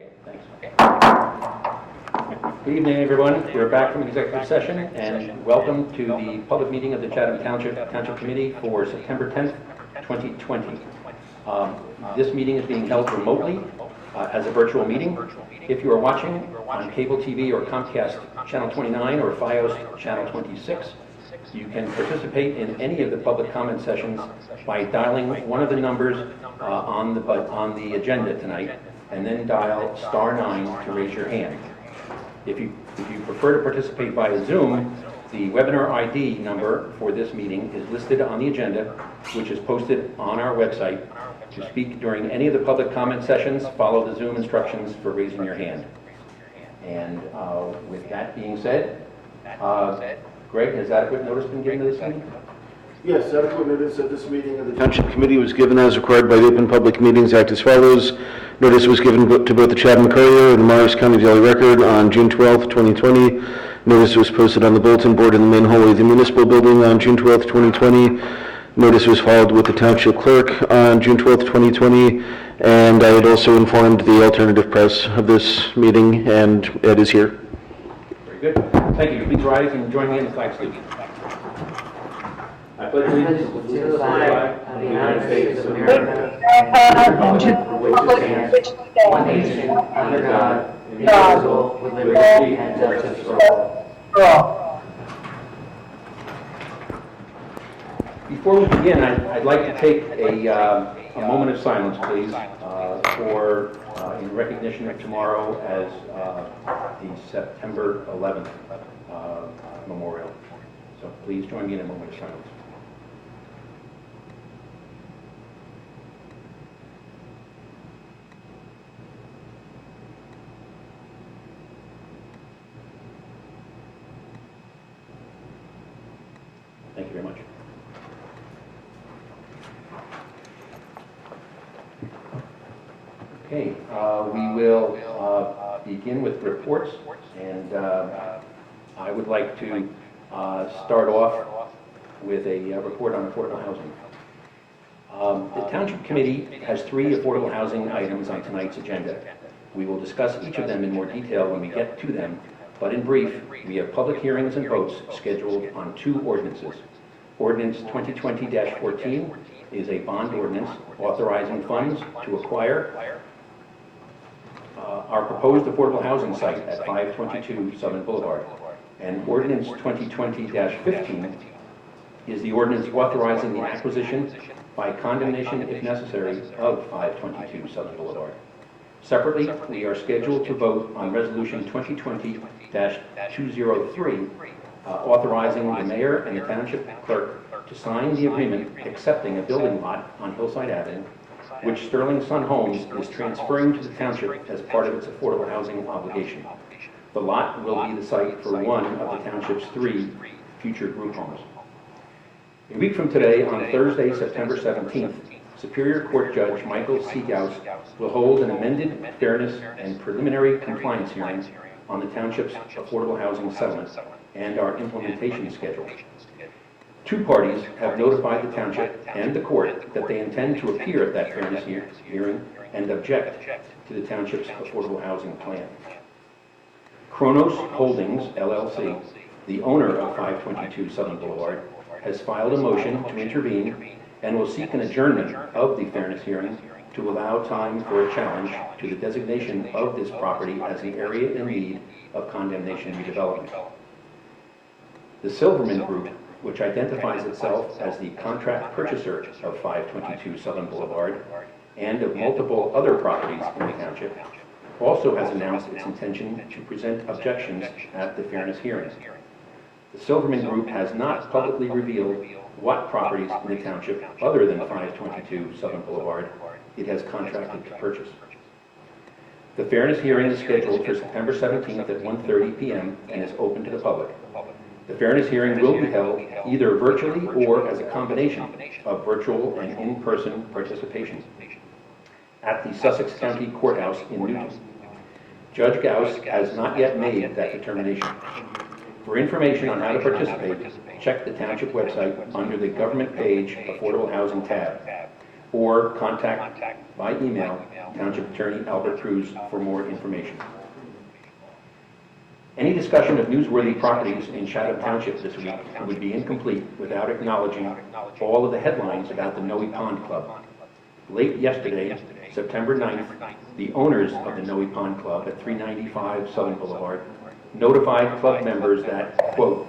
Okay, thanks. Good evening, everyone. We're back from executive session, and welcome to the public meeting of the Chatham Township Committee for September 10th, 2020. This meeting is being held remotely as a virtual meeting. If you are watching on cable TV or Comcast Channel 29 or FiOS Channel 26, you can participate in any of the public comment sessions by dialing one of the numbers on the agenda tonight, and then dial *9 to raise your hand. If you prefer to participate via Zoom, the webinar ID number for this meeting is listed on the agenda, which is posted on our website. To speak during any of the public comment sessions, follow the Zoom instructions for raising your hand. And with that being said, Greg, has adequate notice been given to this meeting? Yes, adequate notice of this meeting of the Township Committee was given as required by the Open Public Meetings Act as follows. Notice was given to both the Chatham Courier and the Morris County Daily Record on June 12, 2020. Notice was posted on the bulletin board in the main hallway of the municipal building on June 12, 2020. Notice was filed with the Township Clerk on June 12, 2020. And I had also informed the alternative press of this meeting, and Ed is here. Very good. Thank you. Please rise and join me in the flag salute. I pledge allegiance to the flag of the United States of America and to the republic for which it stands, one nation, under God, indivisible, with liberty and justice for all. Before we begin, I'd like to take a moment of silence, please, in recognition of tomorrow as the September 11th memorial. So please join me in a moment of silence. Thank you very much. Okay, we will begin with reports, and I would like to start off with a report on affordable housing. The Township Committee has 3 affordable housing items on tonight's agenda. We will discuss each of them in more detail when we get to them, but in brief, we have public hearings and votes scheduled on 2 ordinances. Ordinance 2020-14 is a bond ordinance authorizing funds to acquire our proposed affordable housing site at 522 Southern Boulevard. And Ordinance 2020-15 is the ordinance authorizing the acquisition by condemnation, if necessary, of 522 Southern Boulevard. Separately, we are scheduled to vote on Resolution 2020-203, authorizing the mayor and the township clerk to sign the agreement accepting a building lot on Hillside Avenue, which Sterling Sun Homes is transferring to the township as part of its affordable housing obligation. The lot will be the site for one of the township's 3 future group homes. A week from today, on Thursday, September 17th, Superior Court Judge Michael C. Gauss will hold an amended fairness and preliminary compliance hearing on the township's affordable housing settlement and our implementation schedule. 2 parties have notified the township and the court that they intend to appear at that fairness hearing and object to the township's affordable housing plan. Kronos Holdings, LLC, the owner of 522 Southern Boulevard, has filed a motion to intervene and will seek an adjournment of the fairness hearing to allow time for a challenge to the designation of this property as an area in need of condemnation redevelopment. The Silverman Group, which identifies itself as the contract purchaser of 522 Southern Boulevard and of multiple other properties in the township, also has announced its intention to present objections at the fairness hearing. The Silverman Group has not publicly revealed what properties in the township, other than 522 Southern Boulevard, it has contracted to purchase. The fairness hearing is scheduled for September 17th at 1:30 p.m. and is open to the public. The fairness hearing will be held either virtually or as a combination of virtual and in-person participation at the Sussex County Courthouse in Newton. Judge Gauss has not yet made that determination. For information on how to participate, check the Township website under the Government page Affordable Housing tab. or contact by email Township Attorney Albert Cruz for more information. Any discussion of newsworthy properties in Chatham Township this week would be incomplete without acknowledging all of the headlines about the Noe Pond Club. Late yesterday, September 9th, the owners of the Noe Pond Club at 395 Southern Boulevard notified club members that, quote,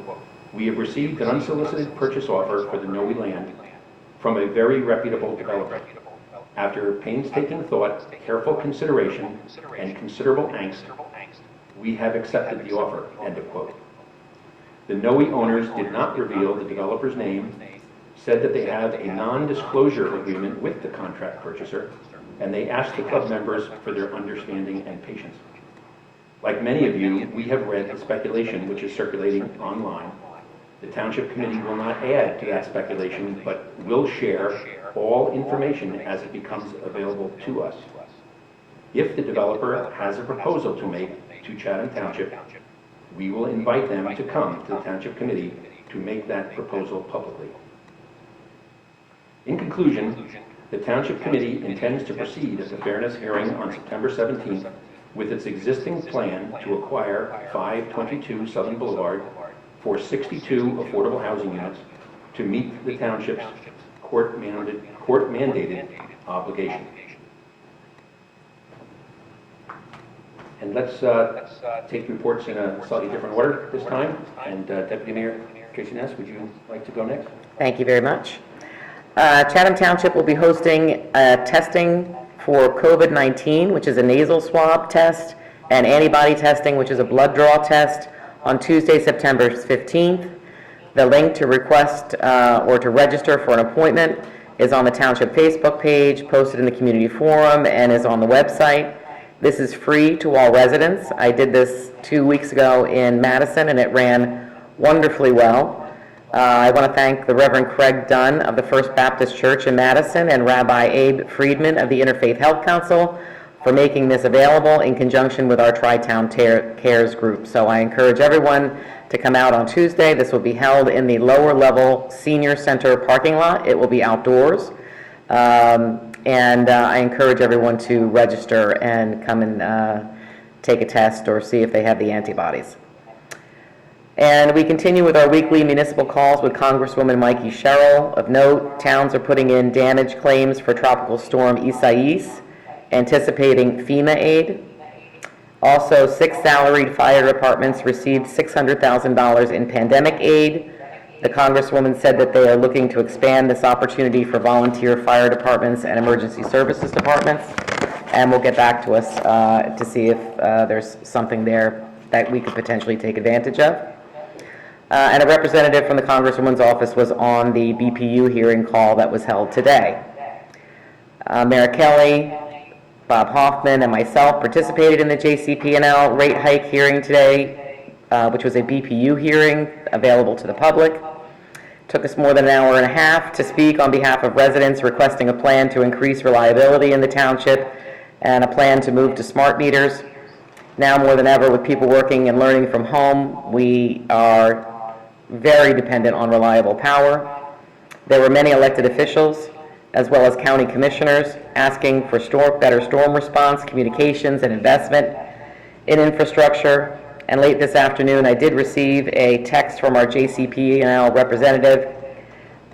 "We have received an unsolicited purchase offer for the Noe land from a very reputable developer. After painstaking thought, careful consideration, and considerable angst, we have accepted the offer," end of quote. The Noe owners did not reveal the developer's name, said that they have a non-disclosure agreement with the contract purchaser, and they asked the club members for their understanding and patience. Like many of you, we have read the speculation which is circulating online. The Township Committee will not add to that speculation, but will share all information as it becomes available to us. If the developer has a proposal to make to Chatham Township, we will invite them to come to the Township Committee to make that proposal publicly. In conclusion, the Township Committee intends to proceed at the fairness hearing on September 17th with its existing plan to acquire 522 Southern Boulevard for 62 affordable housing units to meet the Township's court-mandated obligation. And let's take reports in a slightly different order this time. And Deputy Mayor Tracy Ness, would you like to go next? Thank you very much. Chatham Township will be hosting testing for COVID-19, which is a nasal swab test, and antibody testing, which is a blood draw test, on Tuesday, September 15th. The link to request or to register for an appointment is on the Township Facebook page, posted in the community forum, and is on the website. This is free to all residents. I did this 2 weeks ago in Madison, and it ran wonderfully well. I want to thank the Reverend Craig Dunn of the First Baptist Church in Madison and Rabbi Abe Friedman of the Interfaith Health Council for making this available in conjunction with our Tri-Town Cares group. So I encourage everyone to come out on Tuesday. This will be held in the lower level senior center parking lot. It will be outdoors. And I encourage everyone to register and come and take a test or see if they have the antibodies. And we continue with our weekly municipal calls with Congresswoman Mikey Sherrill. Of note, towns are putting in damage claims for Tropical Storm Isaias, anticipating FEMA aid. Also, 6 salaried fire departments received $600,000 in pandemic aid. The Congresswoman said that they are looking to expand this opportunity for volunteer fire departments and emergency services departments, and will get back to us to see if there's something there that we could potentially take advantage of. And a representative from the Congresswoman's office was on the BPU hearing call that was held today. Mayor Kelly, Bob Hoffman, and myself participated in the JCP&L rate hike hearing today, which was a BPU hearing available to the public. Took us more than an hour and a half to speak on behalf of residents requesting a plan to increase reliability in the township and a plan to move to smart meters. Now more than ever, with people working and learning from home, we are very dependent on reliable power. There were many elected officials, as well as county commissioners, asking for better storm response, communications, and investment in infrastructure. And late this afternoon, I did receive a text from our JCP&L representative,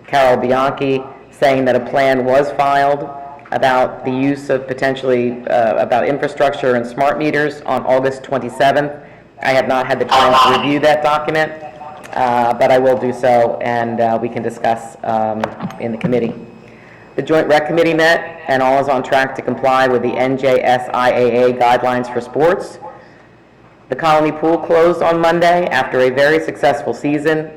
Carol Bianchi, saying that a plan was filed about the use of potentially about infrastructure and smart meters on August 27th. I have not had the time to review that document, but I will do so, and we can discuss in the committee. The Joint Rec Committee met, and all is on track to comply with the NJSIAA guidelines for sports. The Colony Pool closed on Monday after a very successful season.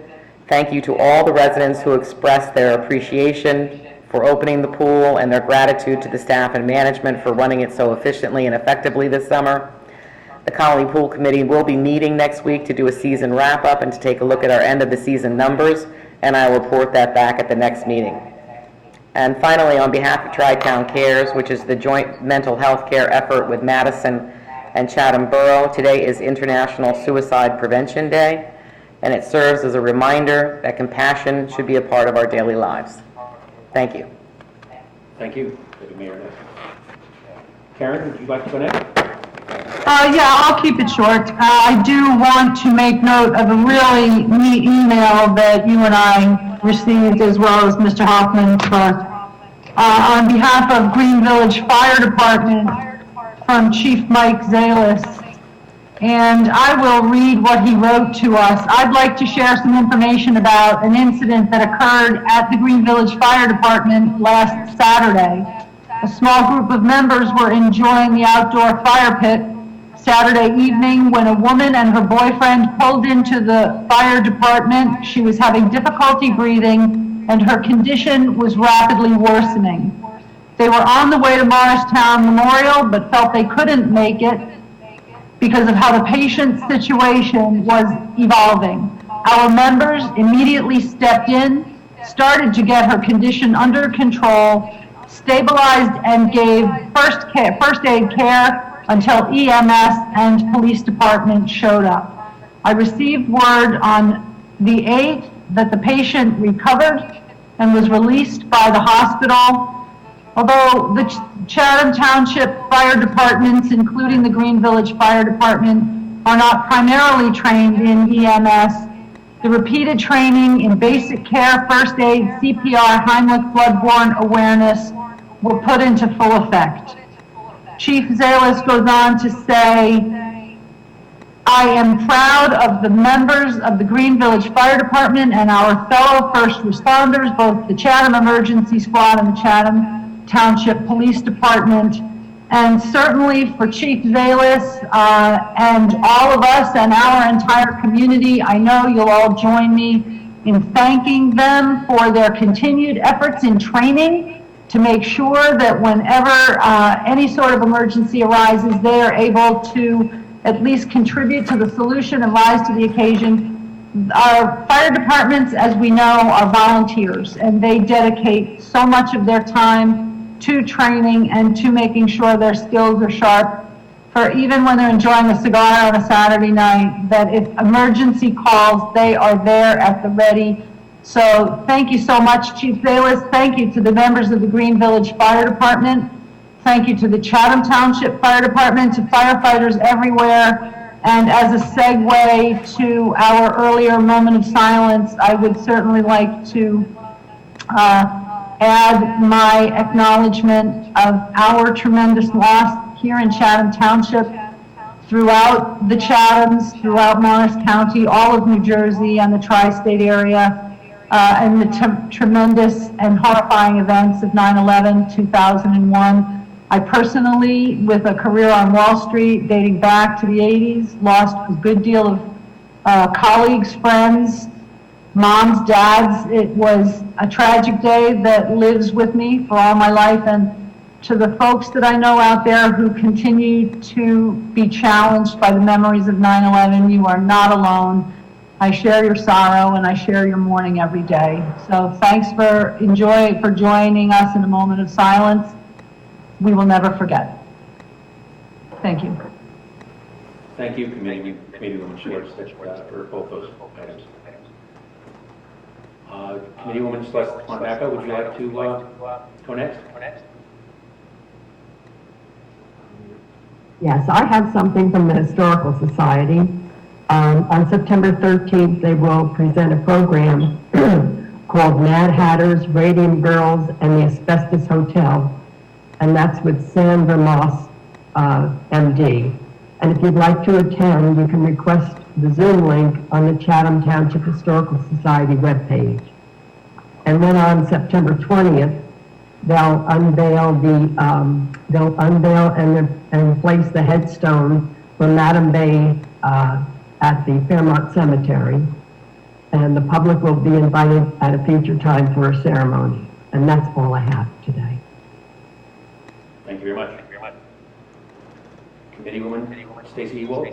Thank you to all the residents who expressed their appreciation for opening the pool and their gratitude to the staff and management for running it so efficiently and effectively this summer. The Colony Pool Committee will be meeting next week to do a season wrap-up and to take a look at our end of the season numbers, and I will report that back at the next meeting. And finally, on behalf of Tri-Town Cares, which is the joint mental health care effort with Madison and Chatham Borough, today is International Suicide Prevention Day, and it serves as a reminder that compassion should be a part of our daily lives. Thank you. Thank you, Deputy Mayor. Karen, would you like to go next? Yeah, I'll keep it short. I do want to make note of a really neat email that you and I received, as well as Mr. Hoffman, on behalf of Green Village Fire Department from Chief Mike Zalis. And I will read what he wrote to us. I'd like to share some information about an incident that occurred at the Green Village Fire Department last Saturday. A small group of members were enjoying the outdoor fire pit Saturday evening when a woman and her boyfriend pulled into the fire department. She was having difficulty breathing and her condition was rapidly worsening. They were on the way to Morristown Memorial but felt they couldn't make it because of how the patient's situation was evolving. Our members immediately stepped in, started to get her condition under control, stabilized and gave first aid care until EMS and police department showed up. I received word on the 8th that the patient recovered and was released by the hospital. Although the Chatham Township fire departments, including the Green Village Fire Department, are not primarily trained in EMS, the repeated training in basic care, first aid, CPR, Heimlich bloodborne awareness were put into full effect. Chief Zalis goes on to say, I am proud of the members of the Green Village Fire Department and our fellow first responders, both the Chatham Emergency Squad and the Chatham Township Police Department, and certainly for Chief Zalis and all of us and our entire community. I know you'll all join me in thanking them for their continued efforts in training to make sure that whenever any sort of emergency arises, they are able to at least contribute to the solution and rise to the occasion. Our fire departments, as we know, are volunteers, and they dedicate so much of their time to training and to making sure their skills are sharp, for even when they're enjoying a cigar on a Saturday night, that if emergency calls, they are there at the ready. So thank you so much, Chief Zalis. Thank you to the members of the Green Village Fire Department. Thank you to the Chatham Township Fire Department, to firefighters everywhere. And as a segue to our earlier moment of silence, I would certainly like to add my acknowledgement of our tremendous loss here in Chatham Township, throughout the Chathams, throughout Morris County, all of New Jersey and the tri-state area. And the tremendous and horrifying events of 9/11, 2001. I personally, with a career on Wall Street dating back to the 80s, lost a good deal of colleagues, friends, moms, dads. It was a tragic day that lives with me for all my life. And to the folks that I know out there who continue to be challenged by the memories of 9/11, you are not alone. I share your sorrow and I share your mourning every day. So thanks for joining us in a moment of silence. We will never forget. Thank you. Thank you, Committeewoman Schwartz, for both those items. Committeewoman Celeste Montbaca, would you like to go next? Yes, I have something from the Historical Society. On September 13th, they will present a program called Mad Hatters, Radium Girls, and the Asbestos Hotel, and that's with Sandra Moss, MD. And if you'd like to attend, you can request the Zoom link on the Chatham Township Historical Society webpage. And then on September 20th, they'll unveil and place the headstone for Madam Bay at the Fairmont Cemetery, and the public will be invited at a future time for a ceremony. And that's all I have today. Thank you very much. Committeewoman Stacy Ewald.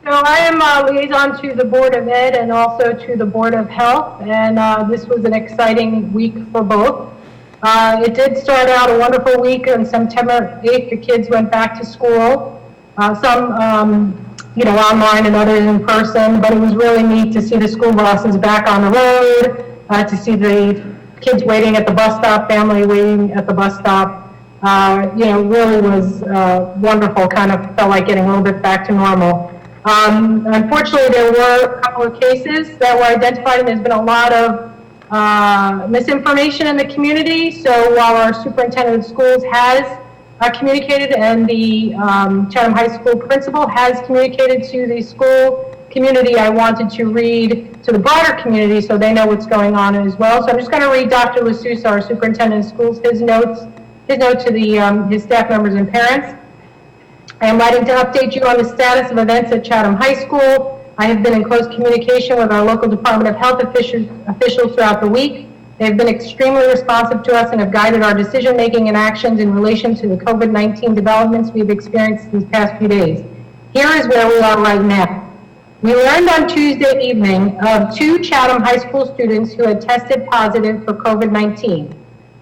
So I am liaison to the Board of Ed and also to the Board of Health, and this was an exciting week for both. It did start out a wonderful week. On September 8th, the kids went back to school. Some online and others in person, but it was really neat to see the school buses back on the road, to see the kids waiting at the bus stop, family waiting at the bus stop. Really was wonderful, kind of felt like getting a little bit back to normal. Unfortunately, there were a couple of cases that were identified, and there's been a lot of misinformation in the community. So while our superintendent of schools has communicated, and the Chatham High School principal has communicated to the school community, I wanted to read to the broader community so they know what's going on as well. So I'm just going to read Dr. LaSousa, our superintendent of schools, his note to his staff members and parents. I am writing to update you on the status of events at Chatham High School. I have been in close communication with our local Department of Health officials throughout the week. They have been extremely responsive to us and have guided our decision-making and actions in relation to the COVID-19 developments we've experienced these past few days. Here is where we are right now. We learned on Tuesday evening of 2 Chatham High School students who had tested positive for COVID-19.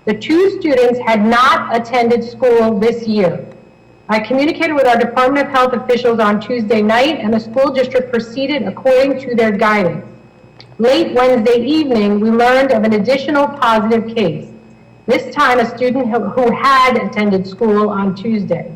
The 2 students had not attended school this year. I communicated with our Department of Health officials on Tuesday night, and the school district proceeded according to their guidance. Late Wednesday evening, we learned of an additional positive case, this time a student who had attended school on Tuesday.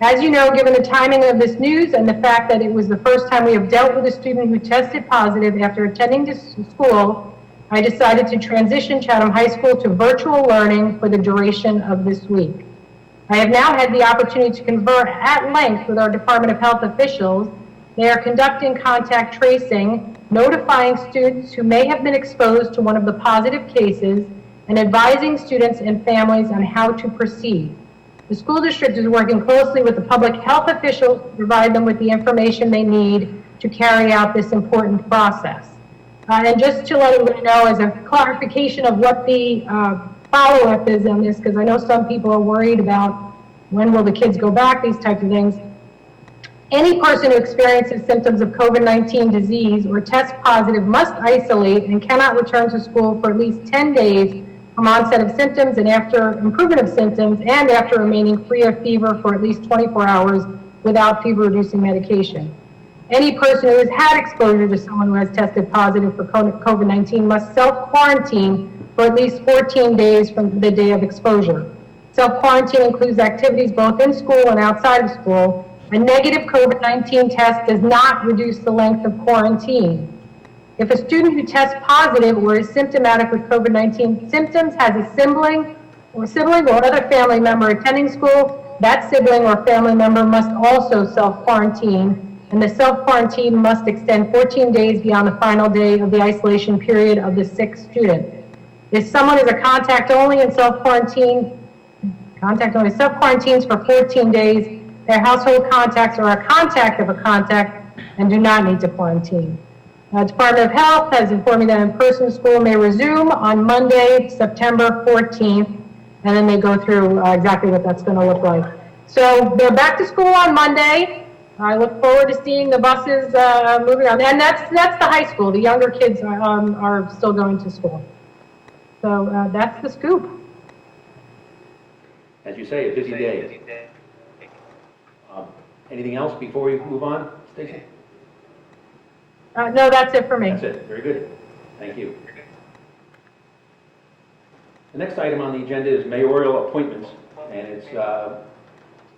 As you know, given the timing of this news and the fact that it was the first time we have dealt with a student who tested positive after attending school, I decided to transition Chatham High School to virtual learning for the duration of this week. I have now had the opportunity to confer at length with our Department of Health officials. They are conducting contact tracing, notifying students who may have been exposed to one of the positive cases, and advising students and families on how to proceed. The school district is working closely with the public health officials to provide them with the information they need to carry out this important process. And just to let everybody know, as a clarification of what the follow-up is on this, because I know some people are worried about when will the kids go back, these types of things. Any person who experiences symptoms of COVID-19 disease or tests positive must isolate and cannot return to school for at least 10 days from onset of symptoms and after improvement of symptoms, and after remaining free of fever for at least 24 hours without fever-reducing medication. Any person who has had exposure to someone who has tested positive for COVID-19 must self-quarantine for at least 14 days from the day of exposure. Self-quarantine includes activities both in school and outside of school. A negative COVID-19 test does not reduce the length of quarantine. If a student who tests positive or is symptomatic with COVID-19 symptoms has a sibling or other family member attending school, that sibling or family member must also self-quarantine, and the self-quarantine must extend 14 days beyond the final day of the isolation period of the sick student. If someone is a contact only and self-quarantines for 14 days, their household contacts are a contact of a contact and do not need to quarantine. Department of Health has informed me that in-person school may resume on Monday, September 14th, and then they go through exactly what that's going to look like. So they're back to school on Monday. I look forward to seeing the buses moving on. And that's the high school. The younger kids are still going to school. So that's the scoop. As you say, a busy day. Anything else before we move on, Stacey? No, that's it for me. That's it. Very good. Thank you. The next item on the agenda is mayoral appointments, and it's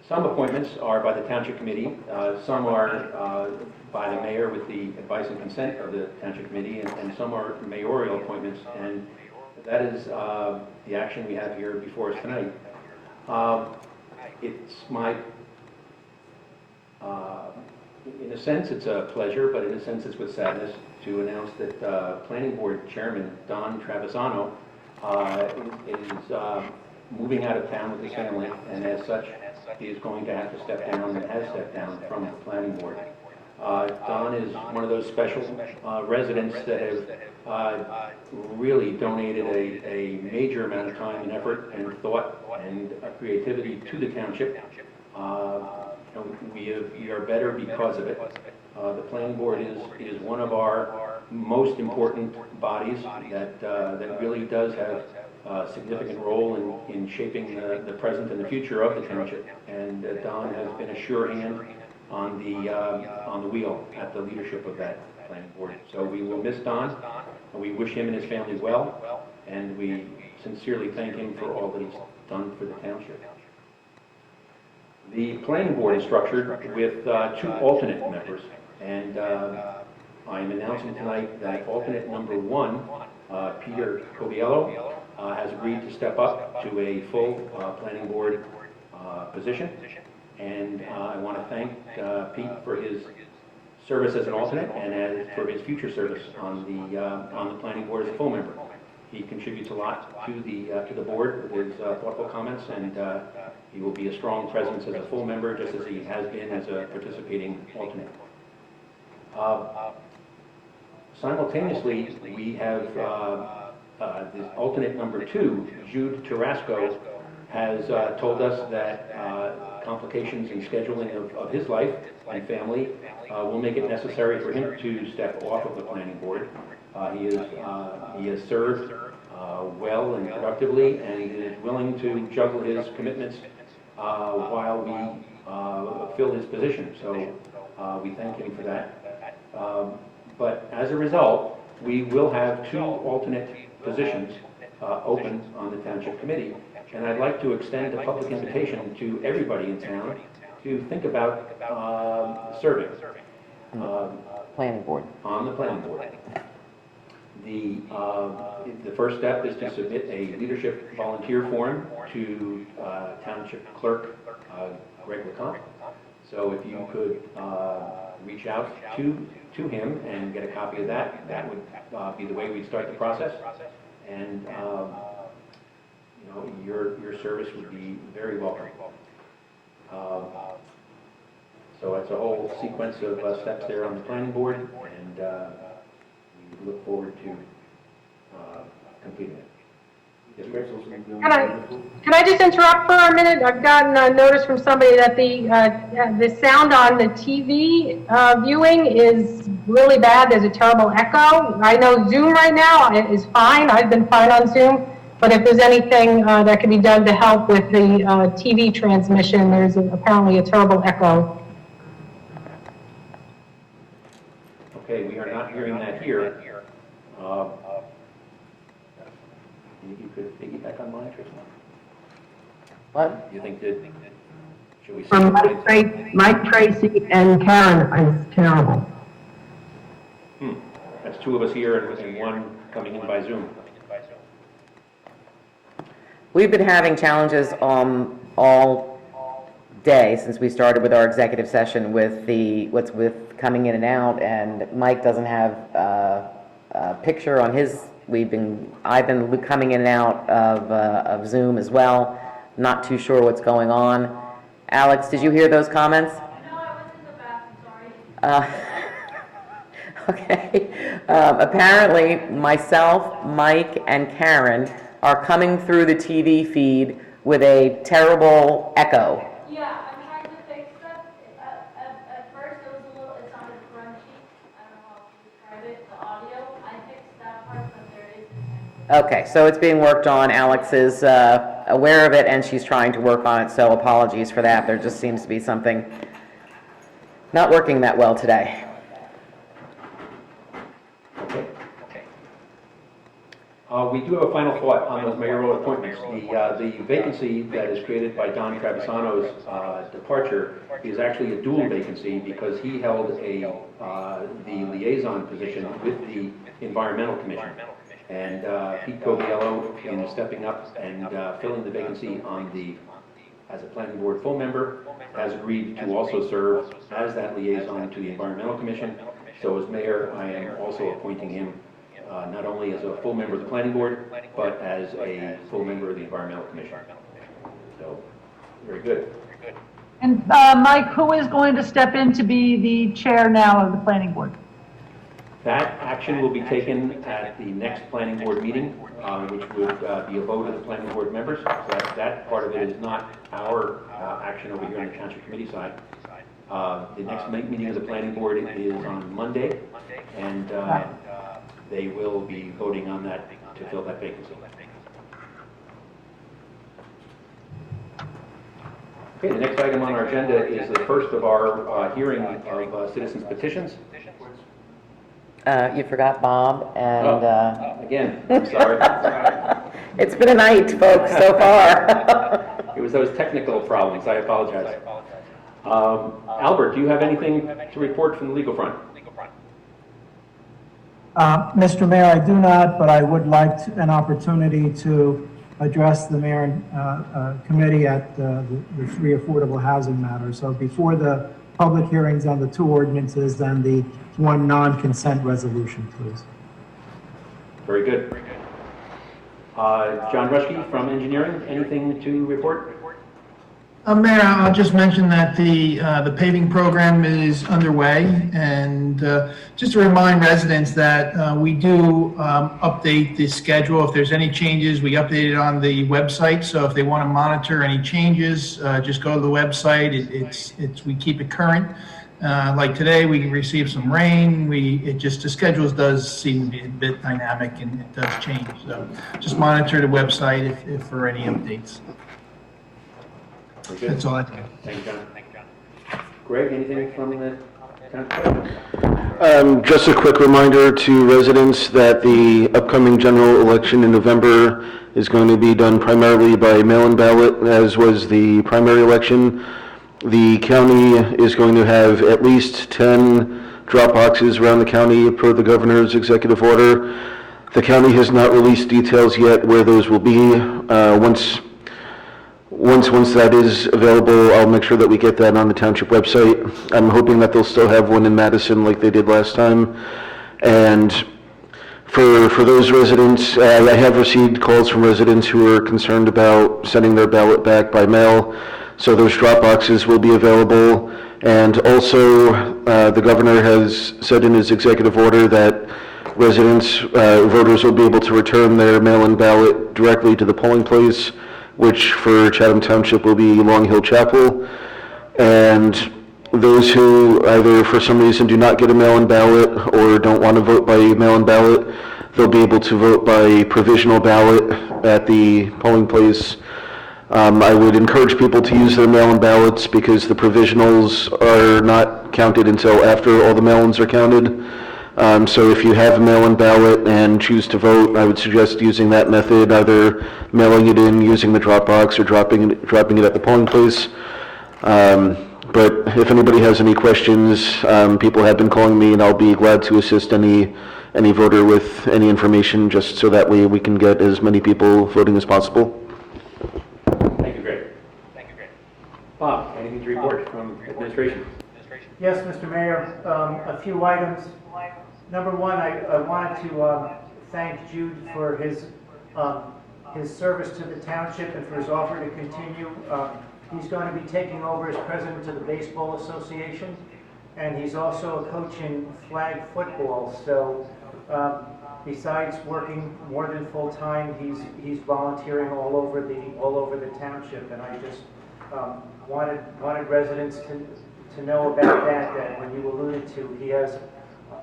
some appointments are by the Township Committee, some are by the mayor with the advice and consent of the Township Committee, and some are mayoral appointments, and that is the action we have here before us tonight. It's my in a sense, it's a pleasure, but in a sense, it's with sadness to announce that Planning Board Chairman Don Travisano is moving out of town with his family, and as such, he is going to have to step down and has stepped down from the Planning Board. Don is one of those special residents that have really donated a major amount of time and effort and thought and creativity to the township. We are better because of it. The planning board is one of our most important bodies that really does have a significant role in shaping the present and the future of the township. And Don has been a sure hand on the wheel at the leadership of that planning board. So we will miss Don, and we wish him and his family well. and we sincerely thank him for all that he's done for the township. The planning board is structured with 2 alternate members, and I am announcing tonight that alternate number 1, Peter Coviello, has agreed to step up to a full planning board position. And I want to thank Pete for his service as an alternate and for his future service on the planning board as a full member. He contributes a lot to the board with his thoughtful comments, and he will be a strong presence as a full member, just as he has been as a participating alternate. Simultaneously, we have the alternate number 2, Jude Tarasco, has told us that complications in scheduling of his life and family will make it necessary for him to step off of the planning board. He has served well and productively, and is willing to juggle his commitments while we fill his position. So we thank him for that. But as a result, we will have 2 alternate positions open on the Township Committee. And I'd like to extend a public invitation to everybody in town to think about serving Planning board. on the planning board. The first step is to submit a leadership volunteer form to Township Clerk Greg LeCompte. So if you could reach out to him and get a copy of that, that would be the way we'd start the process. And you know, your service would be very welcome. So it's a whole sequence of steps there on the planning board, and we look forward to completing it. Yes, Greg? Can I just interrupt for a minute? I've gotten a notice from somebody that the sound on the TV viewing is really bad. There's a terrible echo. I know Zoom right now is fine. I've been fine on Zoom. But if there's anything that can be done to help with the TV transmission, there's apparently a terrible echo. Okay, we are not hearing that here. You could piggyback on mine, Tristan? What? You think that, should we? From Mike Tracy and Karen is terrible. That's 2 of us here and 1 coming in by Zoom. We've been having challenges all day since we started with our executive session with with coming in and out, and Mike doesn't have a picture on his. I've been coming in and out of Zoom as well. Not too sure what's going on. Alex, did you hear those comments? No, I was in the bathroom, sorry. Okay. Apparently, myself, Mike, and Karen are coming through the TV feed with a terrible echo. Yeah, I'm trying to fix that. At first it sounded crunchy. I don't know how to describe it, the audio. I fixed that part, but there is a technical. Okay, so it's being worked on. Alex is aware of it, and she's trying to work on it, so apologies for that. There just seems to be something not working that well today. We do have a final thought on those mayoral appointments. The vacancy that is created by Don Travisano's departure is actually a dual vacancy because he held the liaison position with the Environmental Commission. And Pete Coviello, in stepping up and filling the vacancy as a planning board full member, has agreed to also serve as that liaison to the Environmental Commission. So as mayor, I am also appointing him not only as a full member of the planning board, but as a full member of the Environmental Commission. So, very good. And Mike, who is going to step in to be the chair now of the planning board? That action will be taken at the next planning board meeting, which would be a vote of the planning board members. So that part of it is not our action over here on the Township Committee side. The next meeting of the planning board is on Monday, and they will be voting on that to fill that vacancy. Okay, the next item on our agenda is the first of our hearing of citizens' petitions. You forgot Bob, and Again, I'm sorry. it's been a night, folks, so far. It was those technical problems, I apologize. Albert, do you have anything to report from the legal front? Mr. Mayor, I do not, but I would like an opportunity to address the mayor and committee at the three affordable housing matters. So before the public hearings on the two ordinances and the one non-consent resolution, please. Very good. John Rushke from engineering, anything to report? Mayor, I'll just mention that the paving program is underway, and just to remind residents that we do update the schedule. If there's any changes, we update it on the website. So if they want to monitor any changes, just go to the website. We keep it current. Like today, we received some rain. The schedules does seem to be a bit dynamic, and it does change. So just monitor the website if for any updates. That's all I think. Thank you, John. Greg, anything from the town? Just a quick reminder to residents that the upcoming general election in November is going to be done primarily by mail-in ballot, as was the primary election. The county is going to have at least 10 drop boxes around the county per the governor's executive order. The county has not released details yet where those will be. Once that is available, I'll make sure that we get that on the township website. I'm hoping that they'll still have one in Madison like they did last time. And for those residents, I have received calls from residents who are concerned about sending their ballot back by mail. So those drop boxes will be available. And also, the governor has said in his executive order that voters will be able to return their mail-in ballot directly to the polling place, which for Chatham Township will be Long Hill Chapel. And those who either for some reason do not get a mail-in ballot or don't want to vote by mail-in ballot, they'll be able to vote by provisional ballot at the polling place. I would encourage people to use their mail-in ballots because the provisionals are not counted until after all the mail-ins are counted. So if you have a mail-in ballot and choose to vote, I would suggest using that method, either mailing it in, using the drop box, or dropping it at the polling place. But if anybody has any questions, people have been calling me, and I'll be glad to assist any voter with any information, just so that way we can get as many people voting as possible. Thank you, Greg. Bob, anything to report from administration? Yes, Mr. Mayor, a few items. Number one, I wanted to thank Jude for his service to the township and for his offer to continue. He's going to be taking over as president of the Baseball Association, and he's also a coach in flag football. So besides working more than full time, he's volunteering all over the township, and I just wanted residents to know about that when you alluded to, he has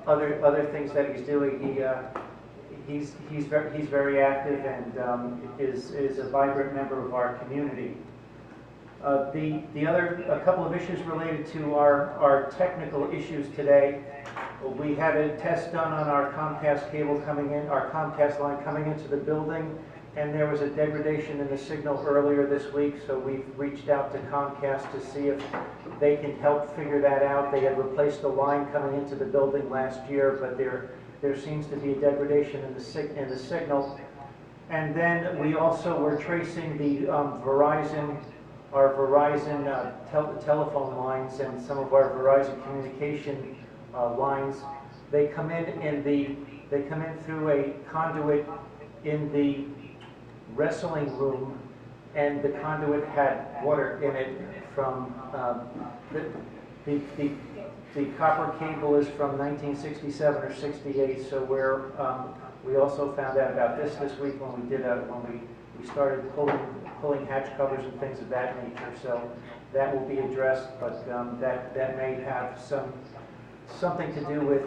other things that he's doing. He's very active and is a vibrant member of our community. A couple of issues related to our technical issues today. We had a test done on our Comcast cable our Comcast line coming into the building, and there was a degradation in the signal earlier this week, so we've reached out to Comcast to see if they can help figure that out. They had replaced the line coming into the building last year, but there seems to be a degradation in the signal. And then we also were tracing the Verizon telephone lines and some of our Verizon communication lines. They come in through a conduit in the wrestling room, and the conduit had water in it from the copper cable is from 1967 or 68. So we also found out about this week when we started pulling hatch covers and things of that nature. So that will be addressed, but that may have something to do with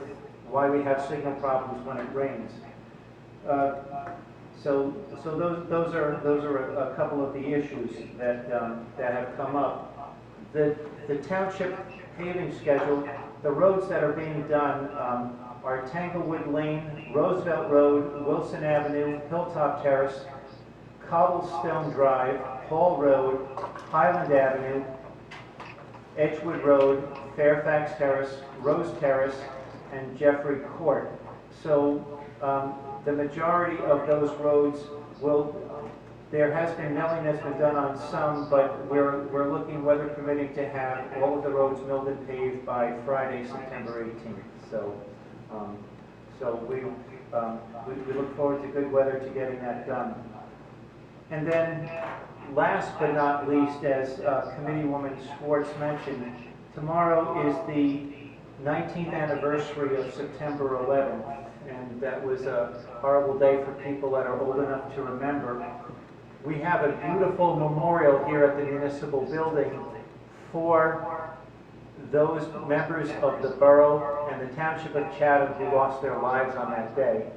why we have signal problems when it rains. So those are a couple of the issues that have come up. The township paving schedule, the roads that are being done, are Tanglewood Lane, Roosevelt Road, Wilson Avenue, Hilltop Terrace, Cobblestone Drive, Hall Road, Highland Avenue, Edgewood Road, Fairfax Terrace, Rose Terrace, and Jeffrey Court. So the majority of those roads will, there has been milling that's been done on some, but we're looking, weather permitting, to have all of the roads milled and paved by Friday, September 18th. So we look forward to good weather to getting that done. And then, last but not least, as Committeewoman Schwartz mentioned, tomorrow is the 19th anniversary of September 11th, and that was a horrible day for people that are old enough to remember. We have a beautiful memorial here at the municipal building for those members of the borough and the Township of Chatham who lost their lives on that day.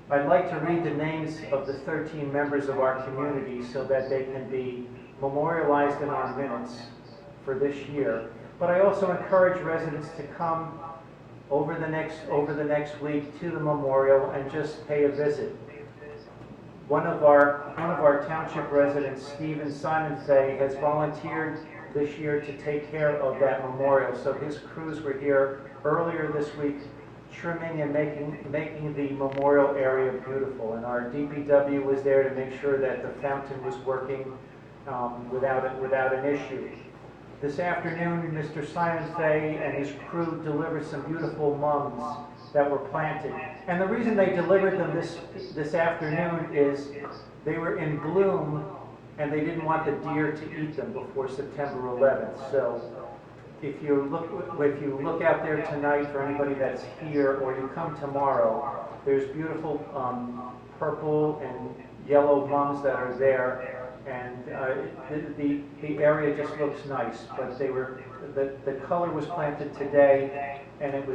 I'd like to read the names of the 13 members of our community so that they can be memorialized in our minutes for this year. But I also encourage residents to come over the next week to the memorial and just pay a visit. One of our township residents, Stephen Simon Fay, has volunteered this year to take care of that memorial. So his crews were here earlier this week, trimming and making the memorial area beautiful. And our DPW was there to make sure that the fountain was working without an issue. This afternoon, Mr. Simon Fay and his crew delivered some beautiful mums that were planted. And the reason they delivered them this afternoon is they were in bloom and they didn't want the deer to eat them before September 11th. So if you look out there tonight, for anybody that's here, or you come tomorrow, there's beautiful purple and yellow mums that are there, and the area just looks nice. But the color was planted today, and it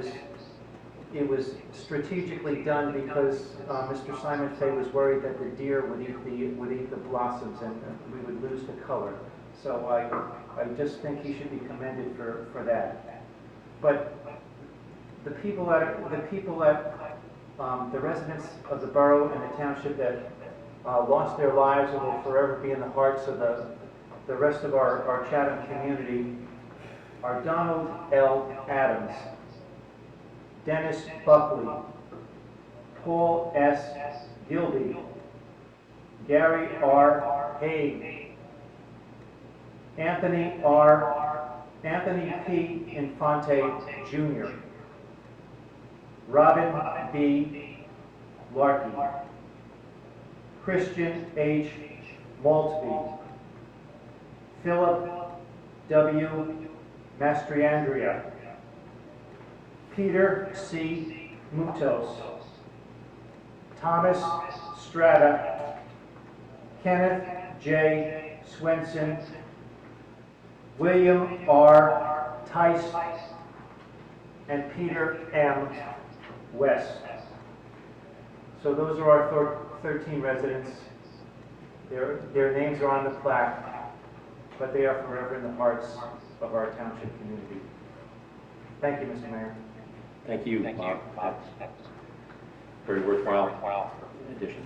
was strategically done because Mr. Simon Fay was worried that the deer would eat the blossoms and we would lose the color. So I just think he should be commended for that. But the residents of the borough and the township that lost their lives and will forever be in the hearts of the rest of our Chatham community are Donald L. Adams, Dennis Buckley, Paul S. Gilby, Gary R. Haig, Anthony P. Infante Jr., Robin B. Larkey, Christian H. Maltby, Philip W. Mastriandria, Peter C. Mutos, Thomas Strata, Kenneth J. Swenson, William R. Tice, and Peter M. West. So those are our 13 residents. Their names are on the plaque, but they are forever in the hearts of our township community. Thank you, Mr. Mayor. Thank you, Bob. That's very worthwhile addition.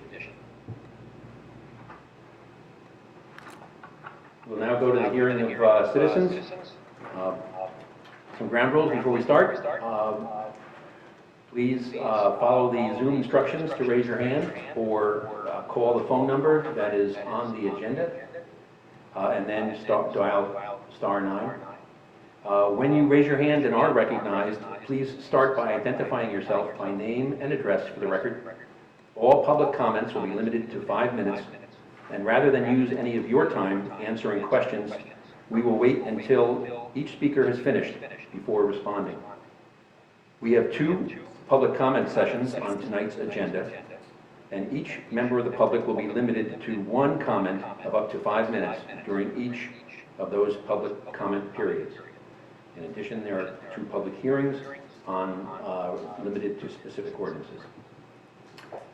We'll now go to the hearing of citizens. Some ground rules before we start. Please follow the Zoom instructions to raise your hand or call the phone number that is on the agenda, and then dial *9. When you raise your hand and are recognized, please start by identifying yourself by name and address for the record. All public comments will be limited to 5 minutes, and rather than use any of your time answering questions, we will wait until each speaker has finished before responding. We have 2 public comment sessions on tonight's agenda, and each member of the public will be limited to 1 comment of up to 5 minutes during each of those public comment periods. In addition, there are 2 public hearings limited to specific ordinances.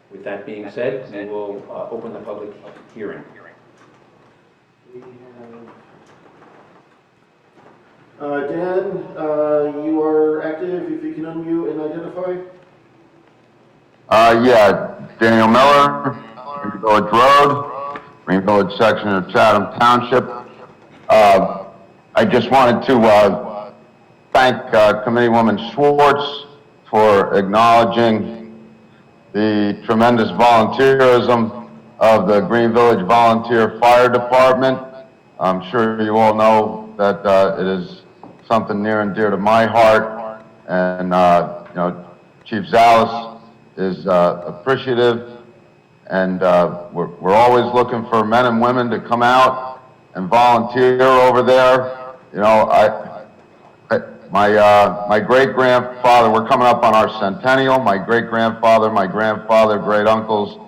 With that being said, we will open the public hearing. Dan, you are acting active, if you can unmute and identify. Yeah, Daniel Miller, Green Village Road, Green Village section of Chatham Township. I just wanted to thank Committeewoman Schwartz for acknowledging the tremendous volunteerism of the Green Village Volunteer Fire Department. I'm sure you all know that it is something near and dear to my heart, and you know, Chief Zales is appreciative, and we're always looking for men and women to come out and volunteer over there. You know, my great-grandfather, we're coming up on our centennial. My great-grandfather, my grandfather, great-uncles,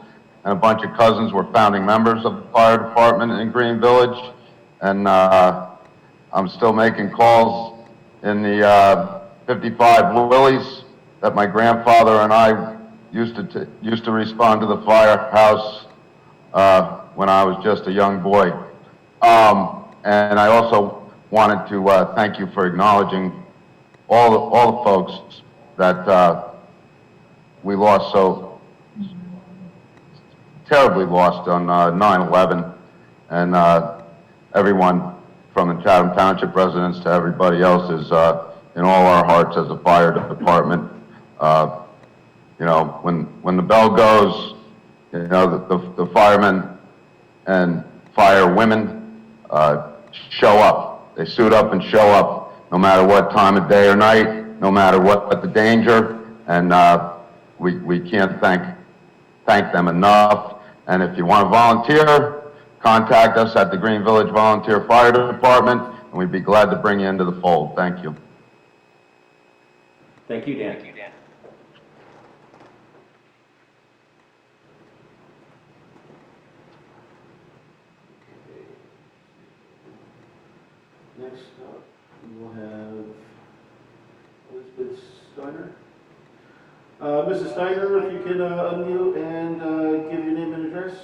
and a bunch of cousins were founding members of the fire department in Green Village, and I'm still making calls in the 55 Willys that my grandfather and I used to respond to the firehouse when I was just a young boy. And I also wanted to thank you for acknowledging all the folks that we lost so terribly lost on 9/11, and everyone from the Chatham Township residents to everybody else is in all our hearts as a fire department. You know, when the bell goes, you know, the firemen and firewomen show up. They suit up and show up, no matter what time of day or night, no matter what the danger, and we can't thank them enough. And if you want to volunteer, contact us at the Green Village Volunteer Fire Department, and we'd be glad to bring you into the fold. Thank you. Thank you, Dan. Next up, we'll have Elizabeth Steiner. Mrs. Steiner, if you can unmute and give your name and address.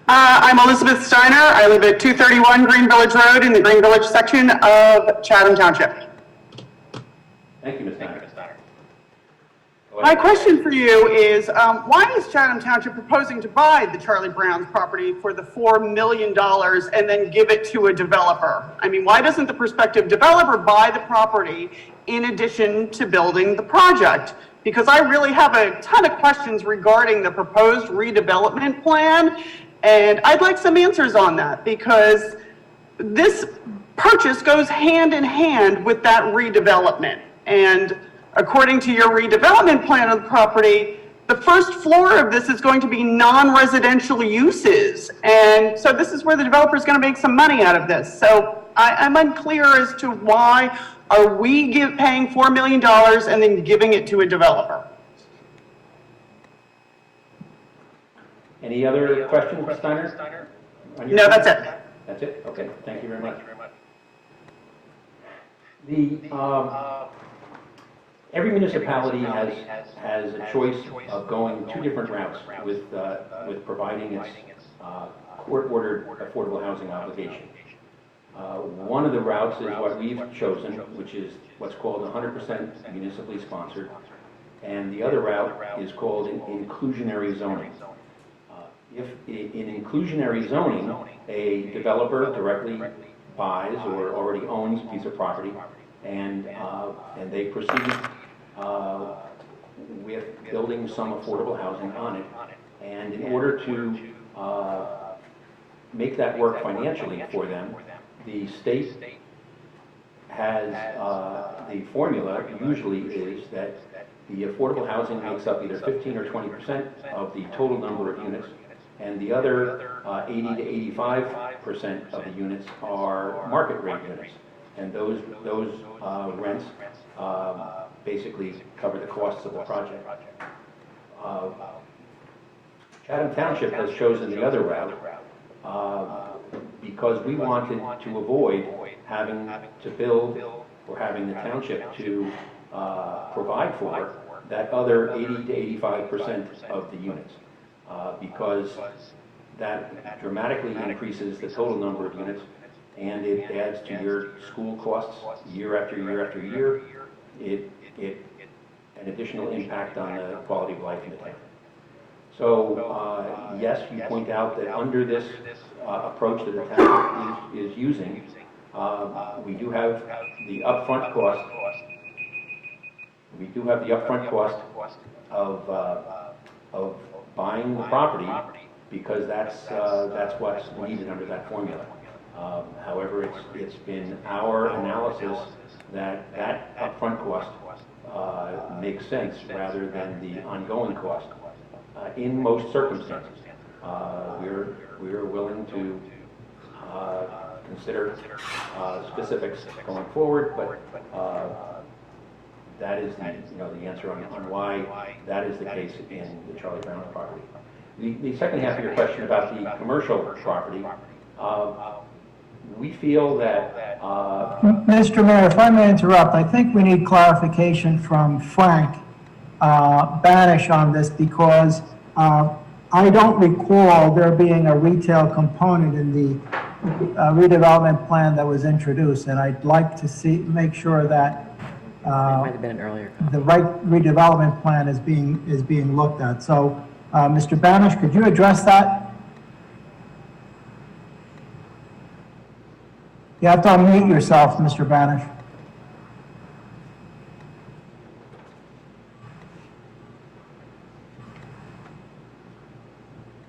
I'm Elizabeth Steiner. I live at 231 Green Village Road in the Green Village section of Chatham Township. Thank you, Ms. Steiner. My question for you is, why is Chatham Township proposing to buy the Charlie Brown's property for the $4 million and then give it to a developer? I mean, why doesn't the prospective developer buy the property in addition to building the project? Because I really have a ton of questions regarding the proposed redevelopment plan, and I'd like some answers on that, because this purchase goes hand in hand with that redevelopment. And according to your redevelopment plan of the property, the first floor of this is going to be non-residential uses. And so this is where the developer is going to make some money out of this. So I'm unclear as to why are we paying $4 million and then giving it to a developer? Any other questions, Ms. Steiner? No, that's it. That's it? Okay, thank you very much. Every municipality has a choice of going two different routes with providing its court-ordered affordable housing obligation. One of the routes is what we've chosen, which is what's called 100% municipally sponsored, and the other route is called inclusionary zoning. If in inclusionary zoning, a developer directly buys or already owns a piece of property, and they proceed with building some affordable housing on it. And in order to make that work financially for them, the state has the formula usually is that the affordable housing makes up either 15 or 20% of the total number of units, and the other 80 to 85% of the units are market rate units. And those rents basically cover the costs of the project. Chatham Township has chosen the other route because we wanted to avoid having to build or having the township to provide for that other 80 to 85% of the units, because that dramatically increases the total number of units, and it adds to your school costs year after year after year. an additional impact on the quality of life in the town. So, yes, you point out that under this approach that the town is using, we do have the upfront cost. We do have the upfront cost of buying the property because that's what's needed under that formula. However, it's been our analysis that that upfront cost makes sense rather than the ongoing cost. In most circumstances, we're willing to consider specifics going forward, but that is the answer on why that is the case in the Charlie Brown property. The second half of your question about the commercial property, we feel that Mr. Mayor, if I may interrupt, I think we need clarification from Frank Banish on this because I don't recall there being a retail component in the redevelopment plan that was introduced, and I'd like to make sure that It might have been an earlier. the right redevelopment plan is being looked at. So, Mr. Banish, could you address that? You have to unmute yourself, Mr. Banish.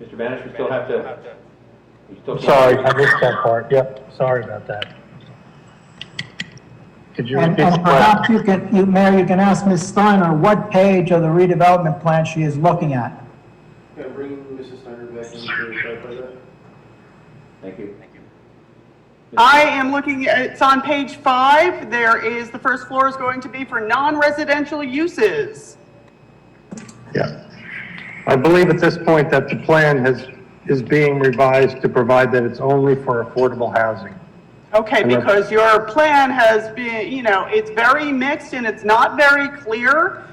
Mr. Banish, we still have to. We still can't- Sorry, I missed that part. Yep, sorry about that. Could you And repeat the perhaps question? Mayor, you can ask Ms. Steiner what page of the redevelopment plan she is looking at. Can I bring Mrs. Steiner back in to clarify that? Thank you. I am looking, it's on page 5. There is, the first floor is going to be for non-residential uses. Yeah. I believe at this point that the plan is being revised to provide that it's only for affordable housing. Okay, because your plan has been, it's very mixed and it's not very clear.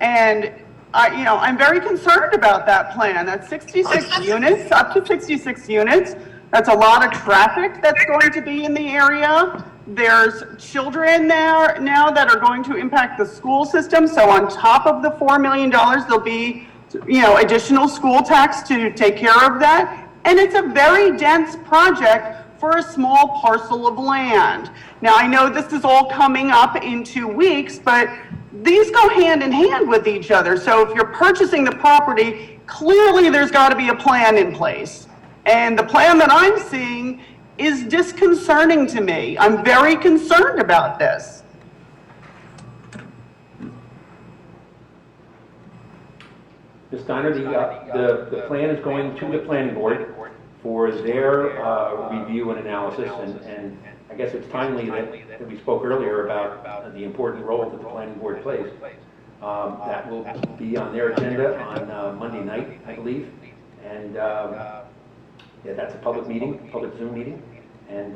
And I'm very concerned about that plan. That's 66 units, up to 66 units. That's a lot of traffic that's going to be in the area. There's children there now that are going to impact the school system. So on top of the $4 million, there'll be, additional school tax to take care of that. And it's a very dense project for a small parcel of land. Now, I know this is all coming up in 2 weeks, but these go hand in hand with each other. So if you're purchasing the property, clearly there's got to be a plan in place. And the plan that I'm seeing is disconcerting to me. I'm very concerned about this. Ms. Steiner, the plan is going to the planning board for their review and analysis, and I guess it's timely that we spoke earlier about the important role that the planning board plays. That will be on their agenda on Monday night, I believe, and yeah, that's a public meeting, public Zoom meeting, and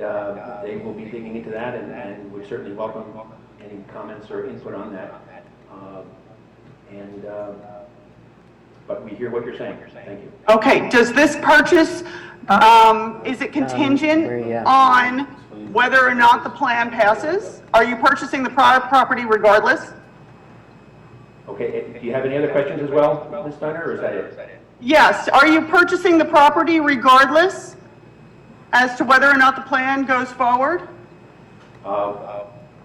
they will be digging into that, and we certainly welcome any comments or input on that. But we hear what you're saying. Thank you. Okay, does this purchase, is it contingent on whether or not the plan passes? Are you purchasing the property regardless? Okay, do you have any other questions as well, Ms. Steiner, or is that it? Yes, are you purchasing the property regardless as to whether or not the plan goes forward?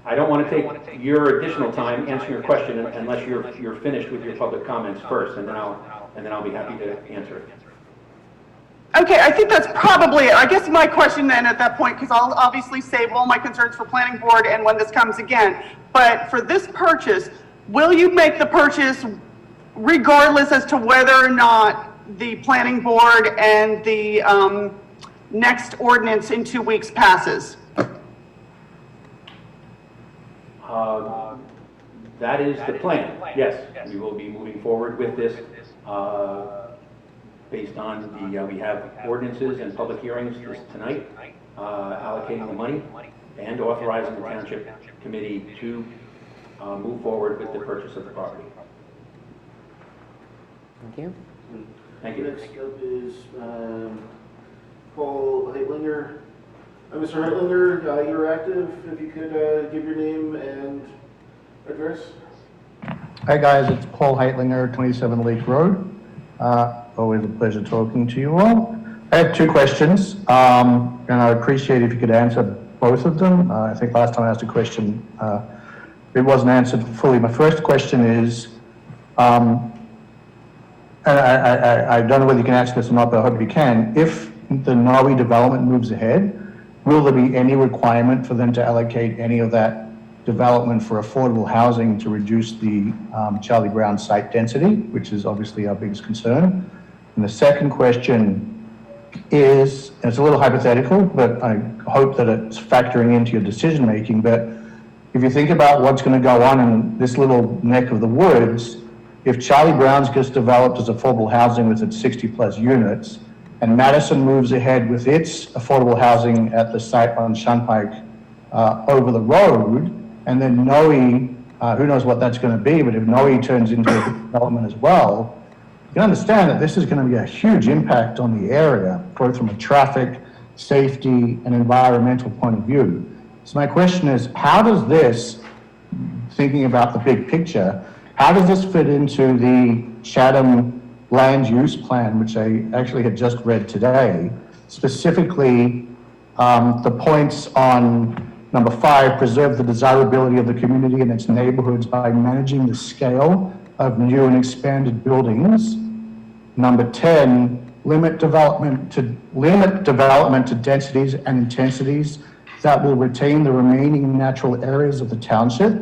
I don't want to take your additional time answering your question unless you're finished with your public comments first, and then I'll be happy to answer it. Okay, I think that's probably it. I guess my question then at that point, because I'll obviously save all my concerns for planning board and when this comes again, but for this purchase, will you make the purchase regardless as to whether or not the planning board and the next ordinance in 2 weeks passes? That is the plan, yes. We will be moving forward with this based on we have ordinances and public hearings tonight allocating the money and authorizing the Township Committee to move forward with the purchase of the property. Thank you. Thank you. Next up is Paul Address? Hi, guys, it's Paul Heitlinger, 27 Lake Road. Always a pleasure talking to you all. I have two questions, and I'd appreciate if you could answer both of them. I think last time I asked a question, it wasn't answered fully. My first question is, and I don't know whether you can answer this or not, but I hope you can. If the Norway development moves ahead, will there be any requirement for them to allocate any of that development for affordable housing to reduce the Charlie Brown site density, which is obviously our biggest concern? And the second question is, and it's a little hypothetical, but I hope that it's factoring into your decision making, but if you think about what's going to go on in this little neck of the woods, if Charlie Brown's gets developed as affordable housing with its 60 plus units, and Madison moves ahead with its affordable housing at the site on Shunpike over the road, and then Noe, who knows what that's going to be, but if Noe turns into a development as well, you can understand that this is going to be a huge impact on the area, both from a traffic, safety, and environmental point of view. So my question is, how does this, thinking about the big picture, how does this fit into the Chatham land use plan, which I actually had just read today, specifically the points on number 5, preserve the desirability of the community and its neighborhoods by managing the scale of new and expanded buildings. Number 10, limit development to densities and intensities that will retain the remaining natural areas of the township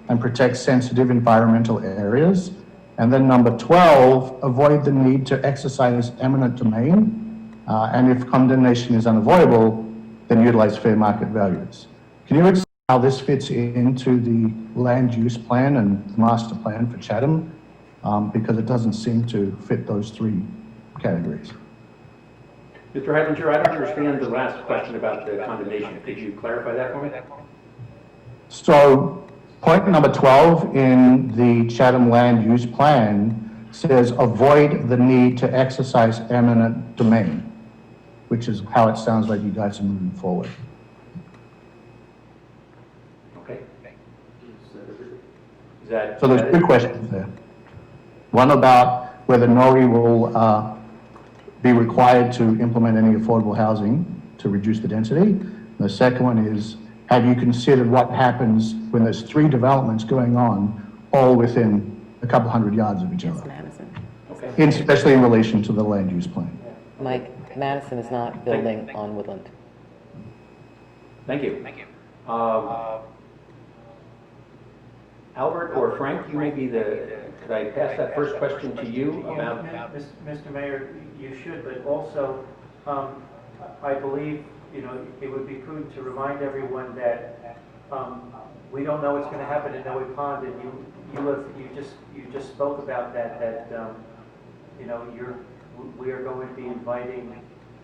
and protect sensitive environmental areas. And then number 12, avoid the need to exercise eminent domain, and if condemnation is unavoidable, then utilize fair market values. Can you explain how this fits into the land use plan and master plan for Chatham? Because it doesn't seem to fit those three categories. Mr. Heitlinger, I don't understand the last question about the condemnation. Could you clarify that for me? So point number 12 in the Chatham land use plan says avoid the need to exercise eminent domain, which is how it sounds like you guys are moving forward. Okay. Is that... So there's two questions there. One about whether Norrie will be required to implement any affordable housing to reduce the density. And the second one is, have you considered what happens when there's 3 developments going on, all within a couple hundred yards of each other? Madison. Okay. Especially in relation to the land use plan. Mike, Madison is not building on Woodland. Thank you. Albert or Frank, you may be could I pass that first question to you about... Mr. Mayor, you should, but also, I believe, it would be prudent to remind everyone that we don't know what's going to happen in Noe Pond, and you just spoke about that we are going to be inviting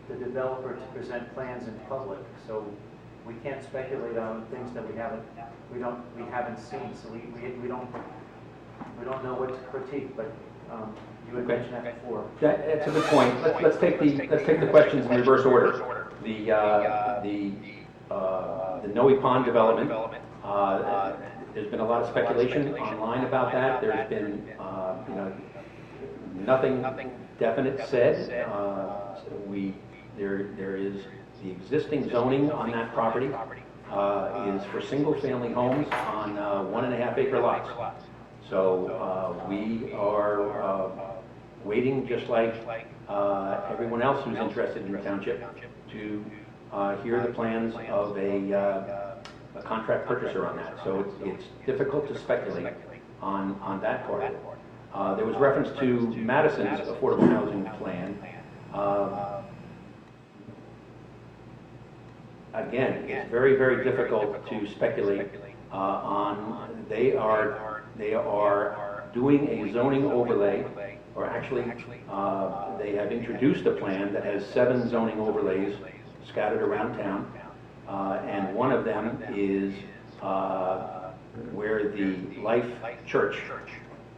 the developer to present plans in public, so we can't speculate on things that we haven't seen, so we don't know what to critique, but you had mentioned that before. That's a good point. Let's take the questions in reverse order. The Noe Pond development. There's been a lot of speculation online about that. There's been nothing definite said. There is the existing zoning on that property is for single-family homes on 1.5 acre lots. So we are waiting, just like everyone else who's interested in the township, to hear the plans of a contract purchaser on that. So it's difficult to speculate on that part. There was reference to Madison's affordable housing plan. Again, it's very, very difficult to speculate on. They are doing a zoning overlay, or actually, they have introduced a plan that has 7 zoning overlays scattered around town, and one of them is where the Life Church,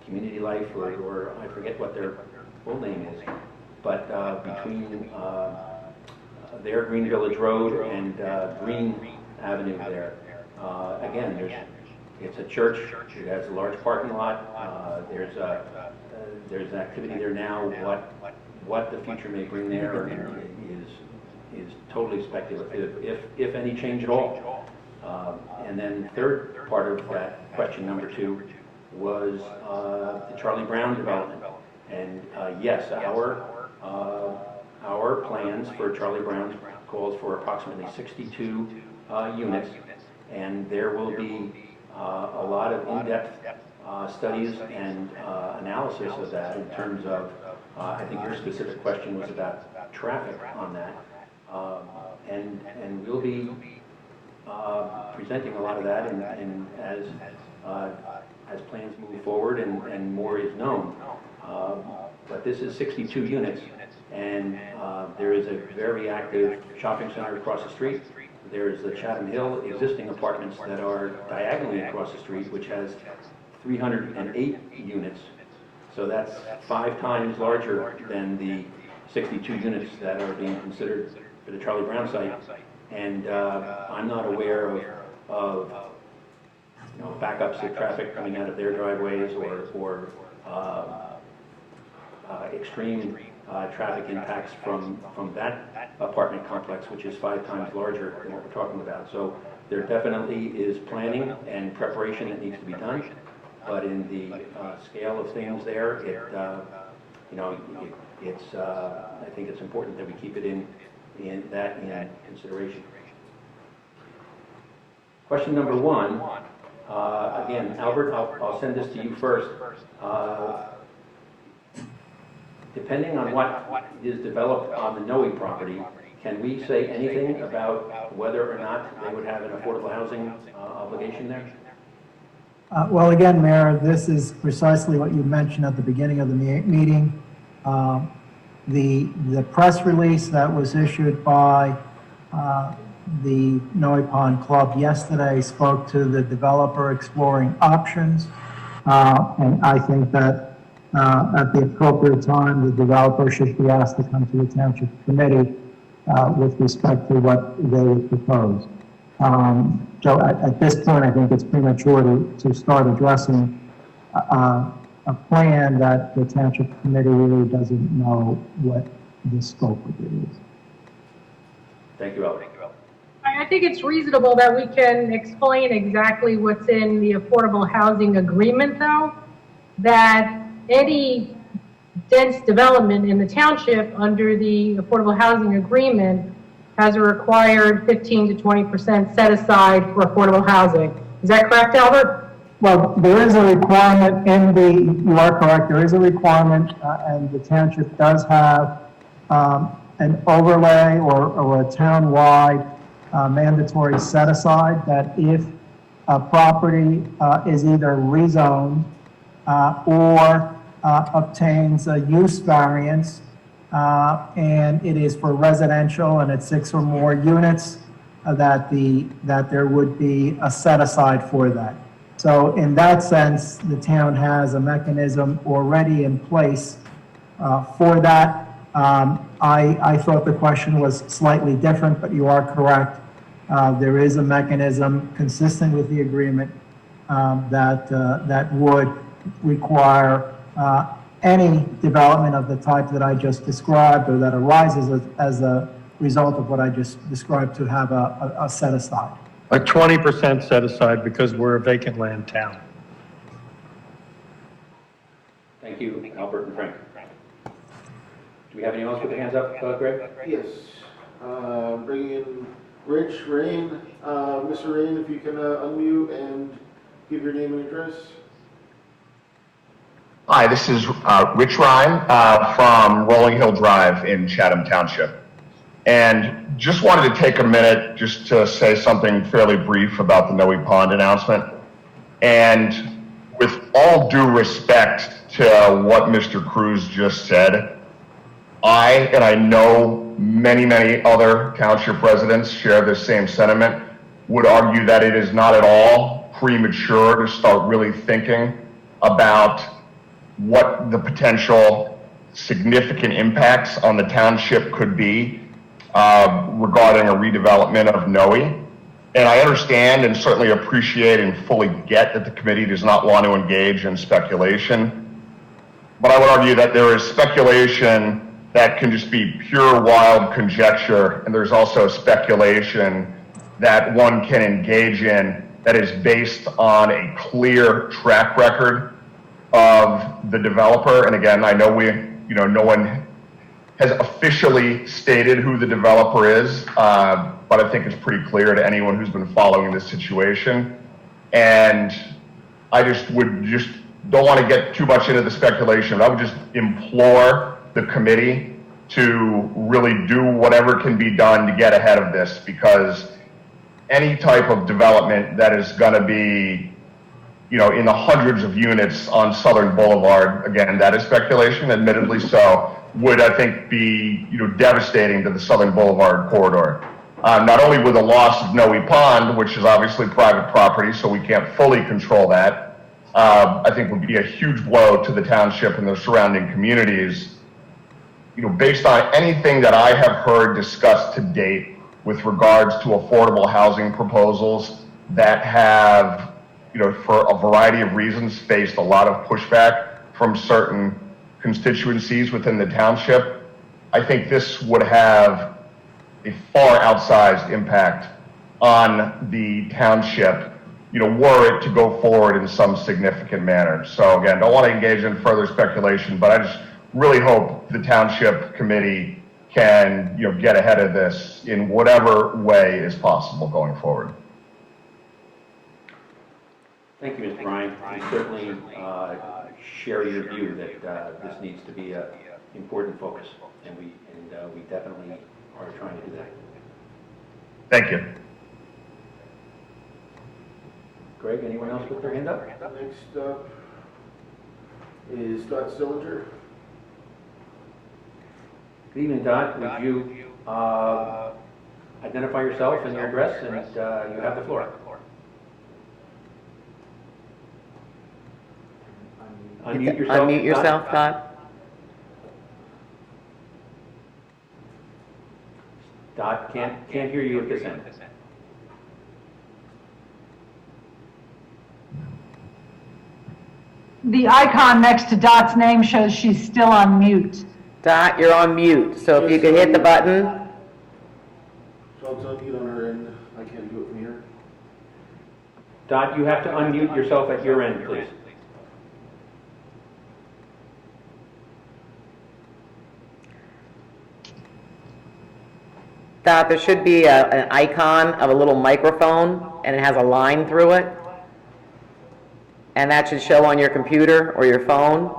Community Life, or I forget what their full name is, but between their Green Village Road and Green Avenue there. Again, there's It's a church. It has a large parking lot. There's activity there now. What the future may bring there is totally speculative, if any change at all. And then the third part of that question, number 2, was the Charlie Brown development. And yes, our plans for Charlie Brown calls for approximately 62 units, and there will be a lot of in-depth studies and analysis of that in terms of, I think your specific question was about traffic on that. And we'll be presenting a lot of that and as plans move forward and more is known. But this is 62 units, and there is a very active shopping center across the street. There's the Chatham Hill existing apartments that are diagonally across the street, which has 308 units. So that's 5 times larger than the 62 units that are being considered for the Charlie Brown site. And I'm not aware of backups of traffic coming out of their driveways or extreme traffic impacts from that apartment complex, which is 5 times larger than what we're talking about. So there definitely is planning and preparation that needs to be done, but in the scale of things there, I think it's important that we keep it in consideration. Question number 1, again, Albert, I'll send this to you first. Depending on what is developed on the Noe property, can we say anything about whether or not they would have an affordable housing obligation there? Well, again, Mayor, this is precisely what you mentioned at the beginning of the meeting. The press release that was issued by the Noe Pond Club yesterday spoke to the developer exploring options, and I think that at the appropriate time, the developer should be asked to come to the Township Committee with respect to what they would propose. So at this point, I think it's premature to start addressing a plan that the Township Committee really doesn't know what the scope of it is. Thank you, Albert. I think it's reasonable that we can explain exactly what's in the affordable housing agreement, though, that any dense development in the township under the affordable housing agreement has a required 15 to 20% set aside for affordable housing. Is that correct, Albert? Well, there is a requirement you are correct, there is a requirement, and the township does have an overlay or a town-wide mandatory set-aside that if a property is either rezoned or obtains a use variance, and it is for residential and it's 6 or more units, that there would be a set-aside for that. So in that sense, the town has a mechanism already in place for that. I thought the question was slightly different, but you are correct. There is a mechanism consistent with the agreement that would require any development of the type that I just described or that arises as a result of what I just described to have a set-aside. A 20% set aside because we're a vacant land town. Thank you, Albert and Frank. Do we have anyone else with their hands up, Greg? Yes. Bringing in Rich Rain. Mr. Rain, if you can unmute and give your name and address. Hi, this is Rich Ryan from Rolling Hill Drive in Chatham Township. And just wanted to take a minute just to say something fairly brief about the Noe Pond announcement. And with all due respect to what Mr. Cruz just said, I know many, many other township residents share this same sentiment, would argue that it is not at all premature to start really thinking about what the potential significant impacts on the township could be regarding a redevelopment of Noe. And I understand and certainly appreciate and fully get that the committee does not want to engage in speculation. But I would argue that there is speculation that can just be pure wild conjecture, and there's also speculation that one can engage in that is based on a clear track record of the developer. And again, I know no one has officially stated who the developer is, but I think it's pretty clear to anyone who's been following this situation. And I don't want to get too much into the speculation. I would just implore the committee to really do whatever can be done to get ahead of this, because any type of development that is going to be, in the hundreds of units on Southern Boulevard, again, that is speculation, admittedly so, would, I think, be, devastating to the Southern Boulevard corridor. Not only with the loss of Noe Pond, which is obviously private property, so we can't fully control that, I think would be a huge blow to the township and the surrounding communities. Based on anything that I have heard discussed to date with regards to affordable housing proposals that have, for a variety of reasons, faced a lot of pushback from certain constituencies within the township, I think this would have a far outsized impact on the township, were it to go forward in some significant manner. So again, don't want to engage in further speculation, but I just really hope the township committee can, get ahead of this in whatever way is possible going forward. Thank you, Mr. Ryan. We certainly share your view that this needs to be an important focus, and we definitely are trying to do that. Thank you. Greg, anyone else with their hand up? Next up is Scott Sillinger. Good evening, Dot. Would you identify yourself and your address, and you have the floor. Unmute yourself, Dot. Dot, can't hear you at this end. The icon next to Dot's name shows she's still on mute. Dot, you're on mute, so if you could hit the button. So I'll unmute on her end. I can't do it from here. Dot, you have to unmute yourself at your end, please. Dot, there should be an icon of a little microphone, and it has a line through it. And that should show on your computer or your phone.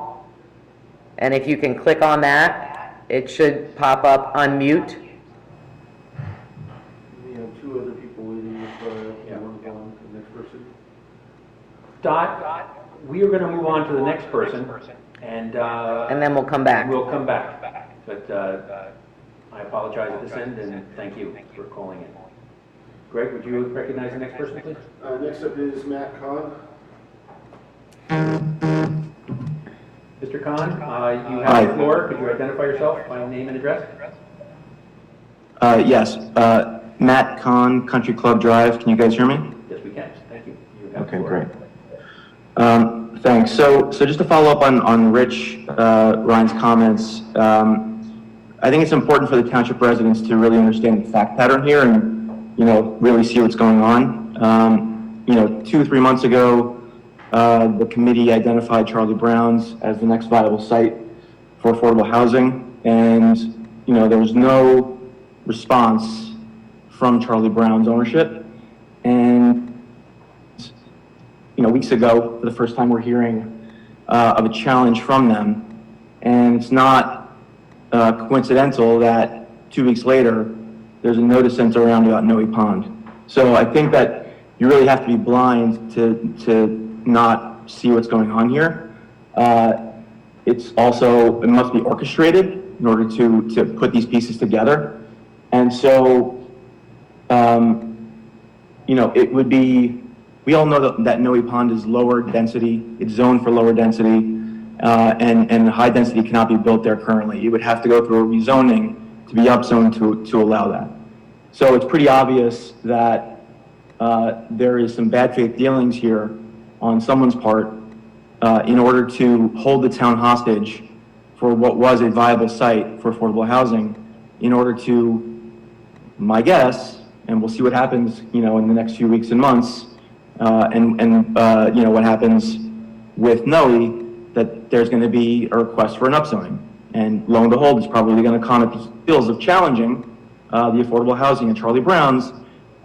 And if you can click on that, it should pop up unmute. We have two other people waiting if you want to go on to the next person. Dot, we are going to move on to the next person, and then we'll come back. We'll come back. But I apologize at this end, and thank you for calling in. Greg, would you recognize the next person, please? Next up is Matt Kahn. Mr. Khan, you have the floor. Could you identify yourself by name and address? Yes. Matt Kahn, Country Club Drive. Can you guys hear me? Yes, we can. Thank you. You have Okay, the floor. great. Thanks. So just to follow up on Rich Ryan's comments, I think it's important for the township residents to really understand the fact pattern here and, really see what's going on. 2 or 3 months ago, the committee identified Charlie Brown's as the next viable site for affordable housing, and there was no response from Charlie Brown's ownership. And weeks ago, for the first time, we're hearing of a challenge from them, and it's not coincidental that 2 weeks later there's a notice sent around about Noe Pond. So I think that you really have to be blind to not see what's going on here. It must be orchestrated in order to put these pieces together. And so, it would be, we all know that Noe Pond is lower density, it's zoned for lower density, and high density cannot be built there currently. You would have to go through a rezoning to be upzoned to allow that. So it's pretty obvious that there is some bad faith dealings here on someone's part in order to hold the town hostage for what was a viable site for affordable housing, in order to, my guess, and we'll see what happens, in the next few weeks and months, what happens with Noe, that there's going to be a request for an upzoning. And lo and behold, it's probably going to come at the heels of challenging the affordable housing at Charlie Brown's.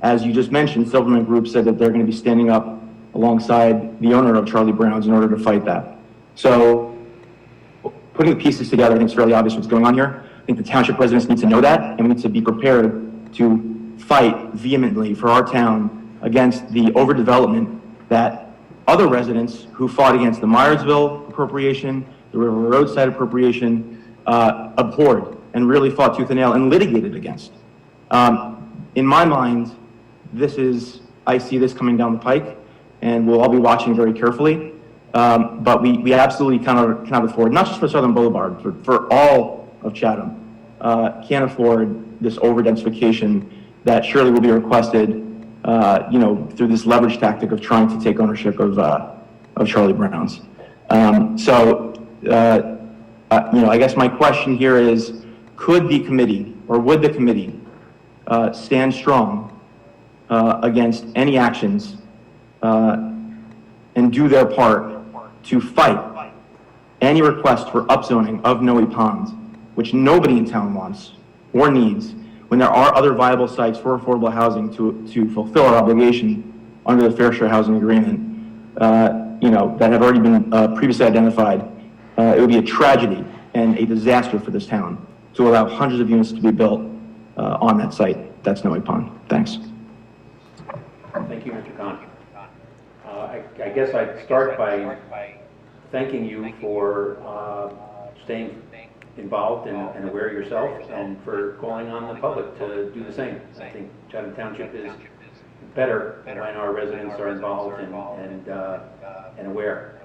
As you just mentioned, Silverman Group said that they're going to be standing up alongside the owner of Charlie Brown's in order to fight that. So putting the pieces together, I think it's fairly obvious what's going on here. I think the township residents need to know that, and we need to be prepared to fight vehemently for our town against the overdevelopment that other residents who fought against the Myersville appropriation, the River Roadside appropriation, abhorred and really fought tooth and nail and litigated against. In my mind, I see this coming down the pike, and we'll all be watching very carefully. But we absolutely cannot afford, not just for Southern Boulevard, but for all of Chatham, can't afford this over-densification that surely will be requested, through this leverage tactic of trying to take ownership of Charlie Brown's. I guess my question here is, could the committee, or would the committee, stand strong against any actions and do their part to fight any request for upzoning of Noe Pond, which nobody in town wants or needs, when there are other viable sites for affordable housing to fulfill our obligation under the Fair Share Housing Agreement, that have already been previously identified. It would be a tragedy and a disaster for this town to allow hundreds of units to be built on that site. That's Noe Pond. Thanks. Thank you, Mr. Khan. I guess I'd start by thanking you for staying involved and aware yourself, and for calling on the public to do the same. I think Chatham Township is better when our residents are involved and aware.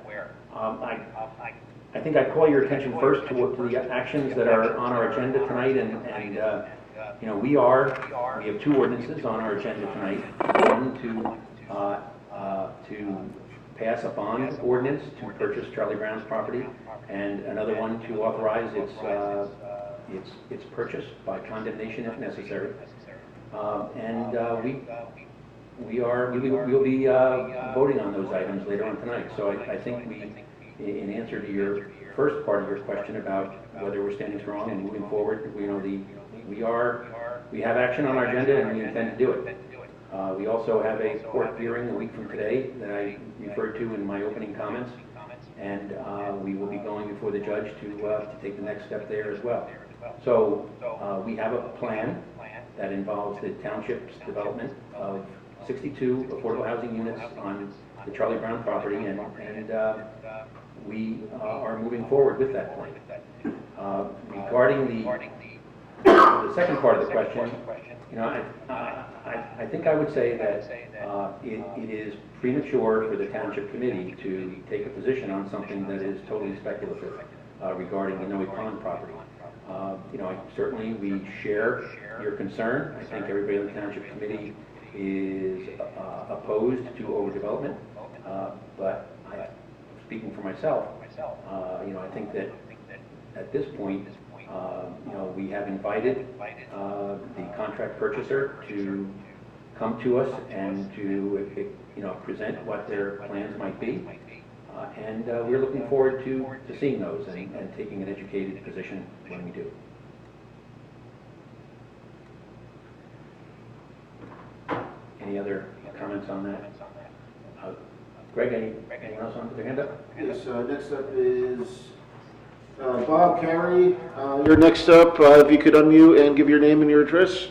I think I'd call your attention first to the actions that are on our agenda tonight, we have two ordinances on our agenda tonight. One to pass a bond ordinance to purchase Charlie Brown's property, and another one to authorize its purchase by condemnation if necessary. We'll be voting on those items later on tonight. So I think in answer to your first part of your question about whether we're standing strong and moving forward, we have action on our agenda, and we intend to do it. We also have a court hearing a week from today that I referred to in my opening comments, and we will be going before the judge to take the next step there as well. So we have a plan that involves the township's development of 62 affordable housing units on the Charlie Brown property, and we are moving forward with that plan. Regarding the second part of the question, I think I would say that it is premature for the Township Committee to take a position on something that is totally speculative regarding the Noe Pond property. Certainly we share your concern. I think everybody on the Township Committee is opposed to overdevelopment, but speaking for myself, I think that at this point, we have invited the contract purchaser to come to us and to present what their plans might be, and we're looking forward to seeing those and taking an educated position when we do. Any other comments on that? Greg, anyone else want to put their hand up? Yes, next up is Bob Carey. You're next up. If you could unmute and give your name and your address.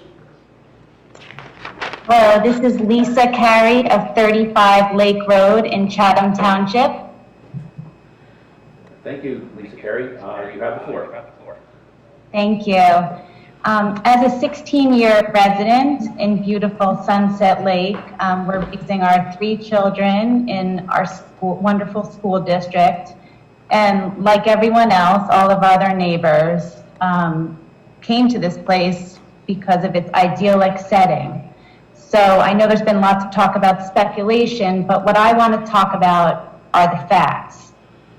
Hello, this is Lisa Carey of 35 Lake Road in Chatham Township. Thank you, Lisa Carey. You have the floor. Thank you. As a 16-year resident in beautiful Sunset Lake, we're raising our 3 children in our wonderful school district. And like everyone else, all of our other neighbors came to this place because of its idyllic setting. So I know there's been lots of talk about speculation, but what I want to talk about are the facts.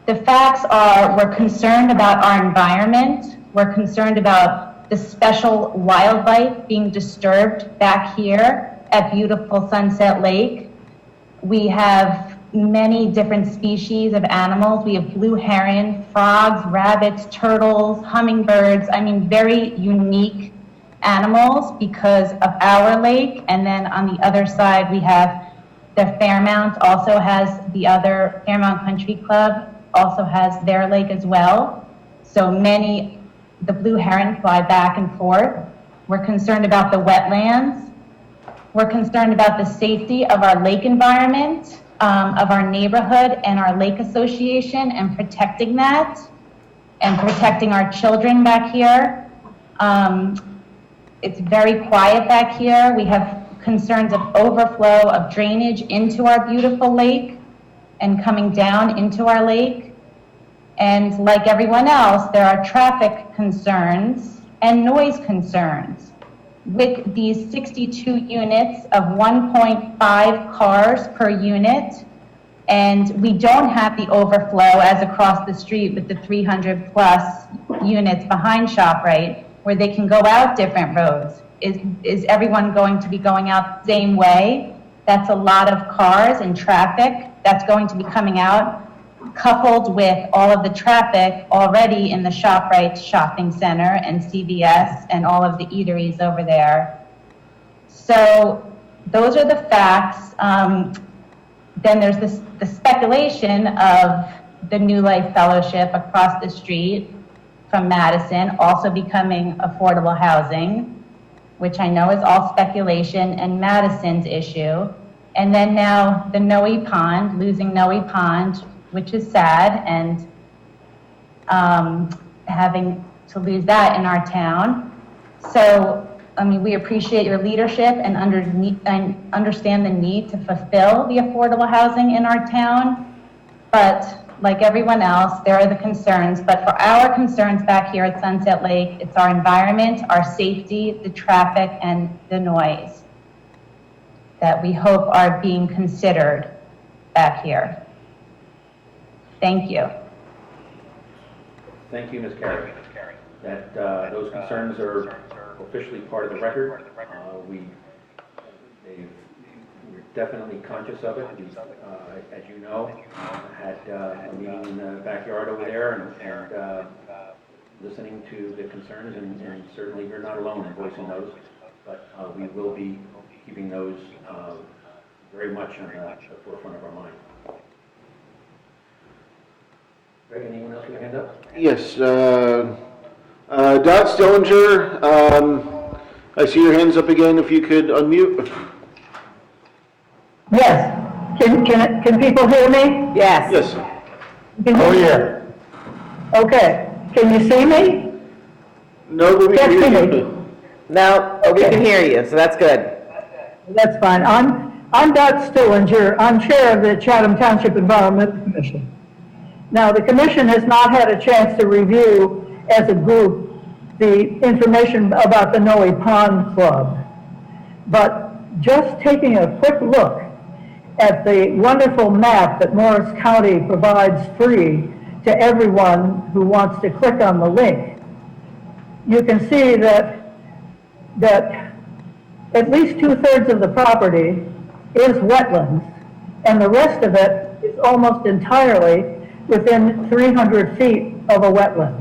The facts are we're concerned about our environment. We're concerned about the special wildlife being disturbed back here at beautiful Sunset Lake. We have many different species of animals. We have blue heron, frogs, rabbits, turtles, hummingbirds. I mean, very unique animals because of our lake. And then on the other side, we have the Fairmount also has the other, Fairmount Country Club also has their lake as well. So the blue heron fly back and forth. We're concerned about the wetlands. We're concerned about the safety of our lake environment, of our neighborhood and our lake association, and protecting that, and protecting our children back here. It's very quiet back here. We have concerns of overflow of drainage into our beautiful lake and coming down into our lake. And like everyone else, there are traffic concerns and noise concerns. With these 62 units of 1.5 cars per unit, and we don't have the overflow as across the street with the 300 plus units behind ShopRite, where they can go out different roads. Is everyone going to be going out the same way? That's a lot of cars and traffic that's going to be coming out, coupled with all of the traffic already in the ShopRite shopping center and CVS and all of the eateries over there. So those are the facts. Then there's the speculation of the New Life Fellowship across the street from Madison also becoming affordable housing, which I know is all speculation and Madison's issue. And then now the Noe Pond, losing Noe Pond, which is sad, and having to lose that in our town. So, I mean, we appreciate your leadership and understand the need to fulfill the affordable housing in our town. But like everyone else, there are the concerns. But for our concerns back here at Sunset Lake, it's our environment, our safety, the traffic, and the noise that we hope are being considered back here. Thank you. Thank you, Ms. Carey. That those concerns are officially part of the record. We're definitely conscious of it. We, as you know, had a meeting in the backyard over there and listening to the concerns, and certainly you're not alone in voicing those, but we will be keeping those very much on the forefront of our mind. Greg, anyone else with a hand up? Yes, Dot Stillinger, I see your hands up again. If you could unmute. Yes. Can people hear me? Yes. Yes. Oh, yeah. Okay. Can you see me? No, but we can Can't hear see you. me. No, we can hear you, so that's good. That's fine. I'm Dot Stillinger. I'm chair of the Chatham Township Environmental Commission. Now, the commission has not had a chance to review as a group the information about the Noe Pond Club. But just taking a quick look at the wonderful map that Morris County provides free to everyone who wants to click on the link, you can see that at least 2/3 of the property is wetlands, and the rest of it is almost entirely within 300 feet of a wetland.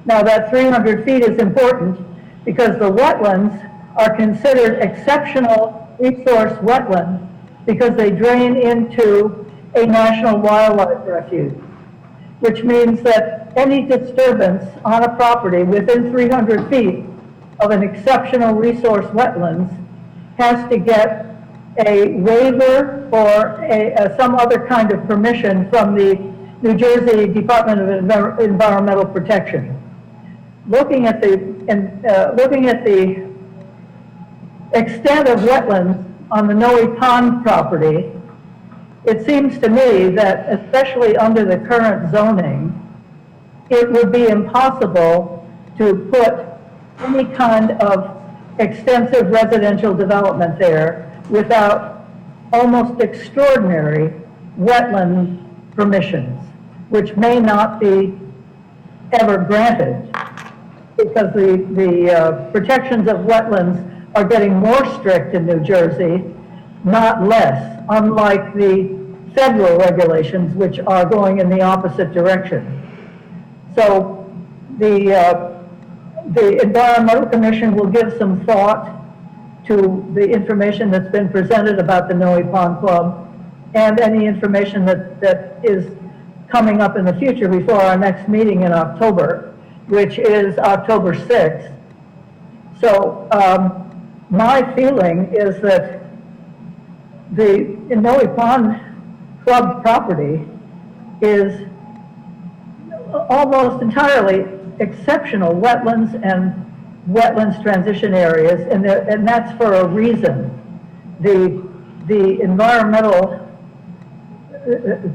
Now, that 300 feet is important because the wetlands are considered exceptional resource wetlands because they drain into a national wildlife refuge, which means that any disturbance on a property within 300 feet of an exceptional resource wetlands has to get a waiver or some other kind of permission from the New Jersey Department of Environmental Protection. Looking at the extent of wetlands on the Noe Pond property, it seems to me that, especially under the current zoning, it would be impossible to put any kind of extensive residential development there without almost extraordinary wetland permissions, which may not be ever granted, because the protections of wetlands are getting more strict in New Jersey, not less, unlike the federal regulations, which are going in the opposite direction. So the Environmental Commission will give some thought to the information that's been presented about the Noe Pond Club and any information that is coming up in the future before our next meeting in October, which is October 6th. So my feeling is that the Noe Pond Club property is almost entirely exceptional wetlands and wetlands transition areas, and that's for a reason. The environmental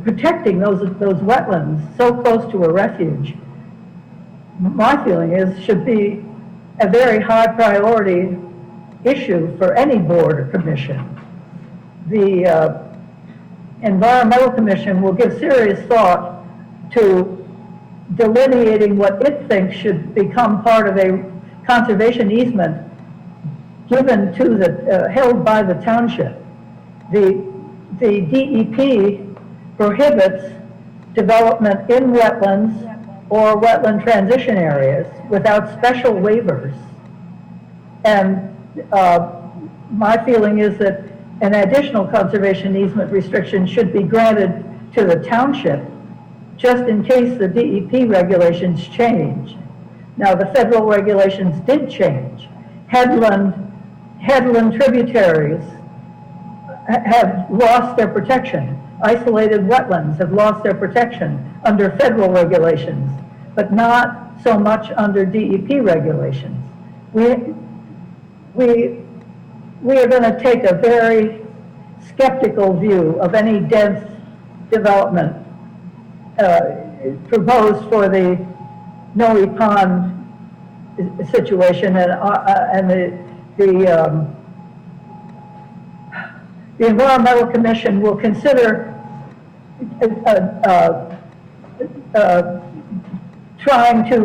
protecting those wetlands so close to a refuge, my feeling is, should be a very high priority issue for any board or commission. The Environmental Commission will give serious thought to delineating what it thinks should become part of a conservation easement given to the, held by the township. The DEP prohibits development in wetlands or wetland transition areas without special waivers. And my feeling is that an additional conservation easement restriction should be granted to the township just in case the DEP regulations change. Now, the federal regulations did change. Headland tributaries have lost their protection. Isolated wetlands have lost their protection under federal regulations, but not so much under DEP regulations. We are going to take a very skeptical view of any dense development proposed for the Noe Pond situation, and the Environmental Commission will consider trying to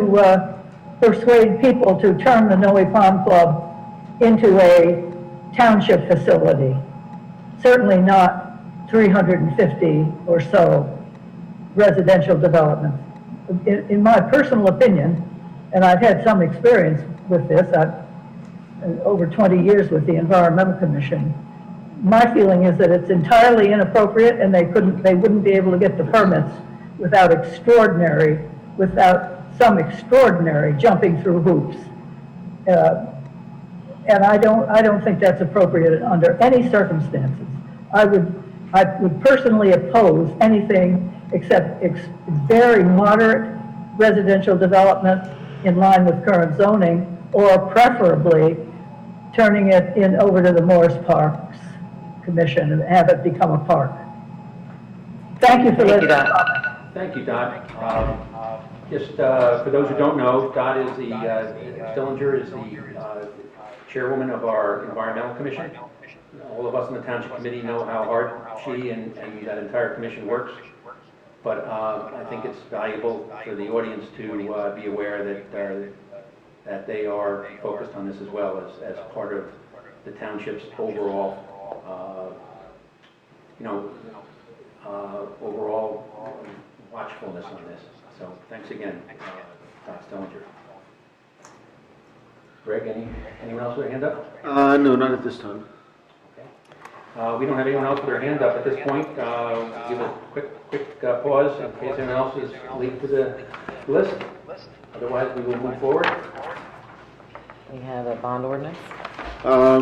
persuade people to turn the Noe Pond Club into a township facility. Certainly not 350 or so residential developments. In my personal opinion, and I've had some experience with this, I've over 20 years with the Environmental Commission, my feeling is that it's entirely inappropriate, and they wouldn't be able to get the permits without some extraordinary jumping through hoops. And I don't think that's appropriate under any circumstances. I would personally oppose anything except very moderate residential development in line with current zoning, or preferably turning it over to the Morris Parks Commission and have it become a park. Thank you for listening. Thank you, Dot. Just for those who don't know, Dot is Stillinger is the chairwoman of our Environmental Commission. All of us in the Township Committee know how hard she and that entire commission works. But I think it's valuable for the audience to be aware that they are focused on this as well as part of the township's overall, overall watchfulness on this. So thanks again, Dr. Stillinger. Greg, anyone else with their hand up? No, not at this time. Okay. We don't have anyone else with their hand up at this point. Give a quick pause in case anyone else is linked to the list. Otherwise, we will move forward. We have a bond ordinance. I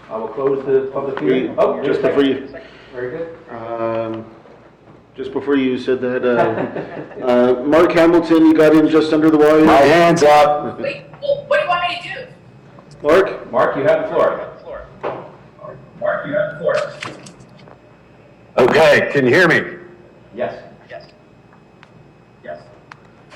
will close the public hearing. Just before you. Very good. Just before you said that, Mark Hamilton, you got in just under the wire. My hand's up. Wait, well, what do you want me to do? Mark, you have the floor. Mark, you have the floor. Okay, can you hear me? Yes.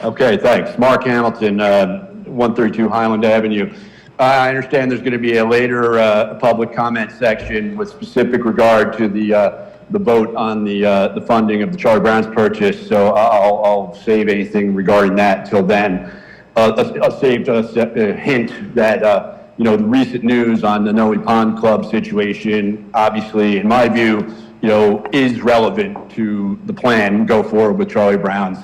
Okay, thanks. Mark Hamilton, 132 Highland Avenue. I understand there's going to be a later public comment section with specific regard to the vote on the funding of the Charlie Brown's purchase, so I'll save anything regarding that till then. I'll save a hint that, you know, the recent news on the Noe Pond Club situation, obviously, in my view, you know, is relevant to the plan go forward with Charlie Brown's.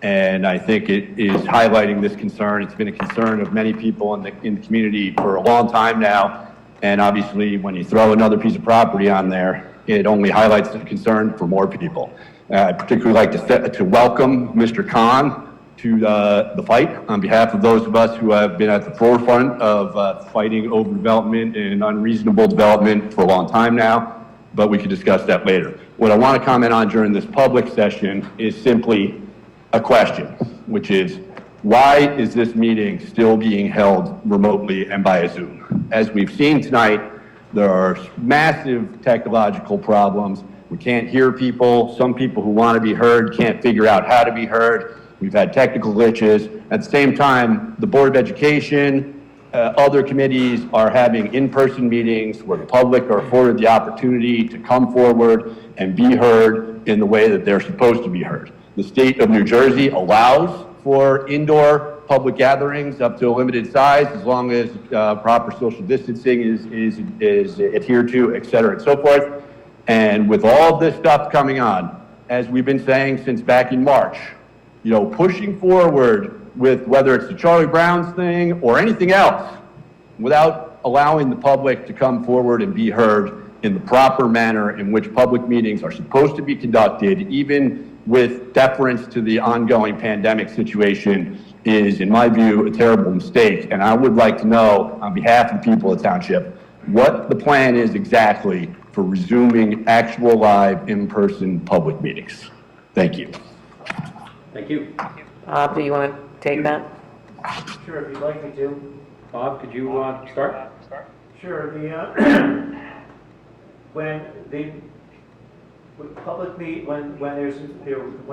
And I think it is highlighting this concern. It's been a concern of many people in the community for a long time now. And obviously, when you throw another piece of property on there, it only highlights the concern for more people. I'd particularly like to welcome Mr. Khan to the fight on behalf of those of us who have been at the forefront of fighting overdevelopment and unreasonable development for a long time now, but we can discuss that later. What I want to comment on during this public session is simply a question, which is, why is this meeting still being held remotely and by a Zoom? As we've seen tonight, there are massive technological problems. We can't hear people. Some people who want to be heard can't figure out how to be heard. We've had technical glitches. At the same time, the Board of Education, other committees are having in-person meetings where the public are afforded the opportunity to come forward and be heard in the way that they're supposed to be heard. The state of New Jersey allows for indoor public gatherings up to a limited size as long as proper social distancing is adhered to, et cetera, and so forth. And with all of this stuff coming on, as we've been saying since back in March, you know, pushing forward with whether it's the Charlie Brown's thing or anything else, without allowing the public to come forward and be heard in the proper manner in which public meetings are supposed to be conducted, even with deference to the ongoing pandemic situation, is, in my view, a terrible mistake. And I would like to know, on behalf of the people of Township, what the plan is exactly for resuming actual live in-person public meetings. Thank you. Thank you. Bob, do you want to take that? Sure, if you'd like me to. Bob, could you start? Sure, when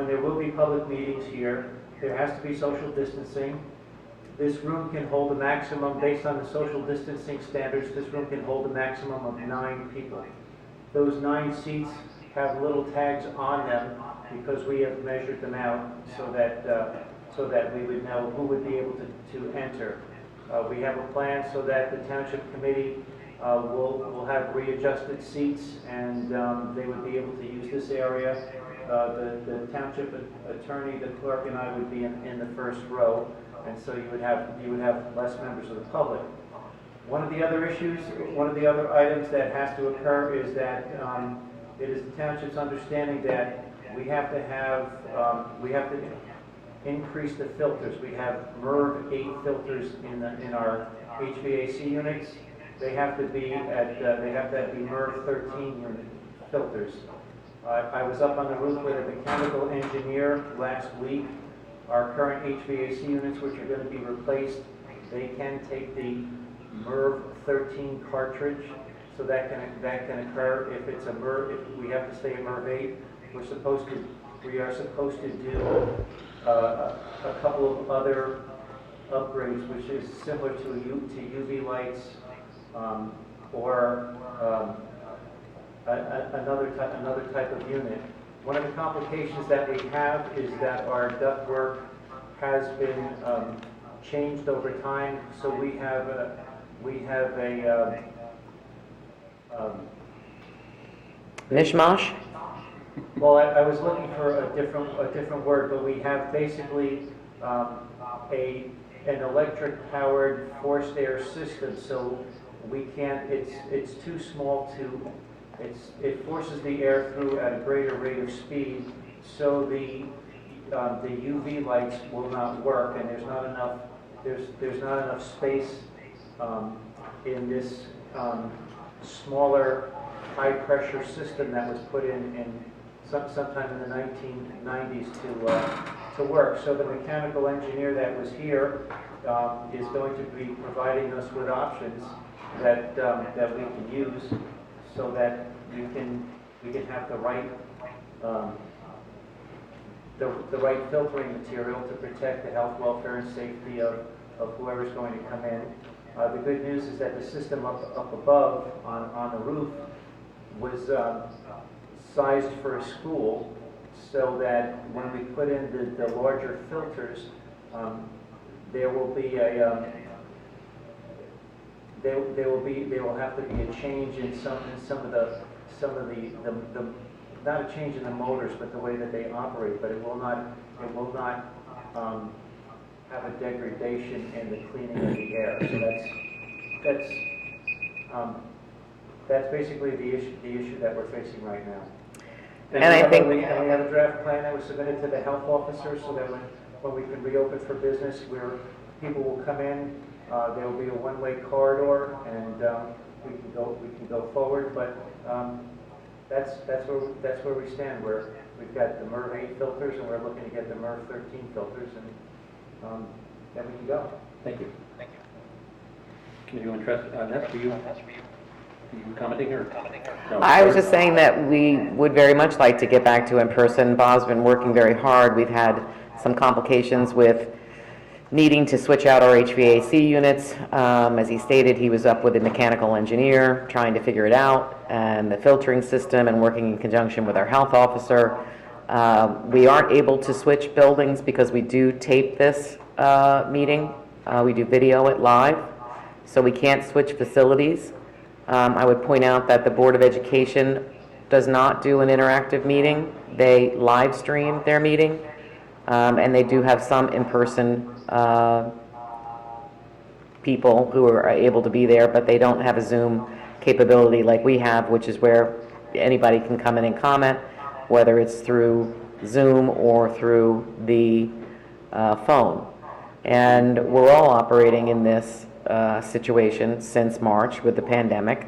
there will be public meetings here, there has to be social distancing. This room can hold a maximum, based on the social distancing standards, this room can hold a maximum of 9 people. Those 9 seats have little tags on them because we have measured them out so that we would know who would be able to enter. We have a plan so that the Township Committee will have readjusted seats, and they would be able to use this area. The Township Attorney, the clerk, and I would be in the first row, and so you would have less members of the public. One of the other items that has to occur is that it is the Township's understanding that we have to increase the filters. We have MERV 8 filters in our HVAC units. They have to be MERV 13 unit filters. I was up on the roof with a mechanical engineer last week. Our current HVAC units, which are going to be replaced, they can take the MERV 13 cartridge, so that can occur. If it's a MERV, if we have to stay at MERV 8, we are supposed to do a couple of other upgrades, which is similar to UV lights or another type of unit. One of the complications that we have is that our ductwork has been changed over time, so we have a mishmash? Well, I was looking for a different word, but we have basically an electric-powered forced air system, so we can't. It's too small to. It forces the air through at a greater rate of speed, so the UV lights will not work, and there's not enough space in this smaller high-pressure system that was put in sometime in the 1990s to work. So the mechanical engineer that was here is going to be providing us with options that we can use, so that we can have the right filtering material to protect the health, welfare, and safety of whoever's going to come in. The good news is that the system up above on the roof was sized for a school, so that when we put in the larger filters, there will be a there will have to be a change in some of the not a change in the motors, but the way that they operate. But it will not have a degradation in the cleaning of the air. So that's basically the issue that we're facing right now. And I think we have a draft plan that was submitted to the health officer, so that when we can reopen for business, where people will come in, there will be a one-way corridor, and we can go forward. But that's where we stand. We've got the MERV 8 filters, and we're looking to get the MERV 13 filters, and then we can go. Thank you. Can you address, that's for you? Are you commenting or? No, I was just saying that we would very much like to get back to in-person. Bob's been working very hard. We've had some complications with needing to switch out our HVAC units. As he stated, he was up with a mechanical engineer trying to figure it out, and the filtering system, and working in conjunction with our health officer. We aren't able to switch buildings because we do tape this meeting. We do video it live, so we can't switch facilities. I would point out that the Board of Education does not do an interactive meeting. They live stream their meeting, and they do have some in-person people who are able to be there, but they don't have a Zoom capability like we have, which is where anybody can come in and comment, whether it's through Zoom or through the phone. And we're all operating in this situation since March with the pandemic.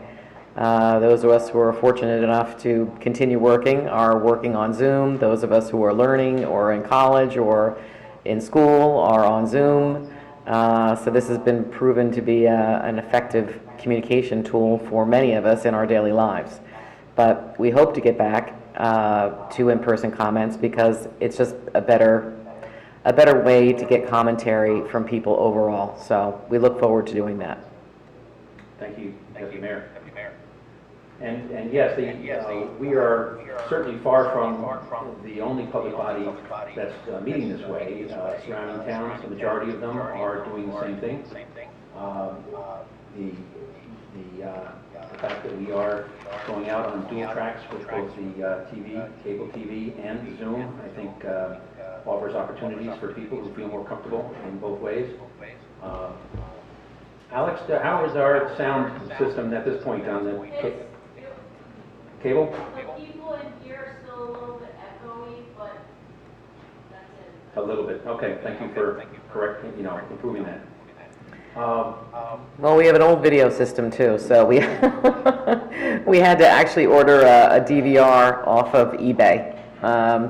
Those of us who are fortunate enough to continue working are working on Zoom. Those of us who are learning or in college or in school are on Zoom. So this has been proven to be an effective communication tool for many of us in our daily lives. But we hope to get back to in-person comments, because it's just a better way to get commentary from people overall. So we look forward to doing that. Thank you, Deputy Mayor. And yes, we are certainly far from the only public body that's meeting this way. Surrounding towns, the majority of them are doing the same thing. The fact that we are going out on dual tracks with both the cable TV, and Zoom, I think offers opportunities for people who feel more comfortable in both ways. Alex, how is our sound system at this point on the cable? The people in here are still a little bit echoey, but that's it. A little bit. Okay, thank you for improving that. Well, we have an old video system too, so we we had to actually order a DVR off of eBay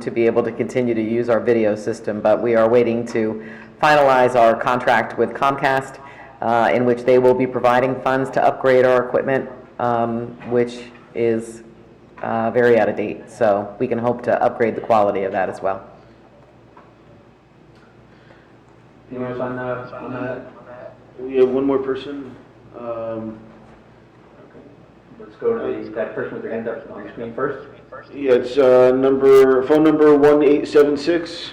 to be able to continue to use our video system, but we are waiting to finalize our contract with Comcast, in which they will be providing funds to upgrade our equipment, which is very out of date, so we can hope to upgrade the quality of that as well. Anyone else on that? We have one more person. Okay. Let's go to that person with their hand up on the screen first. Yeah, it's phone number 1876.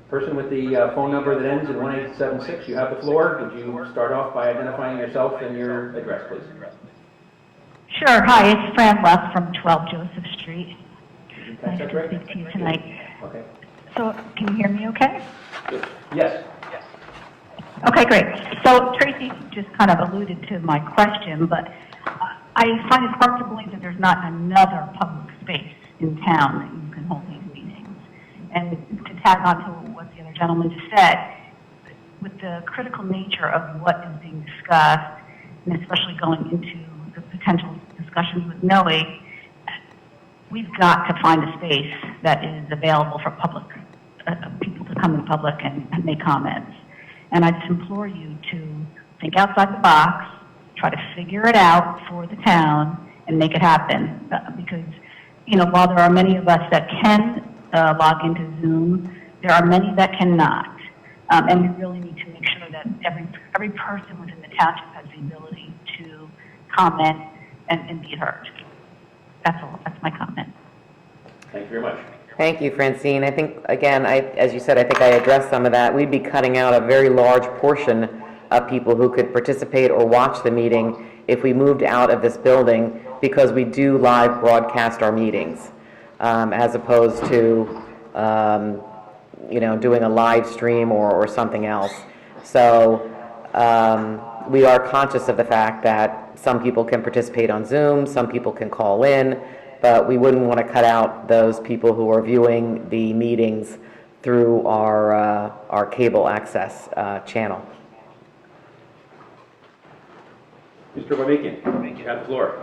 Person with the phone number that ends in 1876, you have the floor. Would you start off by identifying yourself and your address, please? Sure. Hi, it's Fran Luck from 12 Joseph Street. Nice That's to right. speak to you tonight. Okay. So, can you hear me okay? Yes. Okay, great. So, Tracy just kind of alluded to my question, but I find it hard to believe that there's not another public space in town that you can hold these meetings. And to tag on to what the other gentleman just said, with the critical nature of what is being discussed, and especially going into the potential discussions with NOE, we've got to find a space that is available for public people to come in public and make comments. And I just implore you to think outside the box, try to figure it out for the town, and make it happen. Because, while there are many of us that can log into Zoom, there are many that cannot. And we really need to make sure that every person within the township has the ability to comment and be heard. That's all. That's my comment. Thank you very much. Thank you, Francine. I think, again, as you said, I think I addressed some of that. We'd be cutting out a very large portion of people who could participate or watch the meeting if we moved out of this building, because we do live broadcast our meetings, as opposed to, doing a live stream or something else. So we are conscious of the fact that some people can participate on Zoom, some people can call in, but we wouldn't want to cut out those people who are viewing the meetings through our cable access channel. Mr. Babikian, you have the floor.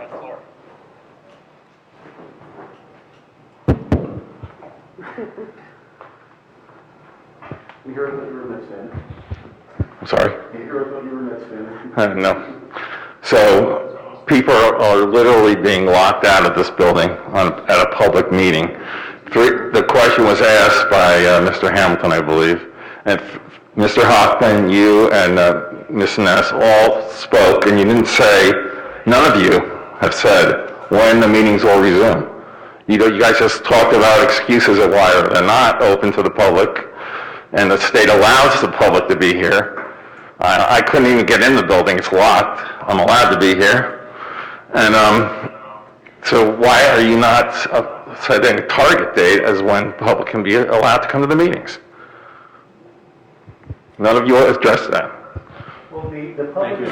We heard that you were a Mets fan. Sorry? We heard that you were a Mets fan. No. So people are literally being locked out of this building at a public meeting. The question was asked by Mr. Hamilton, I believe, and Mr. Hoffman, you, and Ms. Ness all spoke, and you didn't say, none of you have said when the meetings will resume. You guys just talked about excuses of why they're not open to the public, and the state allows the public to be here. I couldn't even get in the building, it's locked. I'm allowed to be here. And so why are you not setting a target date as when the public can be allowed to come to the meetings? None of you addressed that. Well, the public,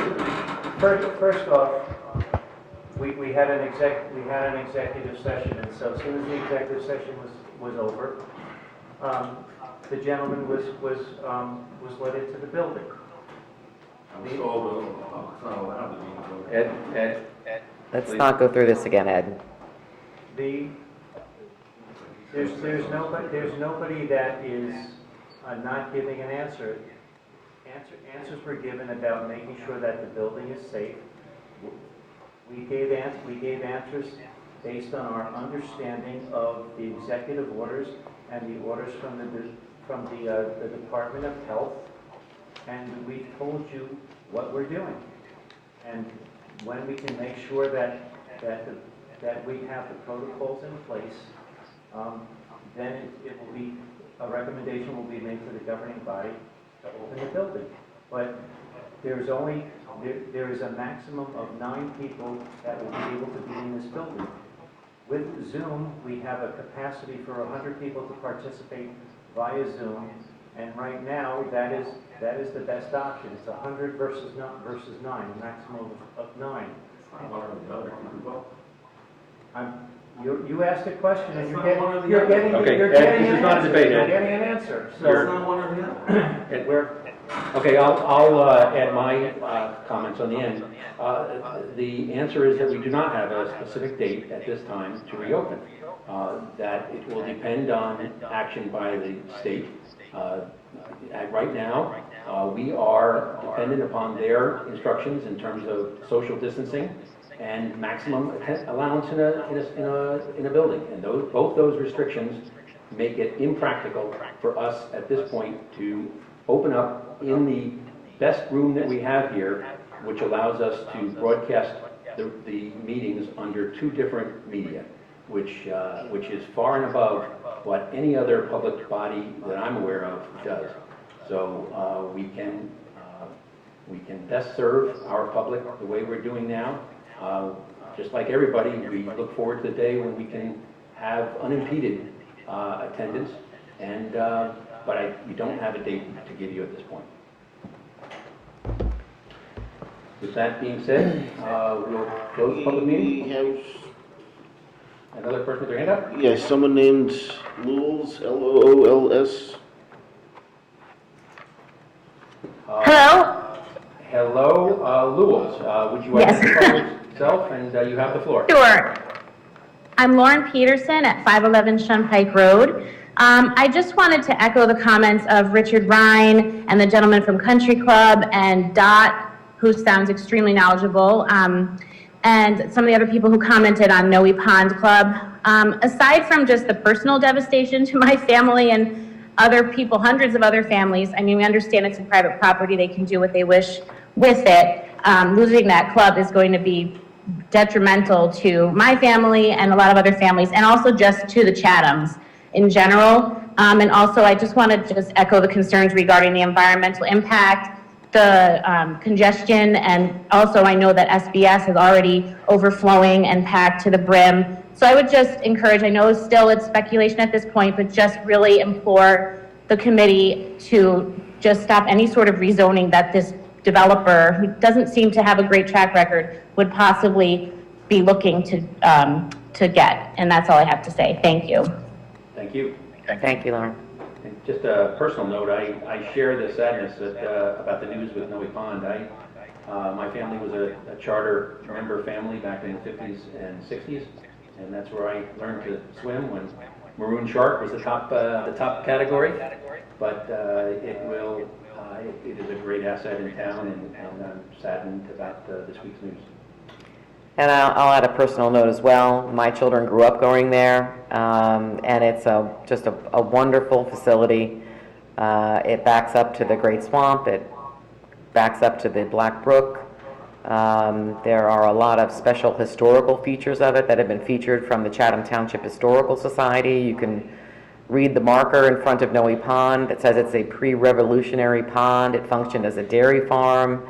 first off, we had an executive session, and so as soon as the executive session was over, the gentleman was let into the building. Ed, Let's not go through this again, Ed. There's nobody that is not giving an answer. Answers were given about making sure that the building is safe. We gave answers based on our understanding of the executive orders and the orders from the Department of Health, and we told you what we're doing. And when we can make sure that we have the protocols in place, then it will be, a recommendation will be made to the governing body to open the building. But there is a maximum of 9 people that will be able to be in this building. With Zoom, we have a capacity for 100 people to participate via Zoom, and right now that is the best option. It's 100 versus 9, a maximum of 9. You asked a question and you're getting an answer. So it's not one or the other. Okay, I'll add my comments on the end. The answer is that we do not have a specific date at this time to reopen. That it will depend on action by the state. Right now, we are dependent upon their instructions in terms of social distancing and maximum allowance in a building. And both those restrictions make it impractical for us at this point to open up in the best room that we have here, which allows us to broadcast the meetings under 2 different media, which is far and above what any other public body that I'm aware of does. So we can best serve our public the way we're doing now. Just like everybody, we look forward to the day when we can have unimpeded attendance, and but we don't have a date to give you at this point. With that being said, we'll close the public meeting. Another person with their hand up? Yes, someone named Lools, Lools. Hello? Hello, Lewis. Would you identify yourself, and you have the floor. Sure. I'm Lauren Peterson at 511 Shunpike Road. I just wanted to echo the comments of Richard Ryan and the gentleman from Country Club and Dot, who sounds extremely knowledgeable, and some of the other people who commented on Noe Pond Club. Aside from just the personal devastation to my family and other people, hundreds of other families. I mean, we understand it's a private property, they can do what they wish with it. Losing that club is going to be detrimental to my family and a lot of other families, and also just to the Chathams in general. And also, I just want to just echo the concerns regarding the environmental impact, the congestion, and also I know that SBS is already overflowing and packed to the brim. So I would just encourage, I know still it's speculation at this point, but just really implore the committee to just stop any sort of rezoning that this developer, who doesn't seem to have a great track record, would possibly be looking to get. And that's all I have to say. Thank you. Thank you. Thank you, Lauren. And just a personal note, I share the sadness about the news with Noe Pond. My family was a charter member family back in the 50s and 60s, and that's where I learned to swim when maroon shark was the top category. But it is a great asset in town, and I'm saddened about this week's news. And I'll add a personal note as well. My children grew up going there, and it's just a wonderful facility. It backs up to the Great Swamp. It backs up to the Black Brook. There are a lot of special historical features of it that have been featured from the Chatham Township Historical Society. You can read the marker in front of Noe Pond that says it's a pre-revolutionary pond. It functioned as a dairy farm.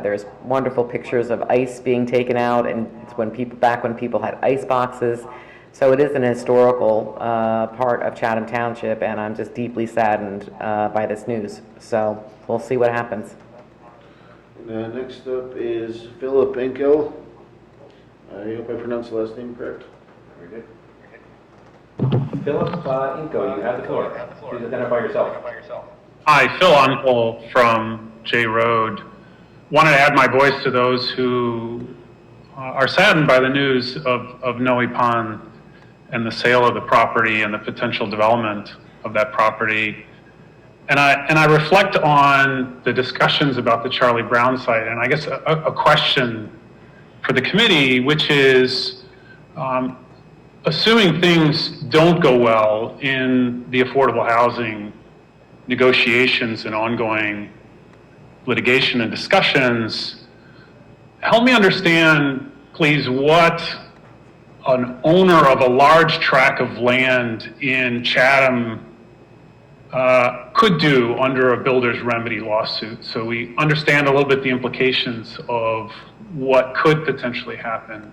There's wonderful pictures of ice being taken out, and it's back when people had ice boxes. So it is an historical part of Chatham Township, and I'm just deeply saddened by this news. So we'll see what happens. Next up is Philip Enkel. I hope I pronounced the last name correct. Very good. Philip Inco, you have the floor. Please identify yourself. Hi, Phil Uncle from J Road. Wanted to add my voice to those who are saddened by the news of Noe Pond and the sale of the property and the potential development of that property. And I reflect on the discussions about the Charlie Brown site, and I guess a question for the committee, which is, assuming things don't go well in the affordable housing negotiations and ongoing litigation and discussions, help me understand, please, what an owner of a large tract of land in Chatham could do under a builder's remedy lawsuit, so we understand a little bit the implications of what could potentially happen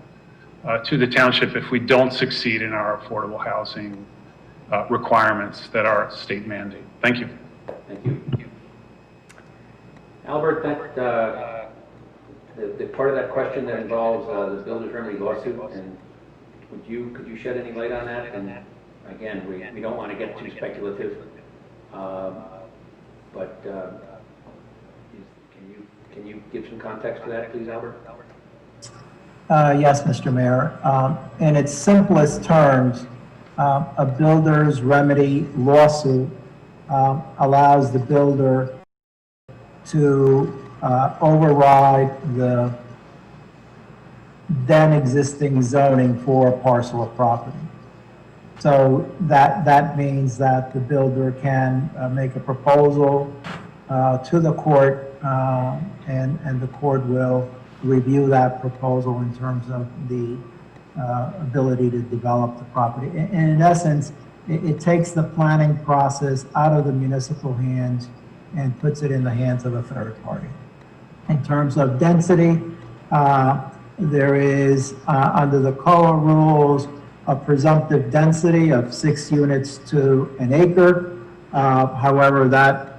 to the township if we don't succeed in our affordable housing requirements that are state mandate. Thank you. Thank you. Albert, the part of that question that involves the builder's remedy lawsuit, and could you shed any light on that? And again, we don't want to get too speculative, but can you give some context to that, please, Albert? Yes, Mr. Mayor. In its simplest terms, a builder's remedy lawsuit allows the builder to override the then existing zoning for a parcel of property. So that means that the builder can make a proposal to the court, and the court will review that proposal in terms of the ability to develop the property. In essence, it takes the planning process out of the municipal hands and puts it in the hands of a third party. In terms of density, there is, under the COA rules, a presumptive density of 6 units to an acre. However, that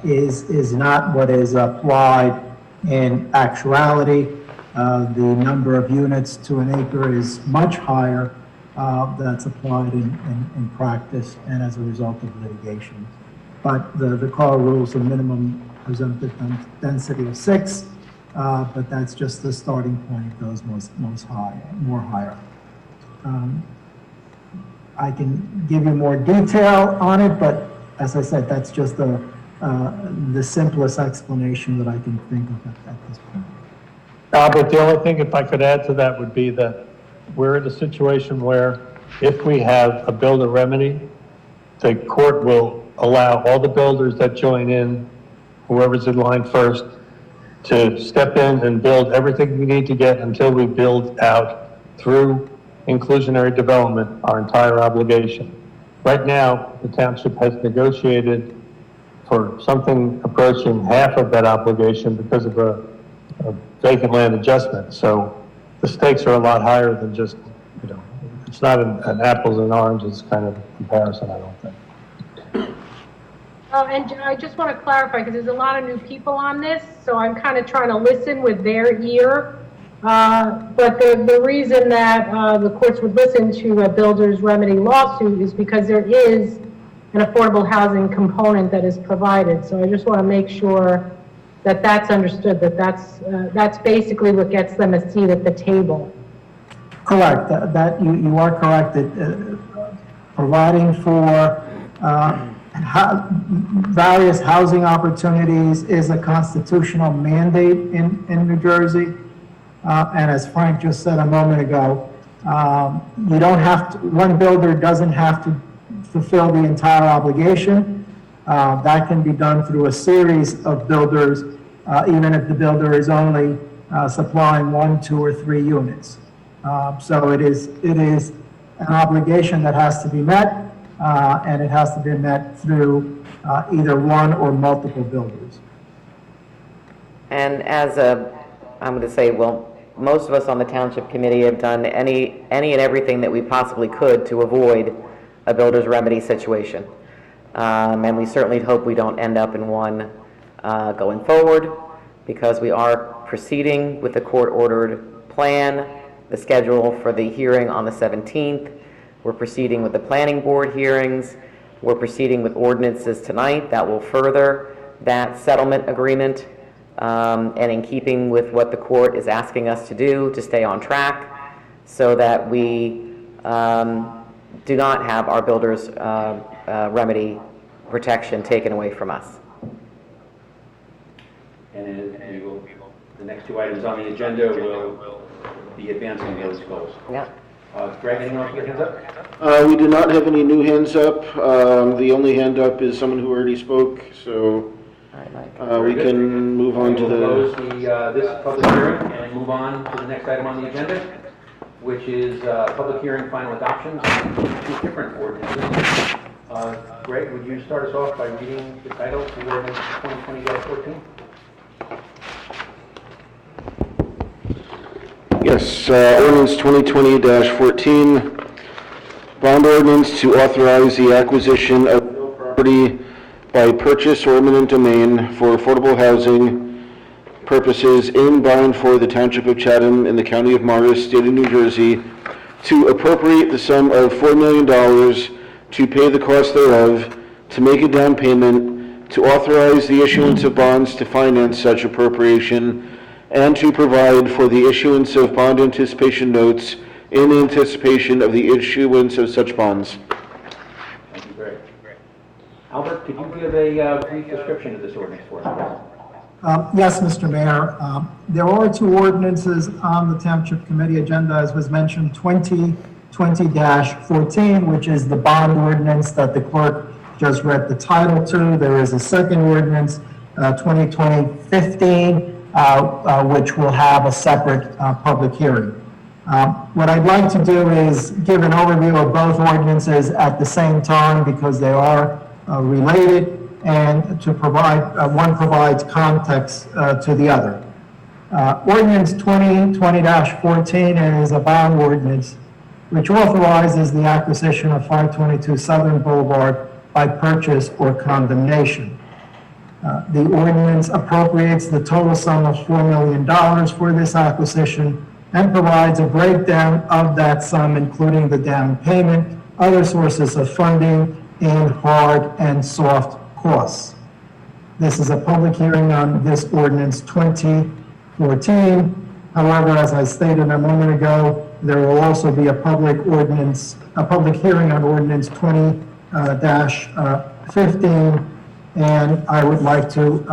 is not what is applied in actuality. The number of units to an acre is much higher that's applied in practice and as a result of litigation. But the COA rules a minimum presumptive density of 6, but that's just the starting point. It goes more higher. I can give you more detail on it, but as I said, that's just the simplest explanation that I can think of at this point. Albert, the only thing, if I could add to that, would be that we're in a situation where if we have a builder remedy, the court will allow all the builders that join in, whoever's in line first, to step in and build everything we need to get until we build out through inclusionary development our entire obligation. Right now, the township has negotiated for something approaching half of that obligation because of a vacant land adjustment. So the stakes are a lot higher than just, it's not an apples and oranges kind of comparison, I don't think. And I just want to clarify, because there's a lot of new people on this, so I'm kind of trying to listen with their ear. But the reason that the courts would listen to a builder's remedy lawsuit is because there is an affordable housing component that is provided. So I just want to make sure that that's understood, that that's basically what gets them a seat at the table. Correct, that you are correct, that providing for various housing opportunities is a constitutional mandate in New Jersey. And as Frank just said a moment ago, you don't have to, one builder doesn't have to fulfill the entire obligation. That can be done through a series of builders, even if the builder is only supplying 1, 2, or 3 units. So it is an obligation that has to be met, and it has to be met through either one or multiple builders. And as I'm going to say, well, most of us on the Township Committee have done any and everything that we possibly could to avoid a builder's remedy situation. And we certainly hope we don't end up in one going forward, because we are proceeding with the court-ordered plan, the schedule for the hearing on the 17th. We're proceeding with the planning board hearings. We're proceeding with ordinances tonight that will further that settlement agreement, and in keeping with what the court is asking us to do to stay on track, so that we do not have our builders' remedy protection taken away from us. And the next 2 items on the agenda will be advancing those goals. Yeah. Greg, anyone else with hands up? We do not have any new hands up. The only hand up is someone who already spoke, so we can move on to We'll close this public hearing and move on to the next item on the agenda, which is public hearing final adoptions of 2 different ordinances. Greg, would you start us off by reading the title for ordinance 2020-14? Yes, ordinance 2020-14, bond ordinance to authorize the acquisition of real property by purchase or eminent domain for affordable housing purposes in by and for the Township of Chatham in the County of Morris, State of New Jersey, to appropriate the sum of $4 million to pay the cost thereof, to make a down payment, to authorize the issuance of bonds to finance such appropriation, and to provide for the issuance of bond anticipation notes in anticipation of the issuance of such bonds. Thank you, Greg. Albert, could you give a brief description of this ordinance for us? Yes, Mr. Mayor. There are 2 ordinances on the Township Committee agenda, as was mentioned, 2020-14, which is the bond ordinance that the clerk just read the title to. There is a second ordinance, 2020-15, which will have a separate public hearing. What I'd like to do is give an overview of both ordinances at the same time, because they are related, and to provide, one provides context to the other. Ordinance 2020-14 is a bond ordinance which authorizes the acquisition of 522 Southern Boulevard by purchase or condemnation. The ordinance appropriates the total sum of $4 million for this acquisition and provides a breakdown of that sum, including the down payment, other sources of funding, and hard and soft costs. This is a public hearing on this ordinance 2014. However, as I stated a moment ago, there will also be a public hearing on ordinance 20-15, and I would like to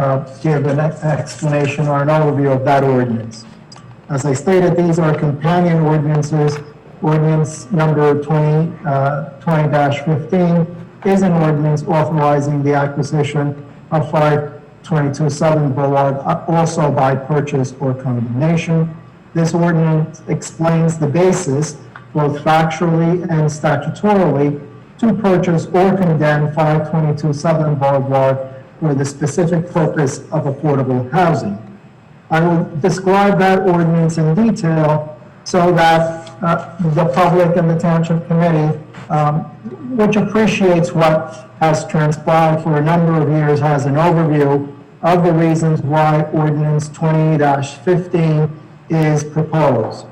give an explanation or an overview of that ordinance. As I stated, these are companion ordinances. Ordinance number 20-15 is an ordinance authorizing the acquisition of 522 Southern Boulevard, also by purchase or condemnation. This ordinance explains the basis, both factually and statutorily, to purchase or condemn 522 Southern Boulevard for the specific purpose of affordable housing. I will describe that ordinance in detail so that the public and the Township Committee, which appreciates what has transpired for a number of years, has an overview of the reasons why Ordinance 20-15 is proposed.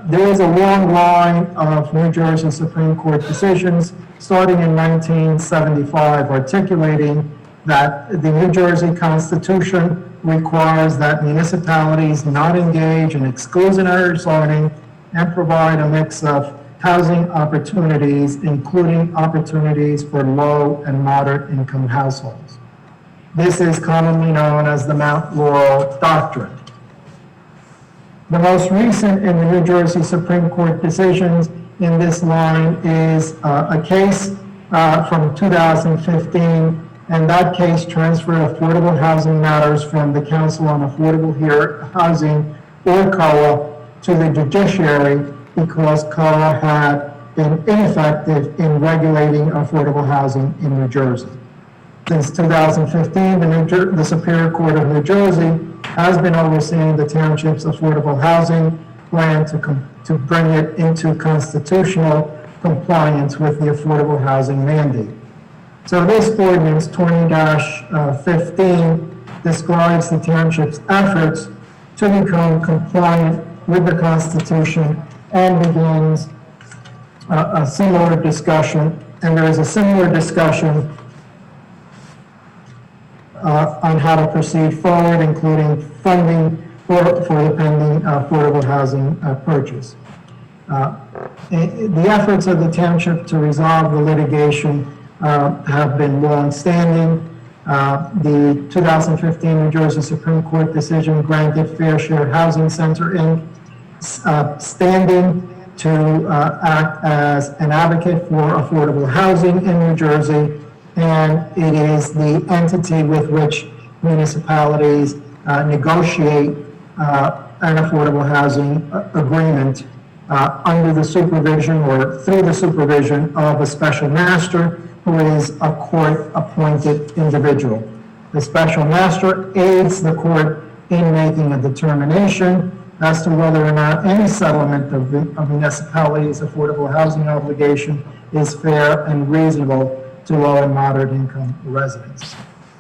There is a long line of New Jersey Supreme Court decisions starting in 1975 articulating that the New Jersey Constitution requires that municipalities not engage in exclusionary zoning and provide a mix of housing opportunities, including opportunities for low and moderate income households. This is commonly known as the Mount Laurel Doctrine. The most recent in the New Jersey Supreme Court decisions in this line is a case from 2015, and that case transferred affordable housing matters from the Council on Affordable Housing, or COA, to the judiciary because COA had been ineffective in regulating affordable housing in New Jersey. Since 2015, the Superior Court of New Jersey has been overseeing the township's affordable housing plan to bring it into constitutional compliance with the affordable housing mandate. So this ordinance 20-15 describes the township's efforts to become compliant with the Constitution and begins a similar discussion, and there is a similar discussion on how to proceed forward, including funding for the pending affordable housing purchase. The efforts of the township to resolve the litigation have been long-standing. The 2015 New Jersey Supreme Court decision granted Fair Share Housing Center Inc. Standing to act as an advocate for affordable housing in New Jersey, and it is the entity with which municipalities negotiate an affordable housing agreement under the supervision or through the supervision of a special master who is a court-appointed individual. The special master aids the court in making a determination as to whether or not any settlement of municipalities' affordable housing obligation is fair and reasonable to low and moderate income residents.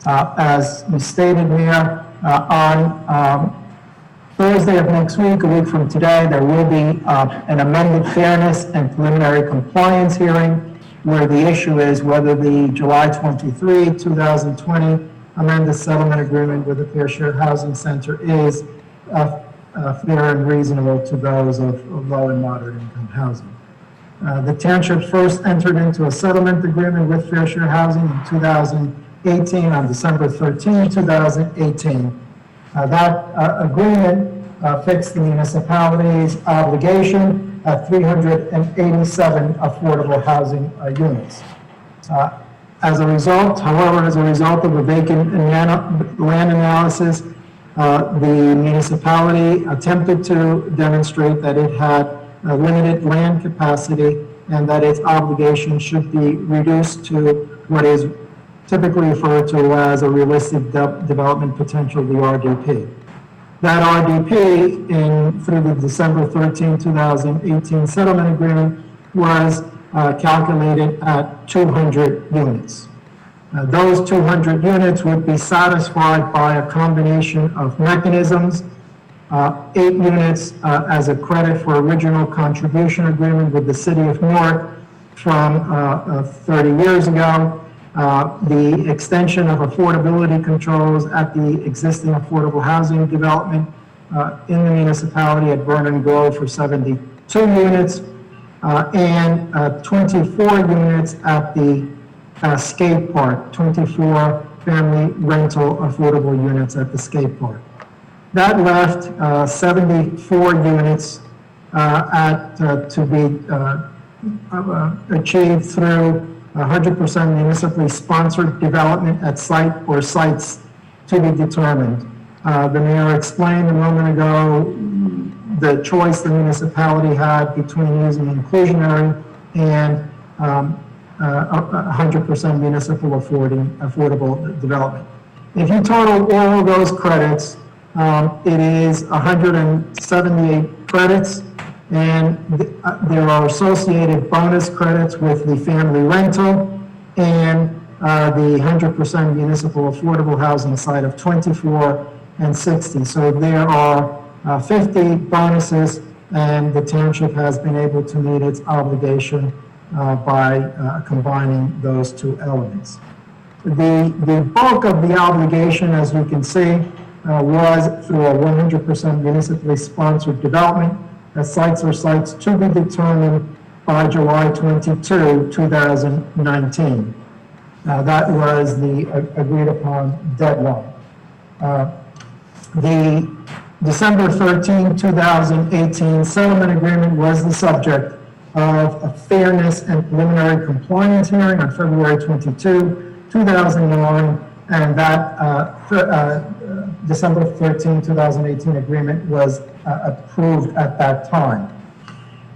As we stated here, on Thursday of next week, a week from today, there will be an amended fairness and preliminary compliance hearing where the issue is whether the July 23, 2020 amended settlement agreement with the Fair Share Housing Center is fair and reasonable to those of low and moderate income housing. The township first entered into a settlement agreement with Fair Share Housing in 2018 on December 13, 2018. That agreement fixed the municipality's obligation at 387 affordable housing units. As a result of a vacant land analysis, the municipality attempted to demonstrate that it had limited land capacity and that its obligation should be reduced to what is typically referred to as a realistic development potential, the RDP. That RDP, through the December 13, 2018 settlement agreement, was calculated at 200 units. Those 200 units would be satisfied by a combination of mechanisms, 8 units as a credit for original contribution agreement with the City of Newark from 30 years ago, the extension of affordability controls at the existing affordable housing development in the municipality at Vernon Grove for 72 units, and 24 units at the skate park, 24 family rental affordable units at the skate park. That left 74 units to be achieved through 100% municipally sponsored development at site or sites to be determined. The mayor explained a moment ago the choice the municipality had between using inclusionary and 100% municipal affordable development. If you total all of those credits, it is 178 credits, and there are associated bonus credits with the family rental and the 100% municipal affordable housing site of 24 and 60. So there are 50 bonuses, and the township has been able to meet its obligation by combining those two elements. The bulk of the obligation, as you can see, was through a 100% municipally sponsored development at sites or sites to be determined by July 22, 2019. That was the agreed upon deadline. The December 13, 2018 settlement agreement was the subject of a fairness and preliminary compliance hearing on February 22, 2009, and that December 13, 2018 agreement was approved at that time.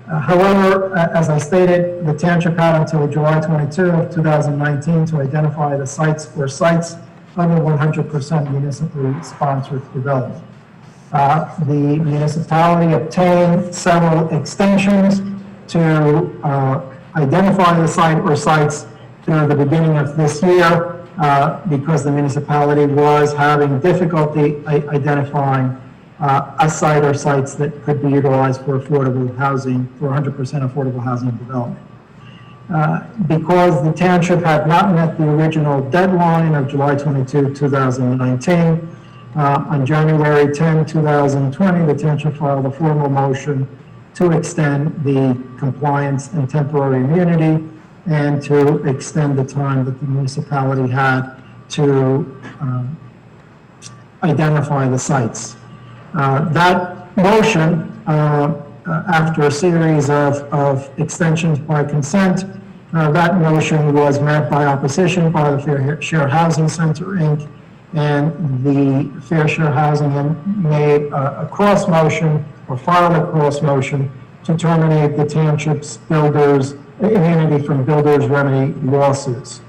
However, as I stated, the township had until July 22 of 2019 to identify the sites or sites under 100% municipally sponsored development. The municipality obtained several extensions to identify the site or sites through the beginning of this year because the municipality was having difficulty identifying a site or sites that could be utilized for affordable housing, for 100% affordable housing development. Because the township had not met the original deadline of July 22, 2019, on January 10, 2020, the township filed a formal motion to extend the compliance and temporary immunity and to extend the time that the municipality had to identify the sites. That motion, after a series of extensions by consent, that motion was met by opposition by the Fair Share Housing Center, Inc., and the Fair Share Housing made a cross motion or filed a cross motion to terminate the township's builders immunity from builders remedy lawsuits.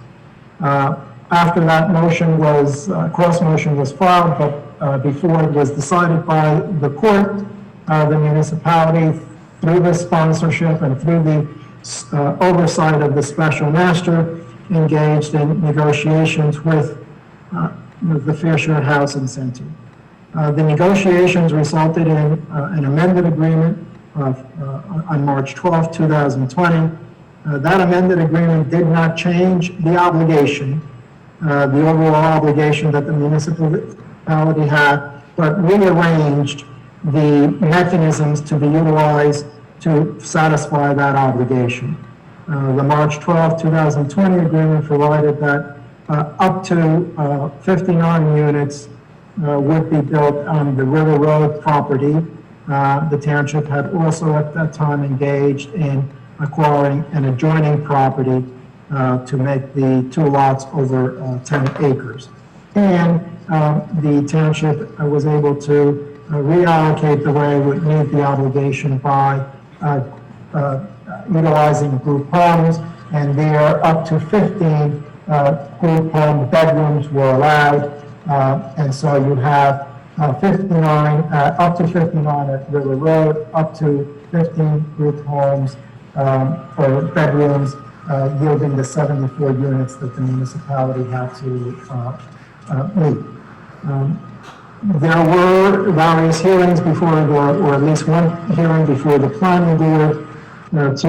After that motion was cross motion was filed, but before it was decided by the court, the municipality, through the sponsorship and through the oversight of the special master, engaged in negotiations with the Fair Share Housing Center. The negotiations resulted in an amended agreement on March 12, 2020. That amended agreement did not change the obligation, the overall obligation that the municipality had, but rearranged the mechanisms to be utilized to satisfy that obligation. The March 12, 2020 agreement provided that up to 59 units would be built on the River Road property. The township had also at that time engaged in acquiring an adjoining property to make the two lots over 10 acres. And the township was able to reallocate the way it would meet the obligation by utilizing group homes, and there up to 15 group home bedrooms were allowed, and so you have 59, up to 59 at River Road, up to 15 group homes or bedrooms, yielding the 74 units that the municipality had to meet. There were various hearings before, or at least one hearing before the planning board to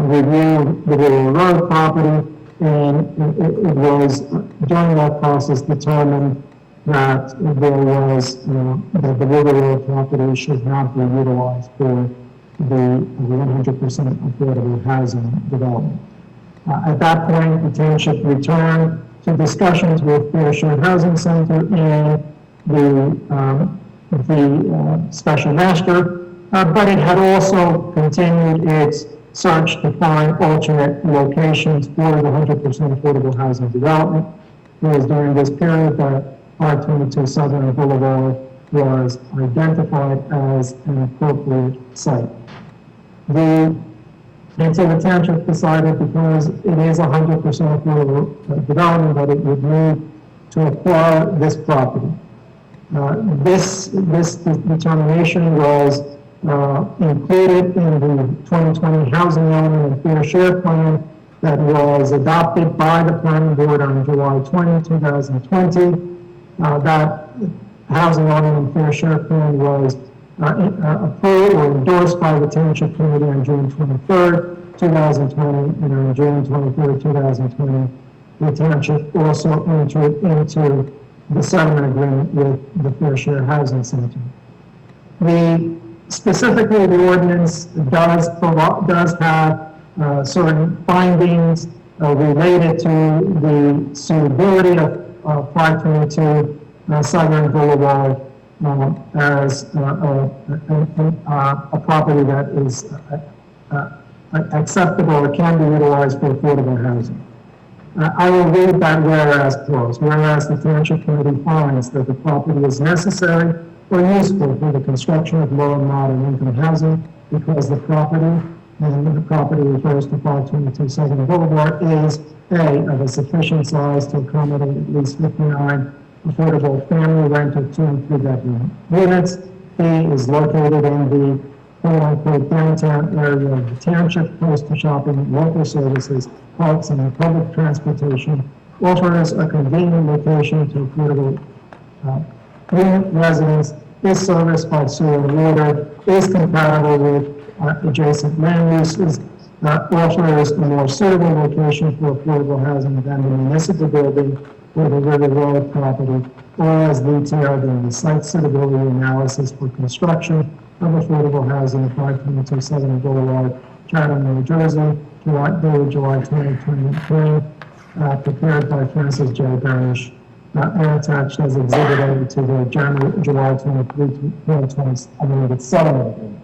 review the River Road property, and it was during that process determined that there was, that the River Road property should not be utilized for the 100% affordable housing development. At that point, the township returned to discussions with Fair Share Housing Center and the special master, but it had also continued its search to find alternate locations for the 100% affordable housing development. It was during this period that 522 Southern Boulevard was identified as an appropriate site. And so the township decided, because it is 100% affordable development, that it would need to acquire this property. This determination was included in the 2020 Housing Element and Fair Share Plan that was adopted by the Planning Board on July 20, 2020. That Housing Element and Fair Share Plan was approved or endorsed by the Township Committee on June 23rd, 2020, and on June 23rd, 2020, the Township also entered into the settlement agreement with the Fair Share Housing Center. Specifically, the ordinance does have certain findings related to the suitability of 522 Southern Boulevard as a property that is acceptable or can be utilized for affordable housing. I will read that whereas clause. Whereas the Township Committee finds that the property is necessary or useful for the construction of low and moderate income housing because the property, and the property refers to 522 Southern Boulevard, is A, of a sufficient size to accommodate at least 59 affordable family rental 2 and 3 bedroom units. B, is located in the quote-unquote downtown area of the township, close to shopping, local services, parks, and public transportation, offers a convenient location to affordable unit residents, is serviced by sewer and water, is compatible with adjacent land uses, offers a more suitable location for affordable housing than the municipal building or the River Road property, or as detailed in the site suitability analysis for construction of affordable housing at 522 Southern Boulevard, Chatham, New Jersey, July 2023, prepared by Francis J. Barish, and attached as Exhibit A to the July 23, 2020 amended settlement agreement.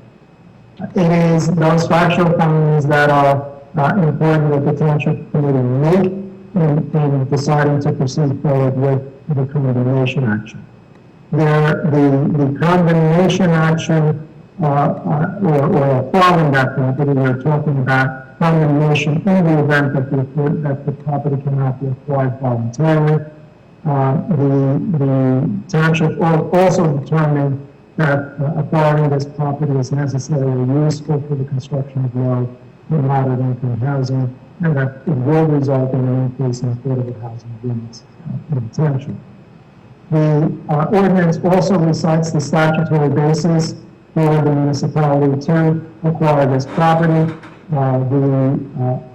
It is those factual findings that are important that the Township Committee make in deciding to proceed forward with the condemnation action. The condemnation action or following that property, we're talking about condemnation in the event that the property cannot be acquired voluntarily. The township also determined that acquiring this property is necessary or useful for the construction of low and moderate income housing, and that it will result in an increase in affordable housing units in the township. The ordinance also recites the statutory basis for the municipality to acquire this property.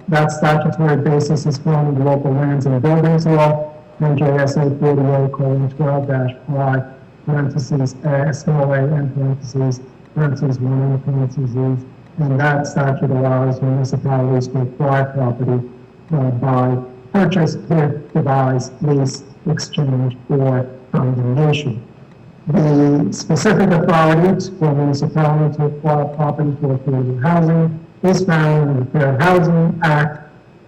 That statutory basis is found in the local lands and buildings law, NJSA 48:12-5, parentheses, small a, and parentheses 1 and parentheses, and that statute allows municipalities to acquire property by purchase, gift, devise, lease, exchange, or condemnation. The specific authority for municipality to acquire property for affordable housing is found in the Fair Housing Act,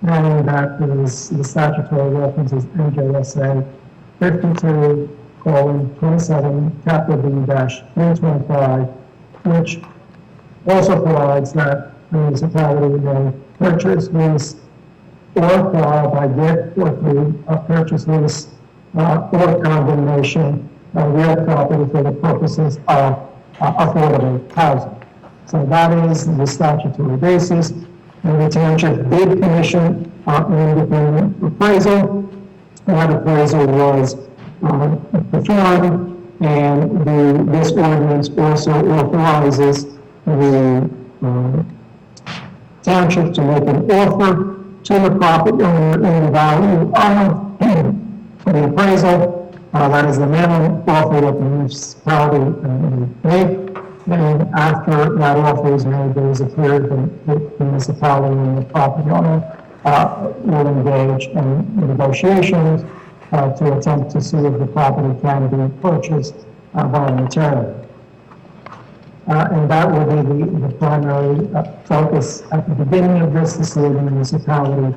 and that is the statutory references NJSA 52:27, capital B-325, which also provides that the municipality may purchase, lease, or acquire by gift or through a purchase, lease, or condemnation real property for the purposes of affordable housing. So that is the statutory basis, and the township did commission an independent appraisal. That appraisal was performed, and this ordinance also authorizes the township to make an offer to the property owner in the value of the appraisal. That is the minimum offer that the municipality make. And after that offer is made, there is a period that the municipality and the property owner will engage in negotiations to attempt to see if the property can be purchased voluntarily. And that will be the primary focus at the beginning of this. The municipality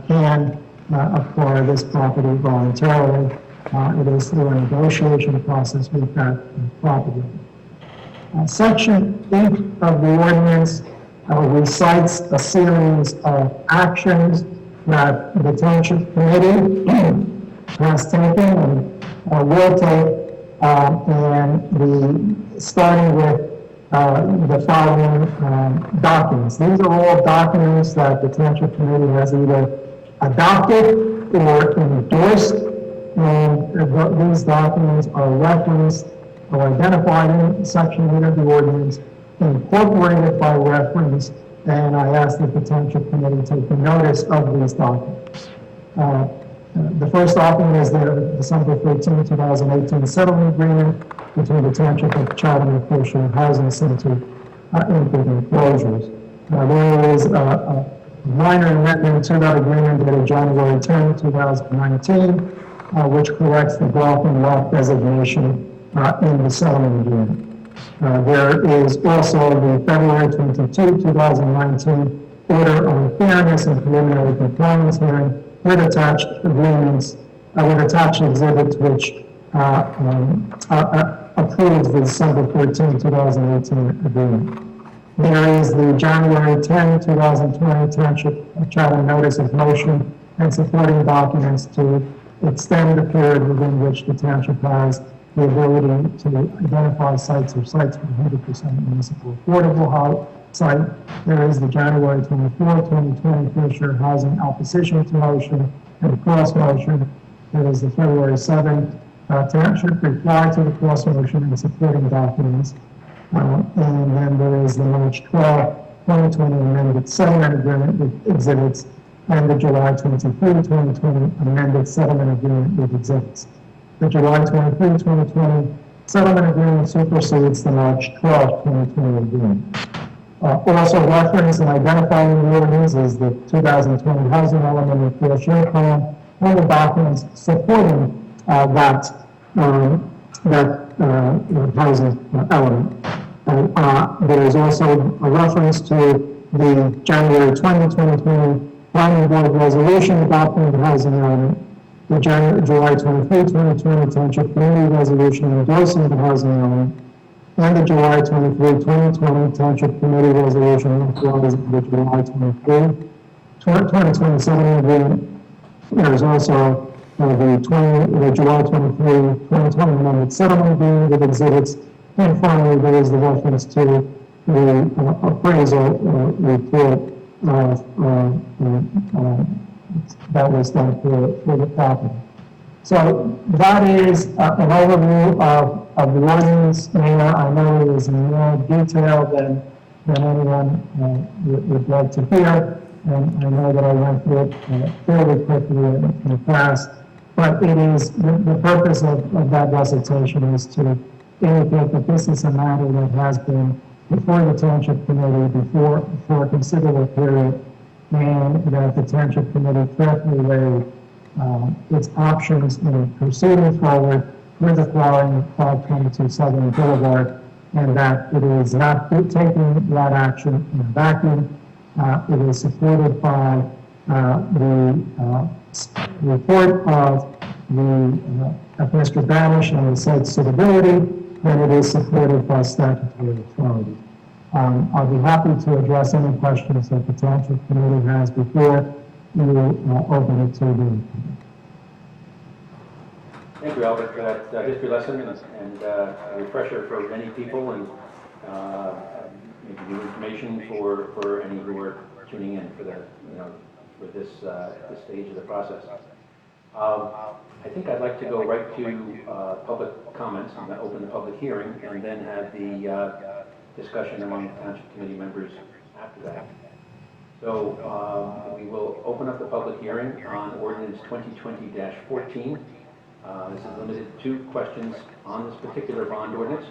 can acquire this property voluntarily. It is through a negotiation process with that property. Section 8 of the ordinance recites a series of actions that the Township Committee has taken and will take, starting with the following documents. These are all documents that the Township Committee has either adopted or endorsed, and these documents are referenced or identified in Section 8 of the ordinance, incorporated by reference, and I ask that the Township Committee take notice of these documents. The first document is the December 13, 2018 settlement agreement between the Township of Chatham and Fishers Housing Center, including closures. There is a minor amendment to that agreement dated January 10, 2019, which corrects the block and lot designation in the settlement agreement. There is also the February 22, 2019 order on fairness and preliminary compliance hearing with attached agreements, with attached exhibits which approves the December 13, 2018 agreement. There is the January 10, 2020 Township of Chatham notice of motion and supporting documents to extend the period within which the Township has the ability to identify sites or sites for 100% municipal affordable site. There is the January 24, 2020 Fisher Housing opposition to motion and cross motion. There is the February 7 Township reply to the cross motion and supporting documents. And then there is the March 12, 2020 amended settlement agreement with exhibits and the July 23, 2020 amended settlement agreement with exhibits. The July 23, 2020 settlement agreement supersedes the March 12, 2020 agreement. Also referenced and identifying the ordinance is the 2020 housing element of fair share plan and the documents supporting that housing element. There is also a reference to the January 20, 2020 Planning Board resolution adopting the housing element, the July 23, 2020 Township Committee resolution endorsing the housing element, and the July 23, 2020 Township Committee resolution authorizing the July 23, 2020 settlement agreement. There is also the July 23, 2020 amended settlement agreement with exhibits. And finally, there is the reference to the appraisal report that was done for the property. So that is an overview of the ordinance. Mayor, I know it is in more detail than anyone would like to hear, and I know that I went through it fairly quickly in the past, but it is, the purpose of that recitation is to indicate that this is a matter that has been before the Township Committee for a considerable period, and that the Township Committee carefully weighed its options in proceeding forward with acquiring 522 Southern Boulevard, and that it is not taking that action in a vacuum. It is supported by the report of Mr. Banish and the site suitability, and it is supported by statutory authority. I'll be happy to address any questions that the Township Committee has before you open it to the. Thank you, Albert, for that history lesson and a refresher for many people, and maybe new information for any who are tuning in for this stage of the process. I think I'd like to go right to public comments and open the public hearing, and then have the discussion among Township Committee members after that. So we will open up the public hearing on ordinance 2020-14. This is limited to questions on this particular bond ordinance.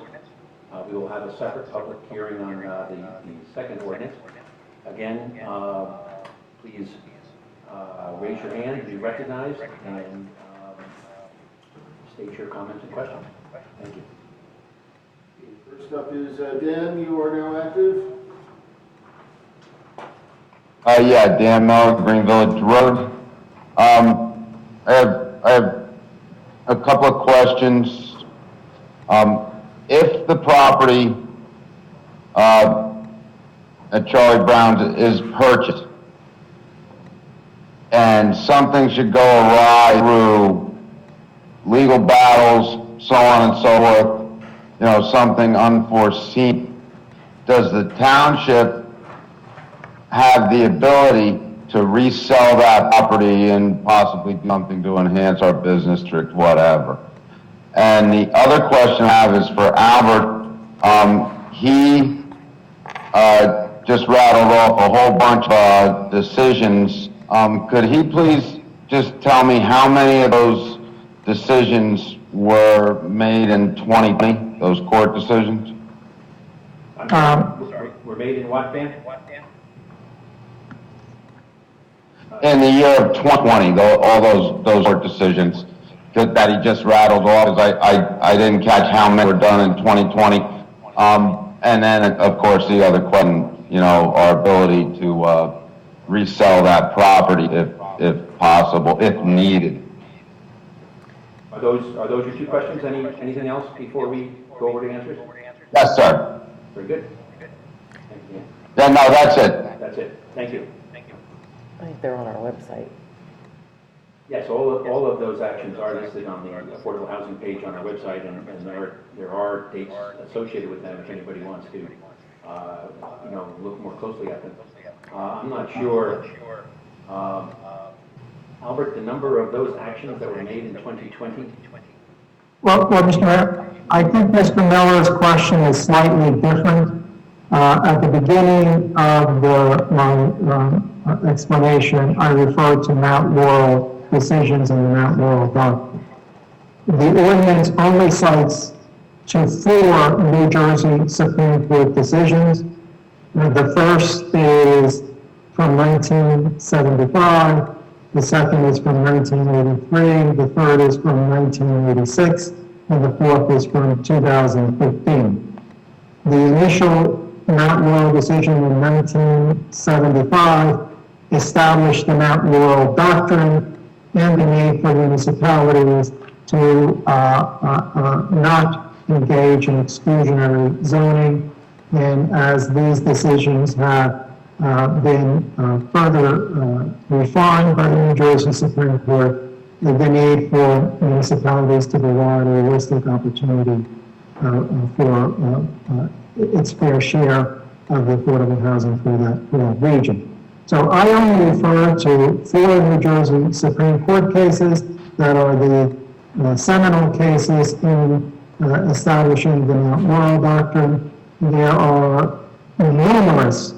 We will have a separate public hearing on the second ordinance. Again, please raise your hand and be recognized, and state your comments and questions. Thank you. First up is Dan, you are now active. Yeah, Dan Miller, Green Village Road. I have a couple of questions. If the property at Charlie Brown's is purchased and something should go awry through legal battles, so on and so forth, you know, something unforeseen, does the township have the ability to resell that property and possibly do something to enhance our business district, whatever? And the other question I have is for Albert. He just rattled off a whole bunch of decisions. Could he please just tell me how many of those decisions were made in 2020, those court decisions? Were made in what, Dan? In the year of 2020, all those court decisions that he just rattled off, I didn't catch how many were done in 2020. And then, of course, the other question, you know, our ability to resell that property if possible, if needed. Are those your two questions? Anything else before we go over to answers? Yes, sir. Very good. Thank you. Yeah, no, that's it. That's it. Thank you. I think they're on our website. Yes, all of those actions are listed on the affordable housing page on our website, and there are dates associated with them if anybody wants to, you know, look more closely at them. I'm not sure, Albert, the number of those actions that were made in 2020. Well, Mr. Mayor, I think Mr. Miller's question is slightly different. At the beginning of my explanation, I referred to Mount Laurel decisions in the Mount Laurel document. The ordinance only cites to 4 New Jersey Supreme Court decisions. The first is from 1975, the second is from 1983, the third is from 1986, and the fourth is from 2015. The initial Mount Laurel decision in 1975 established the Mount Laurel doctrine and the need for municipalities to not engage in exclusionary zoning. And as these decisions have been further refined by the New Jersey Supreme Court, the need for municipalities to provide a realistic opportunity for its fair share of the affordable housing for that region. So I only refer to 4 New Jersey Supreme Court cases that are the seminal cases in establishing the Mount Laurel doctrine. There are numerous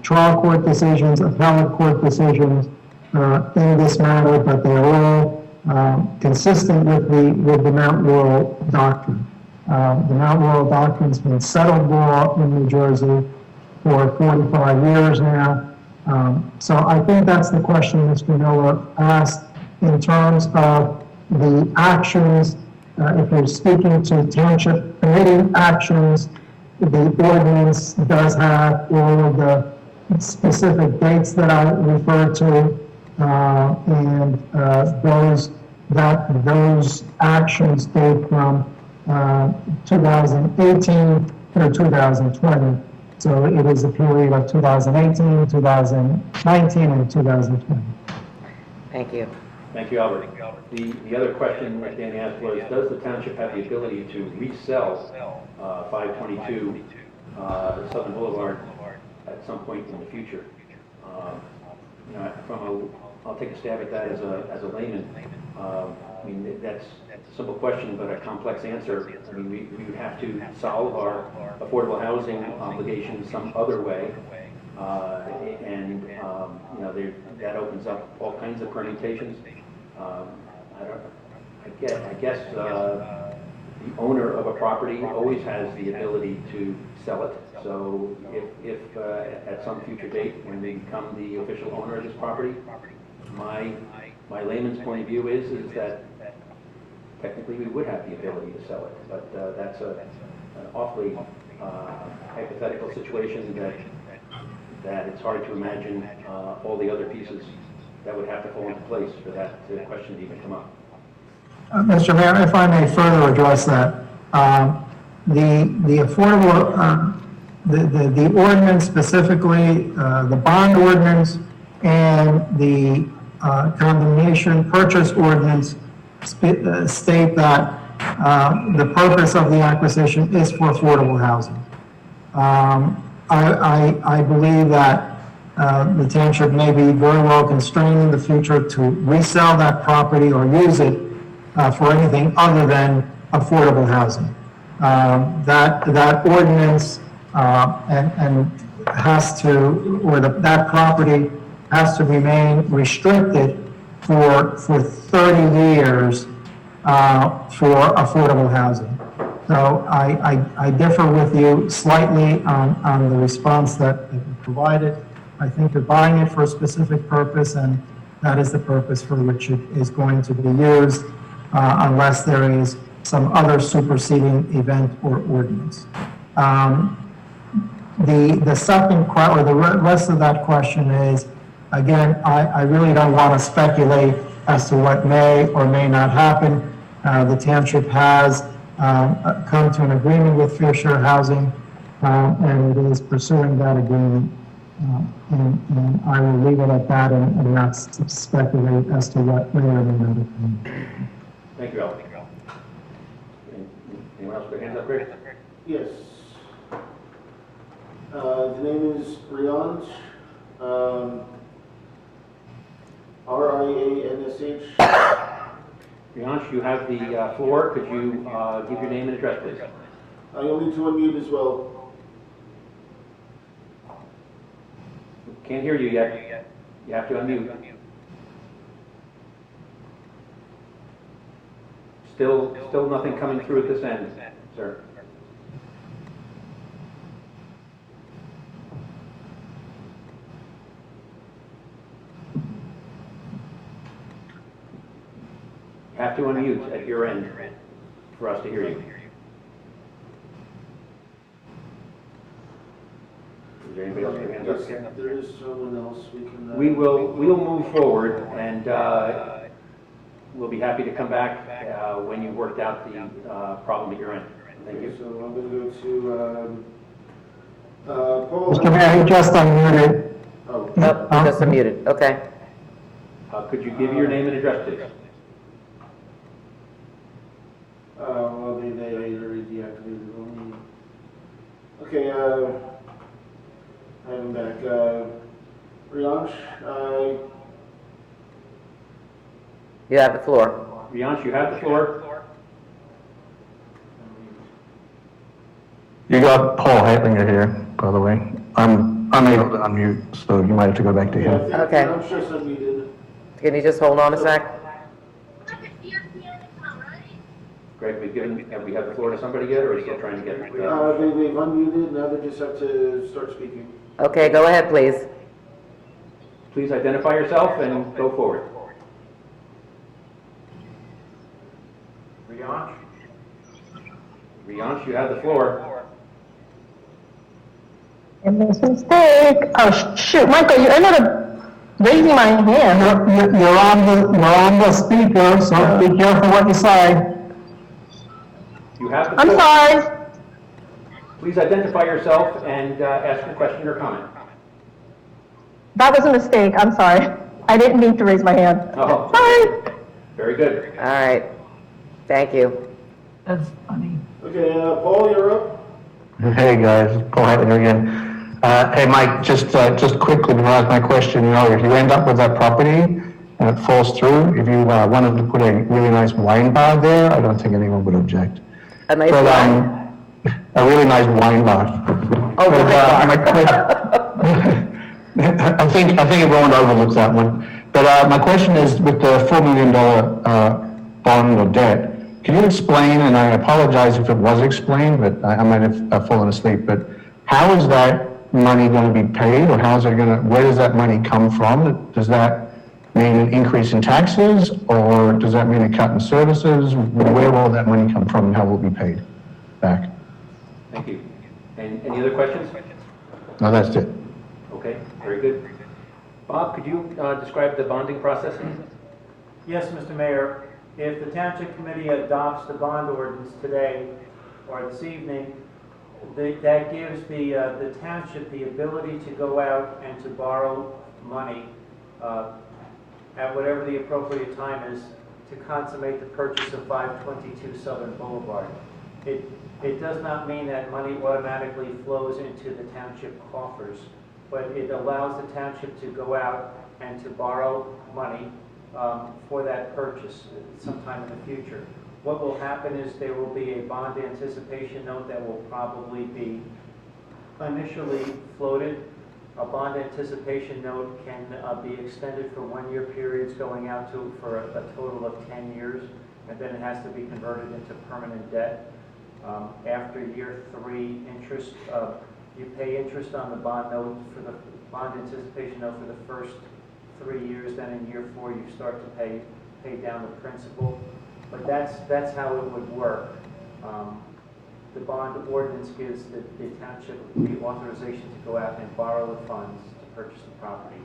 trial court decisions, appellate court decisions in this matter, but they're all consistent with the Mount Laurel doctrine. The Mount Laurel doctrine has been settled law in New Jersey for 45 years now. So I think that's the question Mr. Miller asked in terms of the actions. If you're speaking to Township Committee actions, the ordinance does have all of the specific dates that I referred to, and those actions date from 2018 through 2020. So it is a period of 2018, 2019, and 2020. Thank you. Thank you, Albert. The other question that Danny asked was, does the township have the ability to resell 522 Southern Boulevard at some point in the future? You know, I'll take a stab at that as a layman. I mean, that's a simple question, but a complex answer. I mean, we would have to solve our affordable housing obligations some other way, and you know, that opens up all kinds of permutations. I guess the owner of a property always has the ability to sell it. So if at some future date, when they become the official owner of this property, my layman's point of view is that technically we would have the ability to sell it, but that's an awfully hypothetical situation that it's hard to imagine all the other pieces that would have to fall into place for that question to even come up. Mr. Mayor, if I may further address that, the affordable, the ordinance specifically, the bond ordinance and the condemnation purchase ordinance state that the purpose of the acquisition is for affordable housing. I believe that the township may be very well constrained in the future to resell that property or use it for anything other than affordable housing. That ordinance and has to, or that property has to remain restricted for 30 years for affordable housing. So I differ with you slightly on the response that you provided. I think you're buying it for a specific purpose, and that is the purpose for which it is going to be used, unless there is some other superseding event or ordinance. The second or the rest of that question is, again, I really don't want to speculate as to what may or may not happen. The township has come to an agreement with Fair Share Housing, and it is pursuing that agreement. And I will leave it at that and not speculate as to what may or may not happen. Thank you, Al. Anyone else with their hands up, Rick? Yes. The name is Riansh, R-I-A-N-S-H. Riansh, you have the floor. Could you give your name and address, please? You'll need to unmute as well. Can't hear you yet. You have to unmute. Still nothing coming through at this end, sir. You have to unmute at your end for us to hear you. Is there anybody else with their hands up? Yes, there is someone else we can... We'll move forward, and we'll be happy to come back when you've worked out the problem at your end. Thank you. So I'm going to go to Paul. Mr. Mayor, he just unmuted. Oh. Nope, just unmuted, okay. Could you give your name and address, please? Well, they already deactivated only. Okay, I'm back. Riansh, You have the floor. Riansh, you have the floor. You got Paul Heitlinger here, by the way. I'm unable to unmute, so you might have to go back to him. Okay. I'm just unmuted. Can you just hold on a sec? Greg, have we have the floor to somebody yet, or are we still trying to get it? They've unmuted, now they just have to start speaking. Okay, go ahead, please. Please identify yourself and go forward. Riansh, you have the floor. I made a mistake. Oh, shoot, Michael, you ended up raising my hand. You're on the speaker, so be careful what you say. You have the I'm floor. sorry. Please identify yourself and ask your question or comment. That was a mistake. I'm sorry. I didn't mean to raise my hand. Oh, Sorry. very good. All right, thank you. That's funny. Okay, Paul, you're up. Hey guys, Paul Heitlinger again. Hey Mike, just quickly before I ask my question, if you end up with that property and it falls through, if you wanted to put a really nice wine bar there, I don't think anyone would object. A nice wine? A really nice wine bar. Oh, I think everyone overlooks that one. But my question is, with the $4 million bond or debt, can you explain, and I apologize if it was explained, but I might have fallen asleep, but how is that money going to be paid, or where does that money come from? Does that mean an increase in taxes, or does that mean a cut in services? Where will that money come from, and how will it be paid back? Thank you. And any other questions? No, that's it. Okay, very good. Bob, could you describe the bonding process? Yes, Mr. Mayor. If the Township Committee adopts the bond ordinance today or this evening, that gives the township the ability to go out and to borrow money at whatever the appropriate time is to consummate the purchase of 522 Southern Boulevard. It does not mean that money automatically flows into the township coffers, but it allows the township to go out and to borrow money for that purchase sometime in the future. What will happen is there will be a bond anticipation note that will probably be initially floated. A bond anticipation note can be extended for 1-year periods going out to for a total of 10 years, and then it has to be converted into permanent debt. After year 3 interest, you pay interest on the bond note for the bond anticipation note for the first 3 years. Then in year 4 you start to pay down the principal. But that's how it would work. The bond ordinance gives the township the authorization to go out and borrow the funds to purchase the property,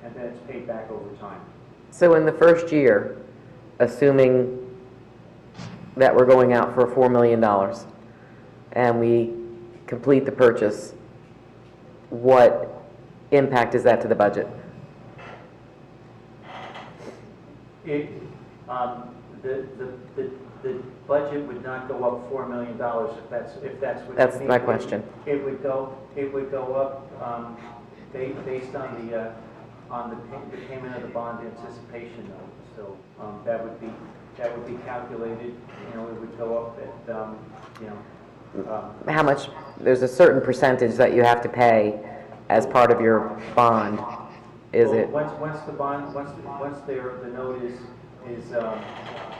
and then it's paid back over time. So in the first year, assuming that we're going out for $4 million and we complete the purchase, what impact is that to the budget? The budget would not go up $4 million if that's what. That's you mean. my question. It would go up based on the payment of the bond anticipation note. So that would be calculated. You know, it would go up at How much, there's a certain percentage that you have to pay as part of your bond, is it? Once the note is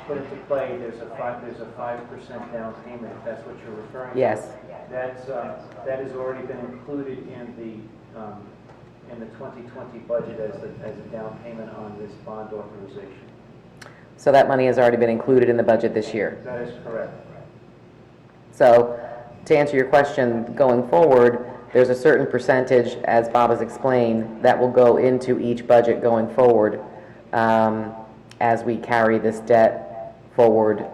put into play, there's a 5% down payment, if that's what you're referring to. Yes. That has already been included in the 2020 budget as a down payment on this bond authorization. So that money has already been included in the budget this year? That is correct. So, to answer your question, going forward, there's a certain percentage, as Bob has explained, that will go into each budget going forward as we carry this debt forward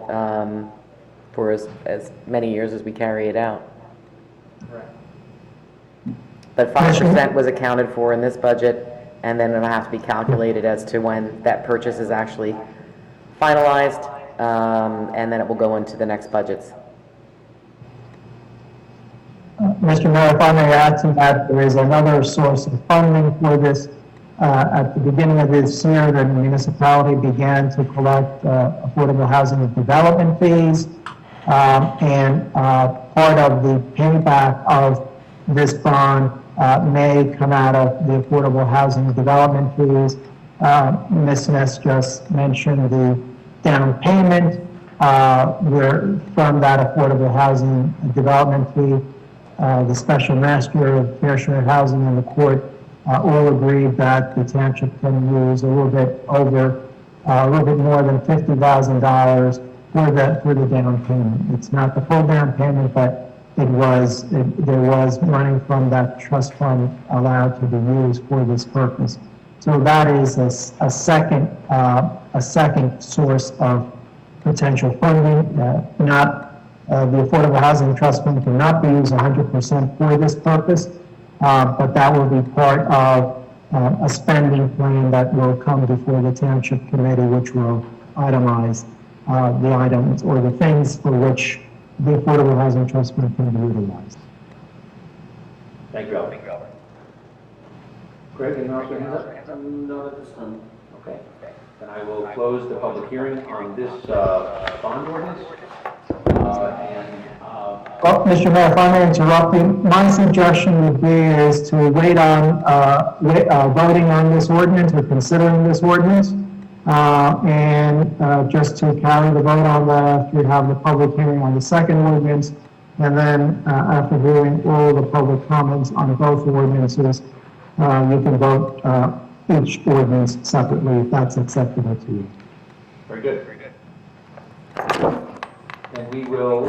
for as many years as we carry it out. Correct. But 5% was accounted for in this budget, and then it'll have to be calculated as to when that purchase is actually finalized, and then it will go into the next budgets. Mr. Mayor, if I may add to that, there is another source of funding for this. At the beginning of this year, the municipality began to collect affordable housing development fees, and part of the payback of this bond may come out of the affordable housing development fees. Ms. Ness just mentioned the down payment where from that affordable housing development fee. The special master of fair share housing and the court all agreed that the township can use a little bit more than $50,000 for the down payment. It's not the full down payment, but there was money from that trust fund allowed to be used for this purpose. So that is a second source of potential funding. The Affordable Housing Trust Fund cannot be used 100% for this purpose, but that will be part of a spending plan that will come before the Township Committee, which will itemize the items or the things for which the Affordable Housing Trust Fund can be utilized. Thank you, Albert. Greg, anyone else with hands up? No, at this time. Okay. Then I will close the public hearing on this bond ordinance. Well, Mr. Mayor, if I may interrupt you, my suggestion would be is to wait on voting on this ordinance or considering this ordinance, and just to carry the vote on that after you have the public hearing on the second ordinance, and then after hearing all the public comments on both ordinances, you can vote each ordinance separately, if that's acceptable to you. Very good. Very good. And we will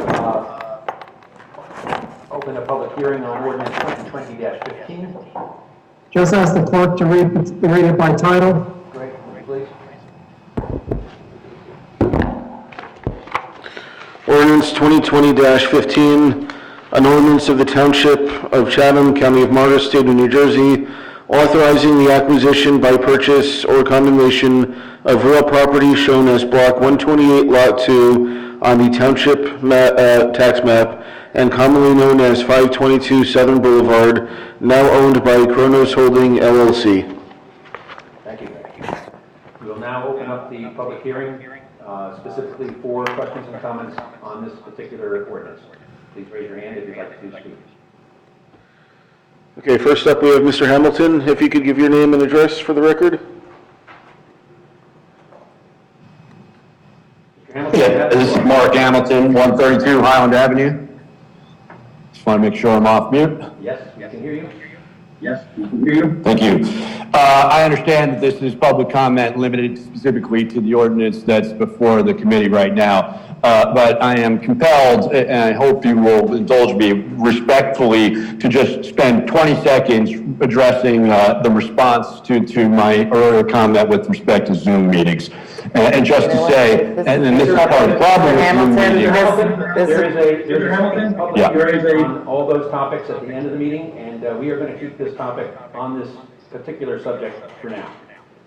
open a public hearing on ordinance 2020-15. Just ask the clerk to read it by title. Great, please. Ordinance 2020-15, an ordinance of the Township of Chatham, County of Morris, State of New Jersey, authorizing the acquisition by purchase or condemnation of real property shown as Block 128, Lot 2 on the Township tax map and commonly known as 522 Southern Boulevard, now owned by Kronos Holding LLC. Thank you. We will now open up the public hearing specifically for questions and comments on this particular ordinance. Please raise your hand if you'd like to speak. Okay, first up we have Mr. Hamilton. If you could give your name and address for the record. Yeah, this is Mark Hamilton, 132 Highland Avenue. Just want to make sure I'm off mute. Yes, we can hear you. Yes, we can hear you. Thank you. I understand that this is public comment limited specifically to the ordinance that's before the committee right now. But I am compelled, and I hope you will indulge me respectfully, to just spend 20 seconds addressing the response to my earlier comment with respect to Zoom meetings. And just to say, and this is part of the problem with Zoom meetings. There is a public Yeah. hearing on all those topics at the end of the meeting, and we are going to keep this topic on this particular subject for now.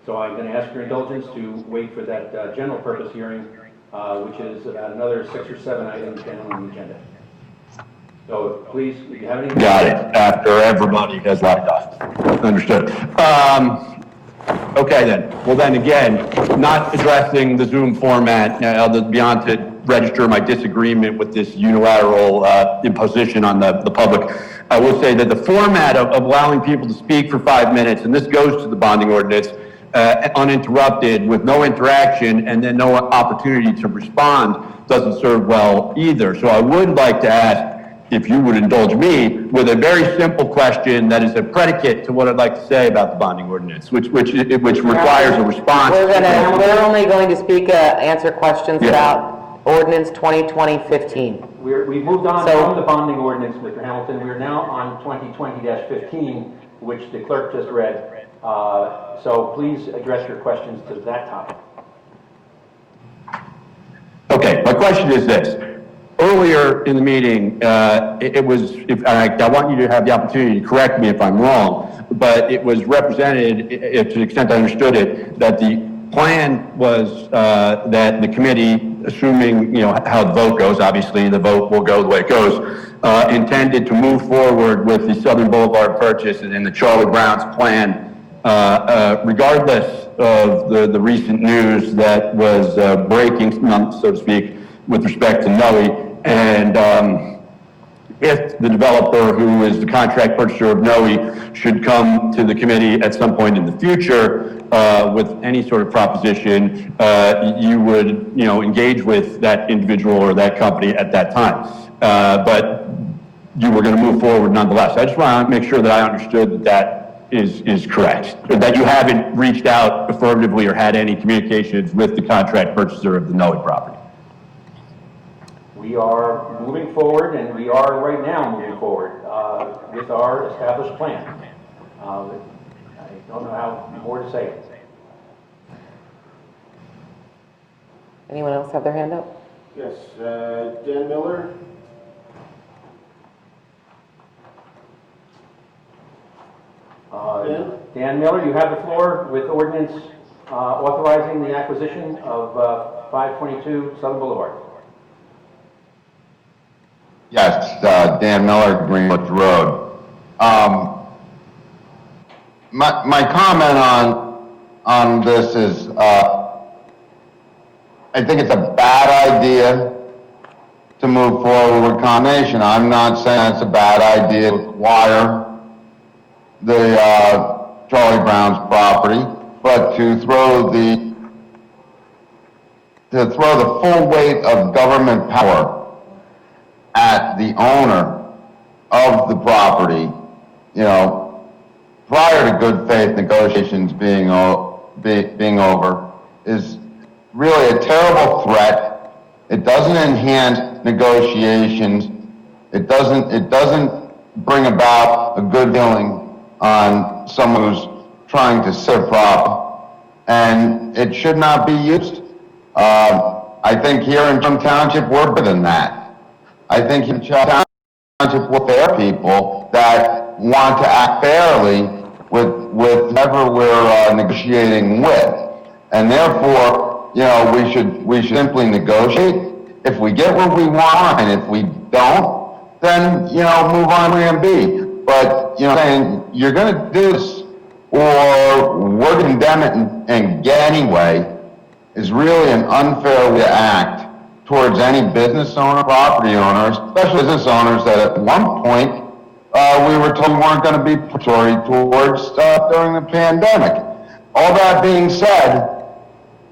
So I'm going to ask your indulgence to wait for that general purpose hearing, which is about another 6 or 7 items down on the agenda. So please, if you have any... Got it, after everybody has left off. Understood. Okay then, well then again, not addressing the Zoom format, beyond to register my disagreement with this unilateral imposition on the public. I will say that the format of allowing people to speak for 5 minutes, and this goes to the bonding ordinance, uninterrupted with no interaction and then no opportunity to respond doesn't serve well either. So I would like to ask if you would indulge me with a very simple question that is a predicate to what I'd like to say about the bonding ordinance, which requires a response. We're only going to speak, answer questions about ordinance 2020-15. We've moved on from the bonding ordinance, Mr. Hamilton. We're now on 2020-15, which the clerk just read. So please address your questions to that topic. Okay, my question is this. Earlier in the meeting, I want you to have the opportunity to correct me if I'm wrong, but it was represented, to the extent I understood it, that the plan was that the committee, assuming how the vote goes, obviously the vote will go the way it goes, intended to move forward with the Southern Boulevard purchase and the Charlie Brown's plan, regardless of the recent news that was breaking, so to speak, with respect to Noe. And if the developer, who is the contract purchaser of Noe, should come to the committee at some point in the future with any sort of proposition, you would, engage with that individual or that company at that time. But you were going to move forward nonetheless. I just want to make sure that I understood that is correct, or that you haven't reached out affirmatively or had any communications with the contract purchaser of the Noe property. We are moving forward, and we are right now moving forward with our established plan. I don't know how more to say. Anyone else have their hand up? Yes, Dan Miller. Dan Miller, you have the floor with ordinance authorizing the acquisition of 522 Southern Boulevard. Yes, Dan Miller, Greenwich Road. My comment on this is, I think it's a bad idea to move forward with combination. I'm not saying it's a bad idea to acquire the Charlie Brown's property, but to throw the full weight of government power at the owner of the property, prior to good faith negotiations being over is really a terrible threat. It doesn't enhance negotiations. It doesn't bring about a good feeling on someone who's trying to set a problem, and it should not be used. I think here in Township we're better than that. I think in Township we're fair people that want to act fairly with whoever we're negotiating with, and therefore, you know, we should simply negotiate. If we get what we want, and if we don't, then, you know, move on to plan B. But, you know, saying you're going to do this or we're going to condemn it and get anyway is really an unfair way to act towards any business owner, property owners, especially business owners that at one point we were told weren't going to be predatory towards during the pandemic. All that being said,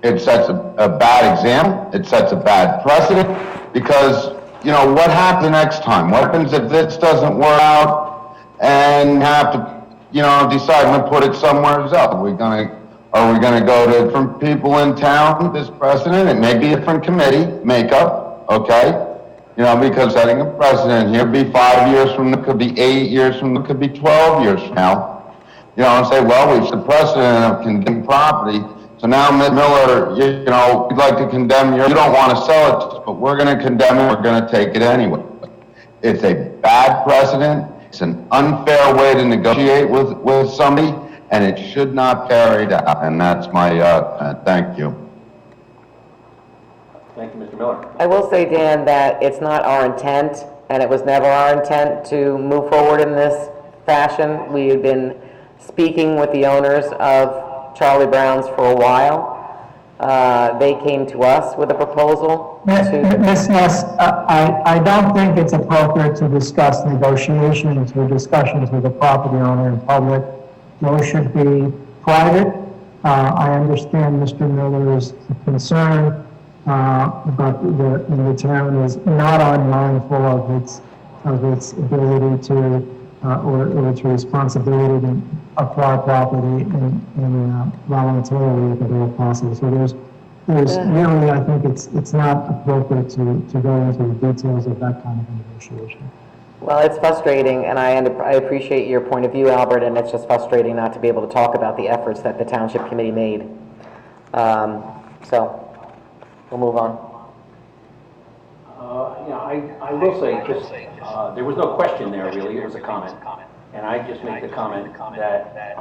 it sets a bad example. It sets a bad precedent because, you know, what happens next time? What happens if this doesn't work out and have to, you know, decide to put it somewhere else? Are we going to go to different people in town, this precedent? It may be a different committee makeup, okay? You know, because setting a precedent here could be 5 years from now, could be 8 years from now, could be 12 years from now. You know, and say, well, we've set a precedent of condemned property. So now, Ms. Miller, you know, we'd like to condemn you don't want to sell it, but we're going to condemn it, we're going to take it anyway. It's a bad precedent, it's an unfair way to negotiate with somebody, and it should not carry out, and that's my, thank you. Thank you, Mr. Miller. I will say, Dan, that it's not our intent, and it was never our intent to move forward in this fashion. We had been speaking with the owners of Charlie Brown's for a while. They came to us with a proposal to... Ms. Ness, I don't think it's appropriate to discuss negotiations or discussions with the property owner in public. Those should be private. I understand Mr. Miller's concern, but the town is not unmindful of its ability to or its responsibility to acquire property and voluntarily if at all possible. So there's really, I think it's not appropriate to go into the details of that kind of negotiation. Well, it's frustrating, and I appreciate your point of view, Albert, and it's just frustrating not to be able to talk about the efforts that the Township Committee made. So, we'll move on. Yeah, I will say, just, there was no question there, really, it was a comment. And I just make the comment that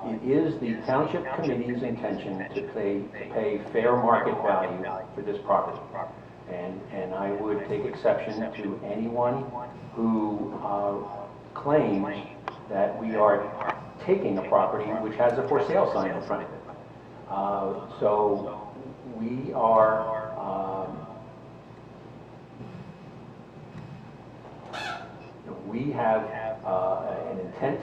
it is the Township Committee's intention to pay fair market value for this property. And I would take exception to anyone who claims that we are taking a property which has a for sale sign in front of it. So we are we have an intent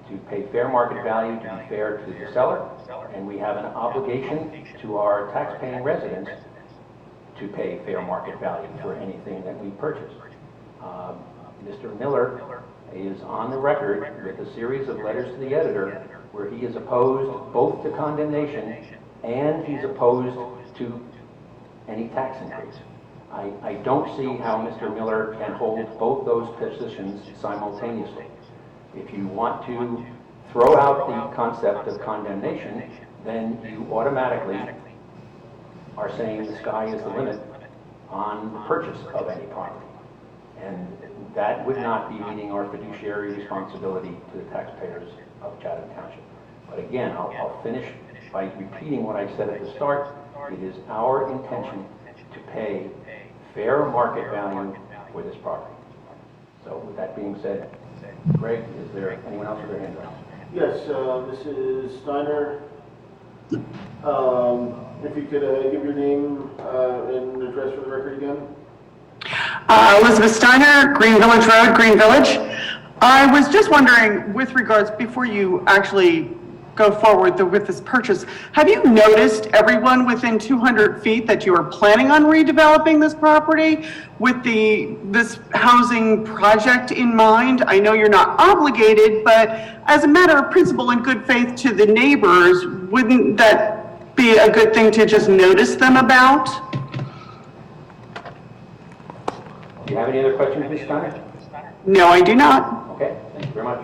to pay fair market value, to be fair to the seller, and we have an obligation to our tax-paying residents to pay fair market value for anything that we purchase. Mr. Miller is on the record with a series of letters to the editor where he is opposed both to condemnation and he's opposed to any tax increase. I don't see how Mr. Miller can hold both those positions simultaneously. If you want to throw out the concept of condemnation, then you automatically are saying the sky is the limit on the purchase of any property. And that would not be meeting our fiduciary responsibility to the taxpayers of Chatham Township. But again, I'll finish by repeating what I said at the start. It is our intention to pay fair market value for this property. So with that being said, Greg, is there anyone else with their hand raised? Yes, Mrs. Steiner. If you could give your name and address for the record again. Elizabeth Steiner, Green Village Road, Green Village. I was just wondering, with regards, before you actually go forward with this purchase, have you noticed everyone within 200 feet that you are planning on redeveloping this property with this housing project in mind? I know you're not obligated, but as a matter of principle and good faith to the neighbors, wouldn't that be a good thing to just notice them about? Do you have any other questions, Ms. Steiner? No, I do not. Okay, thank you very much.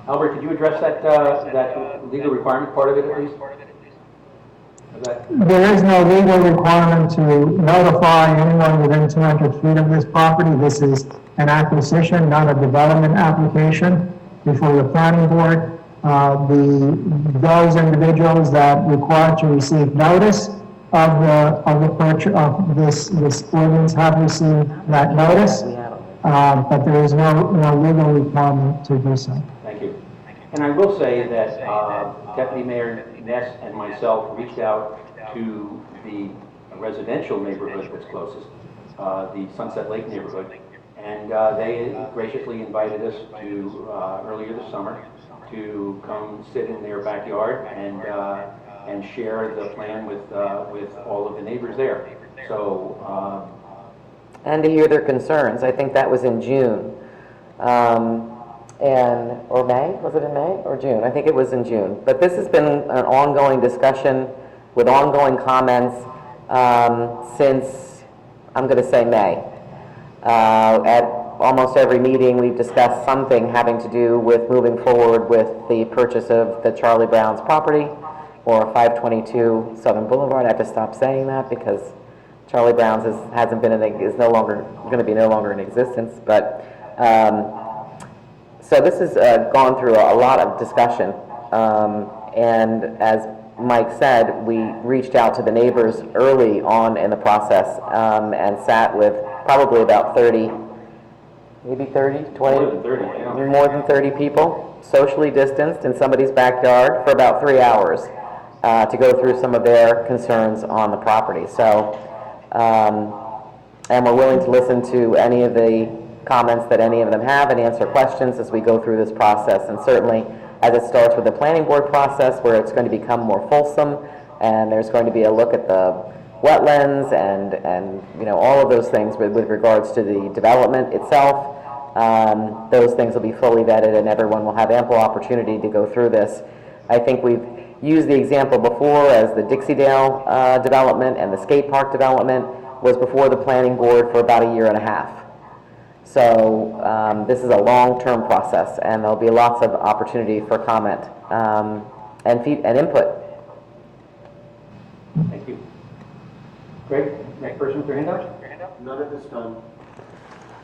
Albert, could you address that legal requirement part of it at least? There is no legal requirement to notify anyone within 200 feet of this property. This is an acquisition, not a development application before the planning board. Those individuals that require to receive notice of the purchase of this ordinance have received that notice, but there is no legal requirement to do so. Thank you. And I will say that Deputy Mayor Ness and myself reached out to the residential neighborhood that's closest, the Sunset Lake neighborhood, and they graciously invited us to earlier this summer to come sit in their backyard and share the plan with all of the neighbors there. So. And to hear their concerns. I think that was in June. Or May, was it in May or June? I think it was in June. But this has been an ongoing discussion with ongoing comments since, I'm going to say May. At almost every meeting, we've discussed something having to do with moving forward with the purchase of the Charlie Brown's property or 522 Southern Boulevard. I have to stop saying that because Charlie Brown's is no longer going to be no longer in existence. But so this has gone through a lot of discussion, and as Mike said, we reached out to the neighbors early on in the process and sat with probably about 30, maybe 30, 20? More than 30, yeah. More than 30 people, socially distanced in somebody's backyard for about 3 hours to go through some of their concerns on the property. So, and we're willing to listen to any of the comments that any of them have and answer questions as we go through this process. And certainly, as it starts with the planning board process, where it's going to become more fulsome, and there's going to be a look at the wetlands and all of those things with regards to the development itself. Those things will be fully vetted, and everyone will have ample opportunity to go through this. I think we've used the example before as the Dixie-Dale development and the skate park development was before the planning board for about 1.5 years. So this is a long-term process, and there'll be lots of opportunity for comment and input. Thank you. Greg, next person with their hand up? None at this time.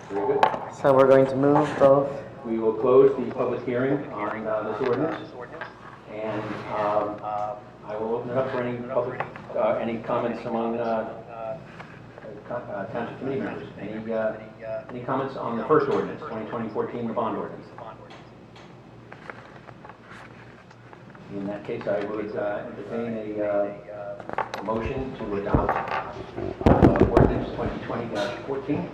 Very good. So we're going to move both. We will close the public hearing on this ordinance, and I will open it up for any public, any comments among Township Committee members. Any comments on the first ordinance, 2020-14, the bond ordinance? In that case, I would entertain a motion to adopt ordinance 2020-14.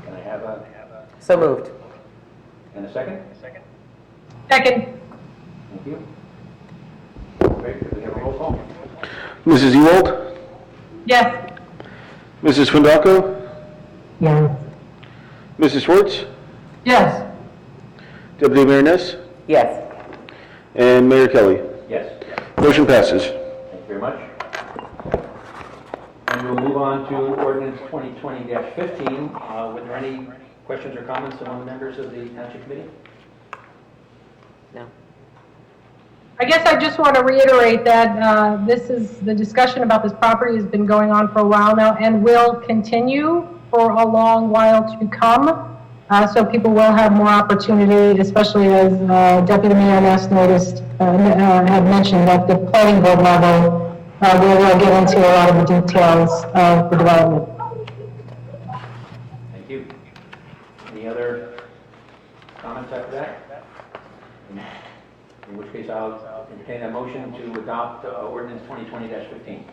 Can I have a... So moved. And a second? Second. Thank you. Great, could we have a roll call? Mrs. Ewald? Yes. Mrs. Fundaco? Yes. Mrs. Schwartz? Yes. Deputy Mayor Ness? Yes. And Mayor Kelly? Yes. Motion passes. Thank you very much. And we'll move on to ordinance 2020-15. Were there any questions or comments among the members of the Township Committee? No. I guess I just want to reiterate that the discussion about this property has been going on for a while now and will continue for a long while to come. So people will have more opportunity, especially as Deputy Mayor Ness had mentioned at the planning board level, where we'll get into a lot of the details of the development. Thank you. Any other comments after that? In which case, I'll entertain a motion to adopt ordinance 2020-15.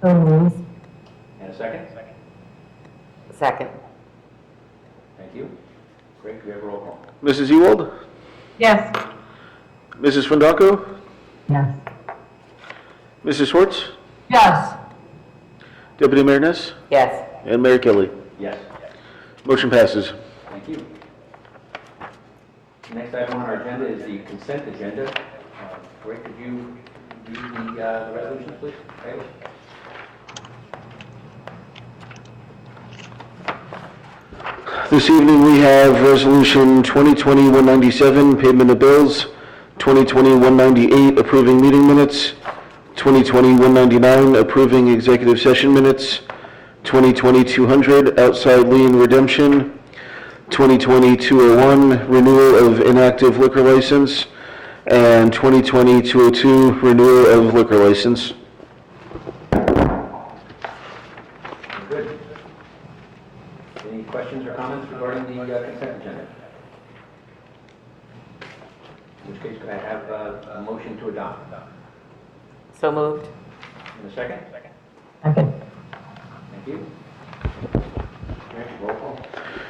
So moved. And a second? Second. Thank you. Great, we have a roll call. Mrs. Ewald? Yes. Mrs. Fundaco? Yes. Mrs. Schwartz? Yes. Deputy Mayor Ness? Yes. And Mayor Kelly. Yes. Motion passes. Thank you. Next item on our agenda is the consent agenda. Greg, could you read the resolution, please? Okay. This evening, we have Resolution 2020-197, payment of bills, 2020-198, approving meeting minutes, 2020-199, approving executive session minutes, 2020-200, outside lien redemption, 2020-201, renewal of inactive liquor license, and 2020-202, renewal of liquor license. Good. Any questions or comments regarding the consent agenda? In which case, could I have a motion to adopt? So moved. In a second? Second. Thank you. Okay, roll call.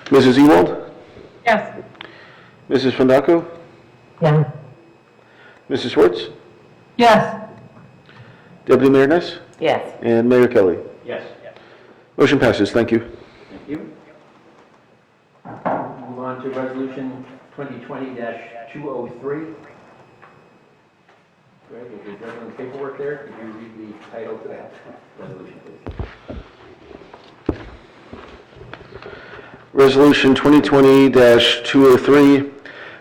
Mrs. Ewald? Yes. Mrs. Fundaco? Yes. Mrs. Schwartz? Yes. Deputy Mayor Ness? Yes. And Mayor Kelly. Yes. Motion passes. Thank you. Thank you. Move on to resolution 2020-203. Greg, if you're juggling paperwork there, could you read the title to that resolution, please? Resolution 2020-203,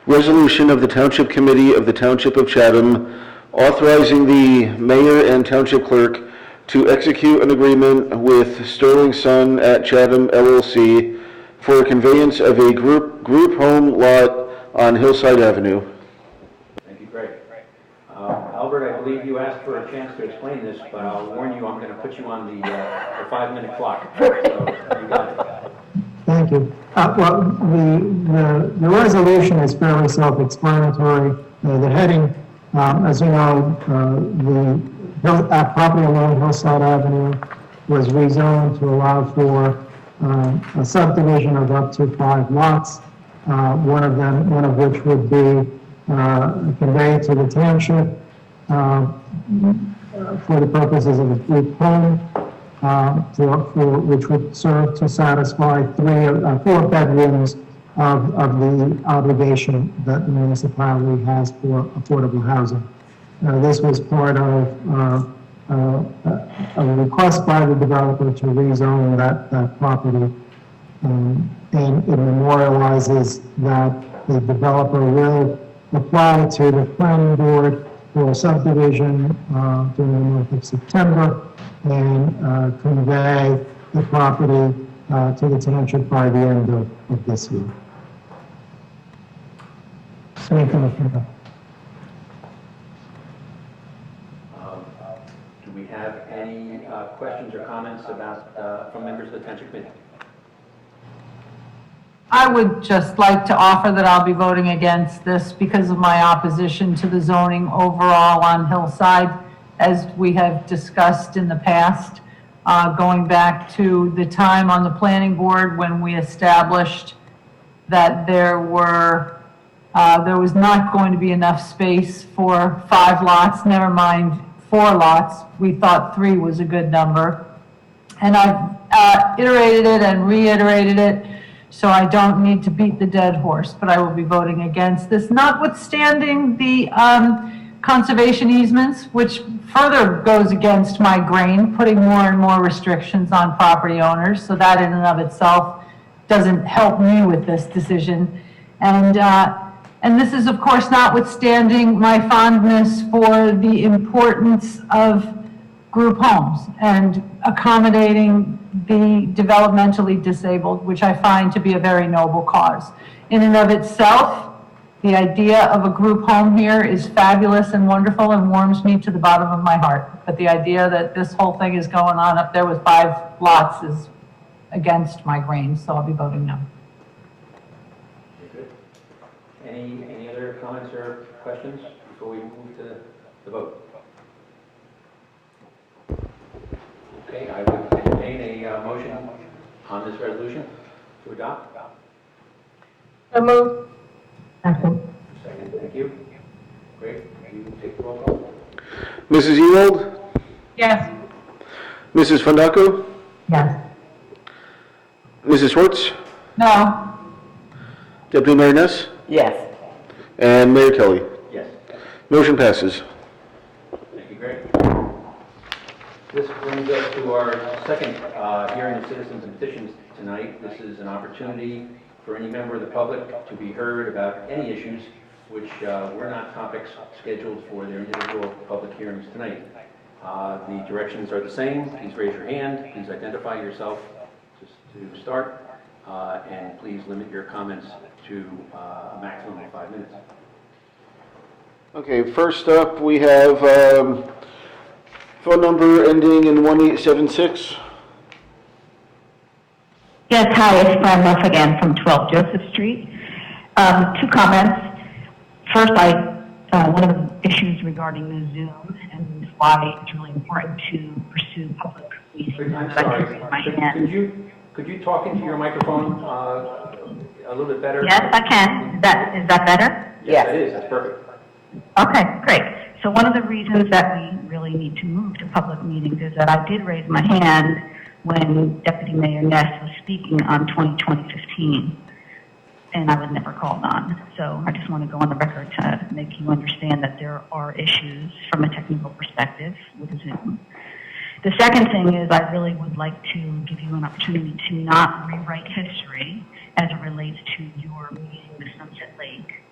resolution of the Township Committee of the Township of Chatham authorizing the mayor and township clerk to execute an agreement with Sterling Sun at Chatham LLC for conveyance of a group home lot on Hillside Avenue. Thank you, Greg. Albert, I believe you asked for a chance to explain this, but I'll warn you, I'm going to put you on the 5-minute clock. So you got it. Thank you. Well, the resolution is fairly self-explanatory. The heading, as you know, the property along Hillside Avenue was rezoned to allow for a subdivision of up to 5 lots. One of which would be conveyed to the township for the purposes of a group home. Which would serve to satisfy 4 bedrooms of the obligation that the municipality has for affordable housing. This was part of a request by the developer to rezone that property, and it memorializes that the developer will apply to the planning board for subdivision during the month of September, and convey the property to the township by the end of this year. Same thing. Do we have any questions or comments about from members of the Township Committee? I would just like to offer that I'll be voting against this because of my opposition to the zoning overall on Hillside, as we have discussed in the past, going back to the time on the planning board when we established that there was not going to be enough space for 5 lots, never mind 4 lots. We thought 3 was a good number. And I've iterated it and reiterated it, so I don't need to beat the dead horse, but I will be voting against this, notwithstanding the conservation easements, which further goes against my grain, putting more and more restrictions on property owners. So that in and of itself doesn't help me with this decision. And this is, of course, notwithstanding my fondness for the importance of group homes and accommodating the developmentally disabled, which I find to be a very noble cause. In and of itself, the idea of a group home here is fabulous and wonderful and warms me to the bottom of my heart. But the idea that this whole thing is going on up there with 5 lots is against my grain, so I'll be voting no. Good. Any other comments or questions before we move to the vote? Okay, I would entertain a motion on this resolution to adopt. So moved. Second. Second, thank you. Great, you take the roll call. Mrs. Ewald? Yes. Mrs. Fondaco? Yes. Mrs. Schwartz? No. Deputy Mayor Ness? Yes. And Mayor Kelly? Yes. Motion passes. Thank you, Greg. This brings us to our second hearing of citizens and petitions tonight. This is an opportunity for any member of the public to be heard about any issues which were not topics scheduled for their individual public hearings tonight. The directions are the same. Please raise your hand. Please identify yourself just to start. And please limit your comments to a maximum of 5 minutes. Okay, first up, we have phone number ending in 1876. Yes, hi, it's Fran Muff again from 12 Joseph Street. Two comments. First, one of the issues regarding the Zoom and why it's really important to pursue public meetings. I'm sorry. Could you talk into your microphone a little bit better? Yes, I can. Is that better? Yes, it is. That's perfect. Okay, great. So one of the reasons that we really need to move to public meetings is that I did raise my hand when Deputy Mayor Ness was speaking on 2015, and I was never called on. So I just want to go on the record to make you understand that there are issues from a technical perspective with Zoom. The second thing is I really would like to give you an opportunity to not rewrite history as it relates to your meeting with Sunset Lake.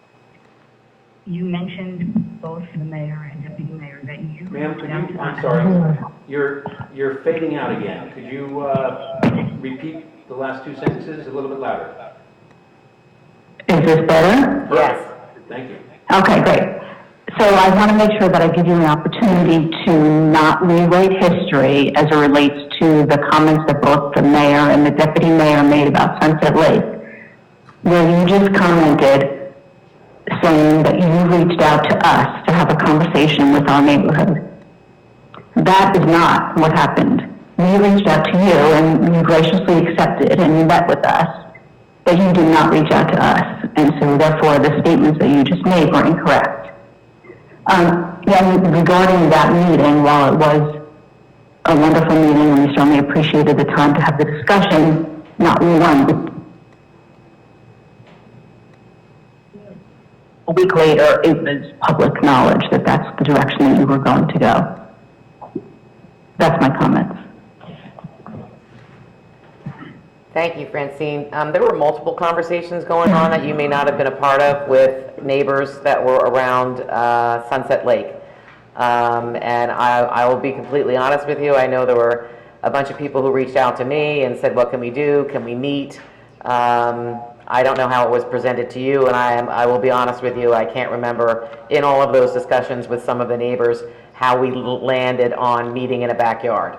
You mentioned both the mayor and deputy mayor that you... Ma'am, could you, I'm sorry, you're fading out again. Could you repeat the last two sentences a little bit louder? Is this better? Yes. Thank you. Okay, great. So I want to make sure that I give you an opportunity to not rewrite history as it relates to the comments that both the mayor and the deputy mayor made about Sunset Lake, where you just commented saying that you reached out to us to have a conversation with our neighborhood. That is not what happened. We reached out to you and you graciously accepted and you met with us, but you did not reach out to us. And so therefore the statements that you just made were incorrect. Then regarding that meeting, while it was a wonderful meeting and we certainly appreciated the time to have the discussion, not one, but a week later, it was public knowledge that that's the direction that you were going to go. That's my comments. Thank you, Francine. There were multiple conversations going on that you may not have been a part of with neighbors that were around Sunset Lake. And I will be completely honest with you. I know there were a bunch of people who reached out to me and said, what can we do? Can we meet? I don't know how it was presented to you, and I will be honest with you, I can't remember in all of those discussions with some of the neighbors how we landed on meeting in a backyard.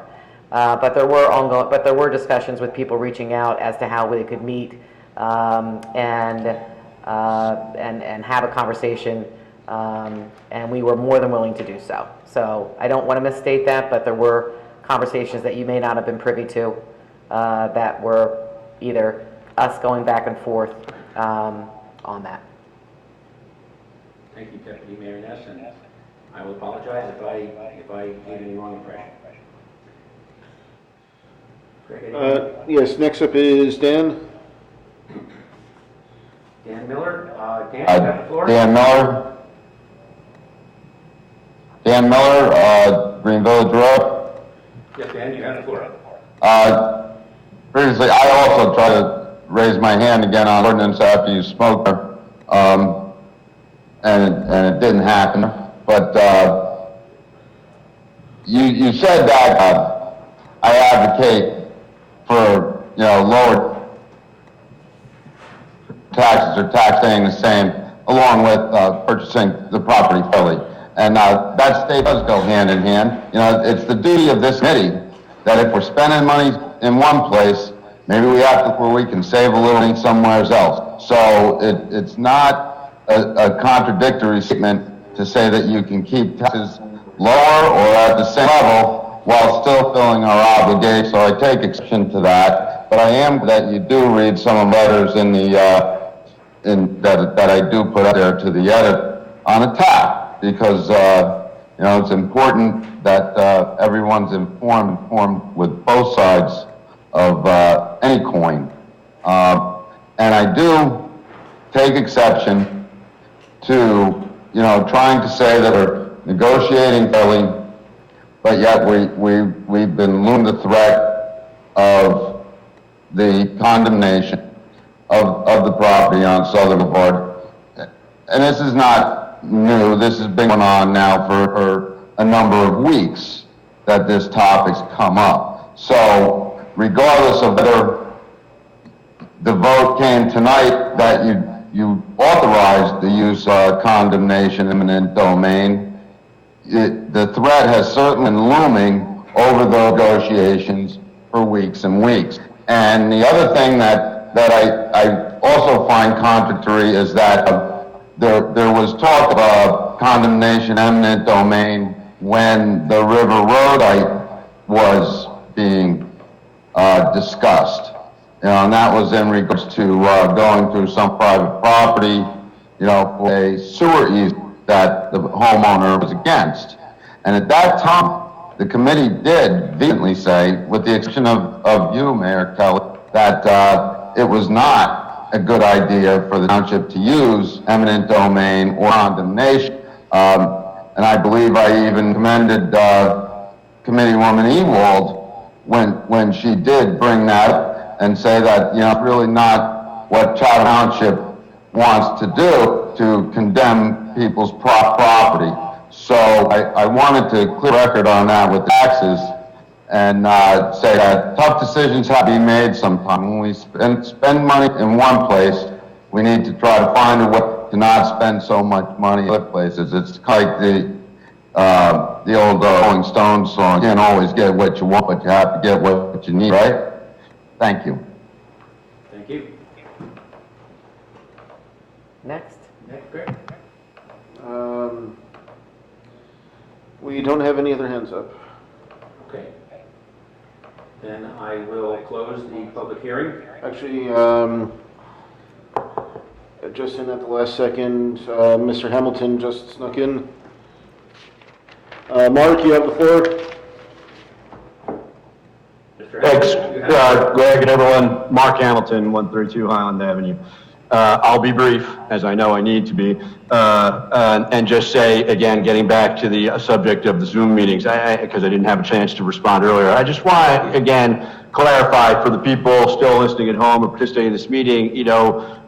But there were discussions with people reaching out as to how we could meet and have a conversation, and we were more than willing to do so. So I don't want to misstate that, but there were conversations that you may not have been privy to that were either us going back and forth on that. Thank you, Deputy Mayor Ness, and I will apologize if I gave any wrong impression. Yes, next up is Dan. Dan Miller, Dan, you have the floor. Dan Miller, Green Village Road. Yes, Dan, you have the floor. Previously, I also tried to raise my hand again on ordinance after you spoke, and it didn't happen. But you said that I advocate for lower taxes or tax staying the same, along with purchasing the property fully. And that state does go hand in hand. It's the duty of this committee that if we're spending money in one place, maybe we have to where we can save a little money somewhere else. So it's not a contradictory statement to say that you can keep taxes lower or at the same level while still filling our obligation. So I take exception to that. But I am that you do read some of the letters in that I do put out there to the edit on a tap, because, it's important that, everyone's informed with both sides of, any coin. And I do take exception to, trying to say that we're negotiating fairly, but yet we've been looming the threat of the condemnation of the property on Southern Boulevard. And this is not new. This has been going on now for a number of weeks that this topic's come up. So regardless of whether the vote came tonight that you authorized the use of condemnation, eminent domain, the threat has certainly been looming over the negotiations for weeks and weeks. And the other thing that I also find contradictory is that there was talk of condemnation, eminent domain, when the River Road was being discussed. And that was in regards to going through some private property, for a sewer easement that the homeowner was against. And at that time, the committee did vehemently say, with the exception of you, Mayor Kelly, that it was not a good idea for the township to use eminent domain or condemnation. And I believe I even commended Committeewoman Ewald when she did bring that up and say that, it's really not what Chatham Township wants to do, to condemn people's property. So I wanted to clear record on that with taxes and say that tough decisions have to be made sometime. When we spend money in one place, we need to try to find a way to not spend so much money in other places. It's like the old Rolling Stones song, you can't always get what you want, but you have to get what you need, right? Thank you. Thank you. Next. Next, Greg. We don't have any other hands up. Okay. Then I will close the public hearing. Actually, just in at the last second, Mr. Hamilton just snuck in. Mark, you have the floor. Thanks, Greg and everyone. Mark Hamilton, 132 Highland Avenue. I'll be brief, as I know I need to be, and just say, again, getting back to the subject of the Zoom meetings, because I didn't have a chance to respond earlier. I just want to, again, clarify for the people still listening at home or participating in this meeting,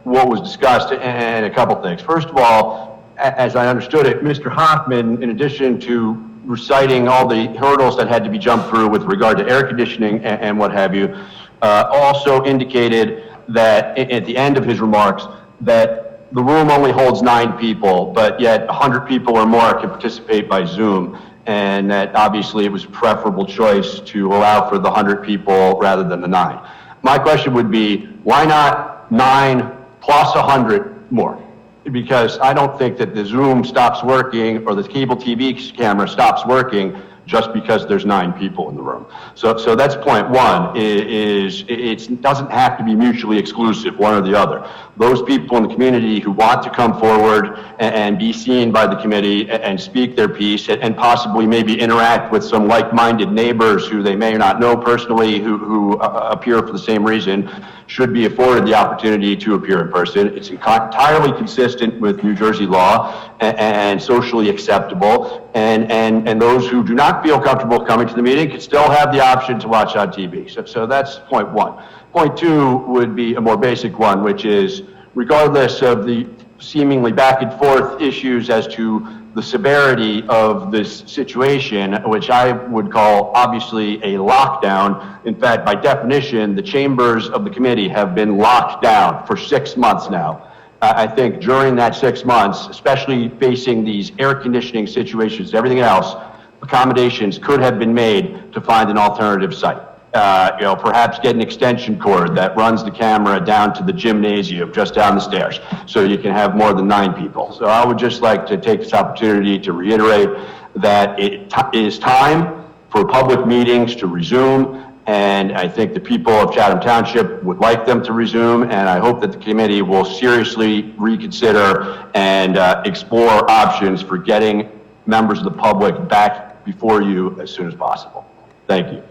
what was discussed and a couple things. First of all, as I understood it, Mr. Hoffman, in addition to reciting all the hurdles that had to be jumped through with regard to air conditioning and what have you, also indicated that at the end of his remarks that the room only holds 9 people, but yet 100 people or more can participate by Zoom, and that obviously it was a preferable choice to allow for the 100 people rather than the 9. My question would be, why not 9 plus 100 more? Because I don't think that the Zoom stops working or the cable TV camera stops working just because there's 9 people in the room. So that's point one, is it doesn't have to be mutually exclusive, one or the other. Those people in the community who want to come forward and be seen by the committee and speak their piece and possibly maybe interact with some like-minded neighbors who they may not know personally who appear for the same reason should be afforded the opportunity to appear in person. It's entirely consistent with New Jersey law and socially acceptable. And those who do not feel comfortable coming to the meeting can still have the option to watch on TV. So that's point one. Point two would be a more basic one, which is regardless of the seemingly back and forth issues as to the severity of this situation, which I would call obviously a lockdown. In fact, by definition, the chambers of the committee have been locked down for 6 months now. I think during that 6 months, especially facing these air conditioning situations, everything else, accommodations could have been made to find an alternative site. Perhaps get an extension cord that runs the camera down to the gymnasium just down the stairs so you can have more than 9 people. So I would just like to take this opportunity to reiterate that it is time for public meetings to resume And I think the people of Chatham Township would like them to resume, and I hope that the committee will seriously reconsider and explore options for getting members of the public back before you as soon as possible. Thank you.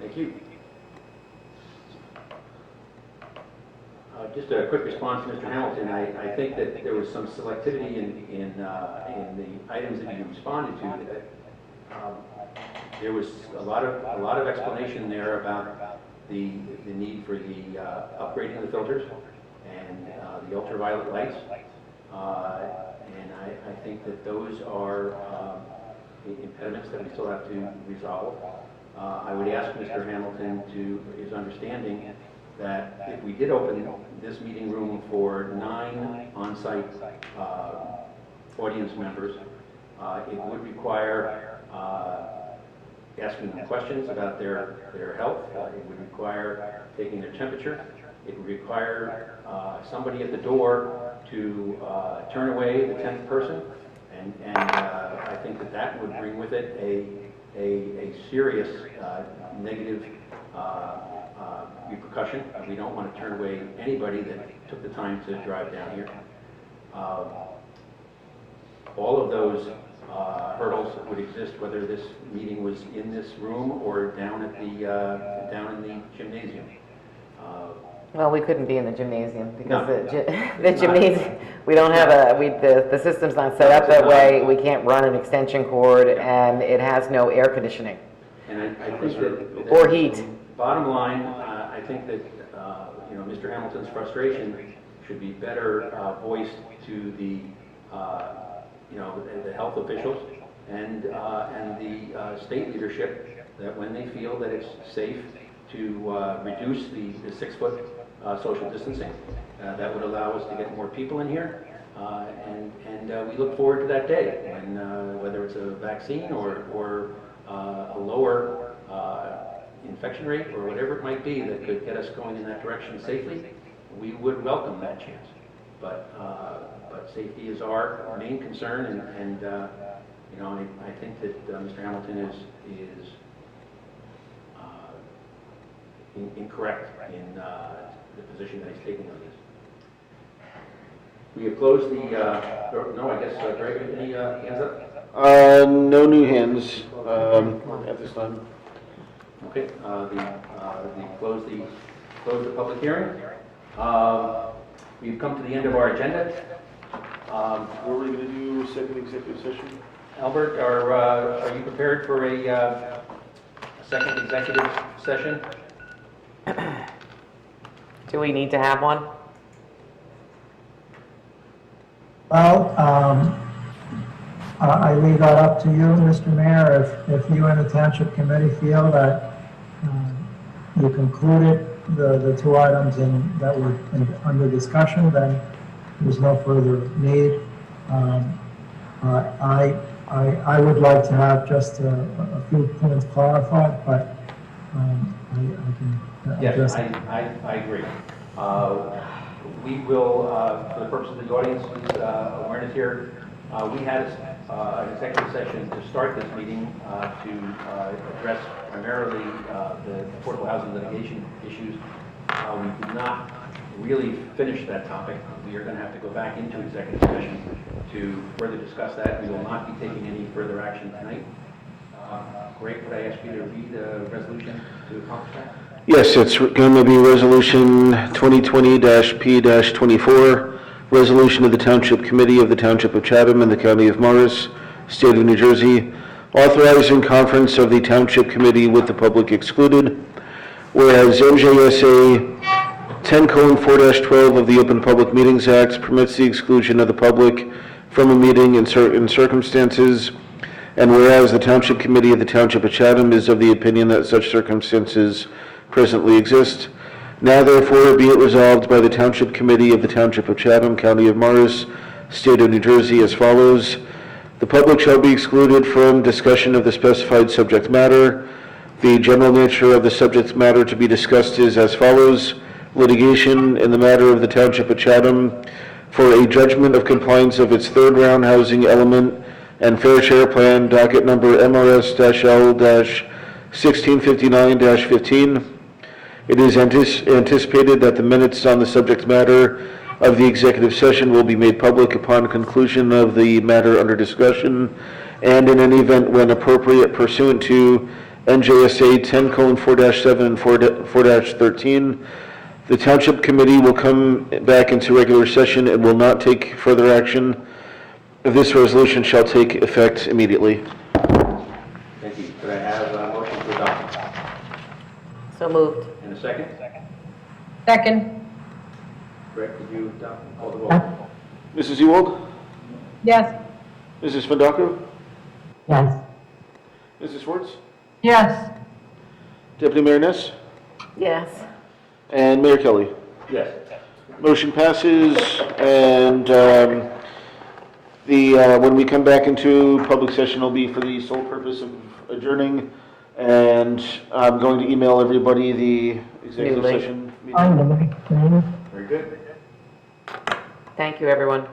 Thank you. Just a quick response to Mr. Hamilton. I think that there was some selectivity in the items that you responded to. There was a lot of explanation there about the need for the upgrading of the filters and the ultraviolet lights. And I think that those are impediments that we still have to resolve. I would ask Mr. Hamilton to his understanding that if we did open this meeting room for 9 on-site audience members, it would require asking them questions about their health. It would require taking their temperature. It would require somebody at the door to turn away the 10th person, and I think that would bring with it a serious negative repercussion. We don't want to turn away anybody that took the time to drive down here. All of those hurdles would exist whether this meeting was in this room or down at the down in the gymnasium. Well, we couldn't be in the gymnasium because No. the gymnasium, we don't have the system's not set up that way. We can't run an extension cord, and it has no air conditioning. And I think that or heat. Bottom line, I think that Mr. Hamilton's frustration should be better voiced to the the health officials and the state leadership, that when they feel that it's safe to reduce the 6-foot social distancing, that would allow us to get more people in here, and we look forward to that day when whether it's a vaccine or a lower infection rate or whatever it might be that could get us going in that direction safely, we would welcome that chance. But safety is our main concern, and I think that Mr. Hamilton is incorrect in the position that he's taking on this. We have closed the. No, I guess Greg, any hands up? No new hands at this time. Okay, close the public hearing. We've come to the end of our agenda. What are we going to do, second executive session? Albert, are you prepared for a second executive session? Do we need to have one? Well, I leave that up to you, Mr. Mayor. If you and the Township Committee feel that you concluded the 2 items that were under discussion, then there's no further need. I would like to have just a few points clarified, but I can address it. Yes, I agree. We will, for the purpose of the audience's awareness here, we had an executive session to start this meeting to address primarily the affordable housing litigation issues. We did not really finish that topic. We are going to have to go back into executive session to further discuss that. We will not be taking any further action tonight. Greg, could I ask you to read the resolution to accomplish that? Yes, it's going to be Resolution 2020-P-24, Resolution of the Township Committee of the Township of Chatham and the County of Morris, State of New Jersey, authorizing conference of the Township Committee with the public excluded, whereas NJSA 10:4-12 of the Open Public Meetings Act permits the exclusion of the public from a meeting in certain circumstances, and whereas the Township Committee of the Township of Chatham is of the opinion that such circumstances presently exist, now therefore be it resolved by the Township Committee of the Township of Chatham, County of Morris, State of New Jersey as follows. The public shall be excluded from discussion of the specified subject matter. The general nature of the subject matter to be discussed is as follows. Litigation in the matter of the Township of Chatham for a judgment of compliance of its third round housing element and fair share plan, docket number MRS-L-7 1659-15. It is anticipated that the minutes on the subject matter of the executive session will be made public upon conclusion of the matter under discussion, and in any event when appropriate pursuant to NJSA 10:4-7 and 4-13. The Township Committee will come back into regular session and will not take further action. This resolution shall take effect immediately. Thank you. Could I have a motion to adopt? So moved. And a second? Second. Greg, could you call the roll? Mrs. Ewald? Yes. Mrs. Fandacco? Yes. Mrs. Schwartz? Yes. Deputy Mayor Ness? Yes. And Mayor Kelly? Yes. Motion passes, and when we come back into public session, it'll be for the sole purpose of adjourning, and I'm going to email everybody the executive New link. session meeting. Find the right thing. Very good. Thank you, everyone.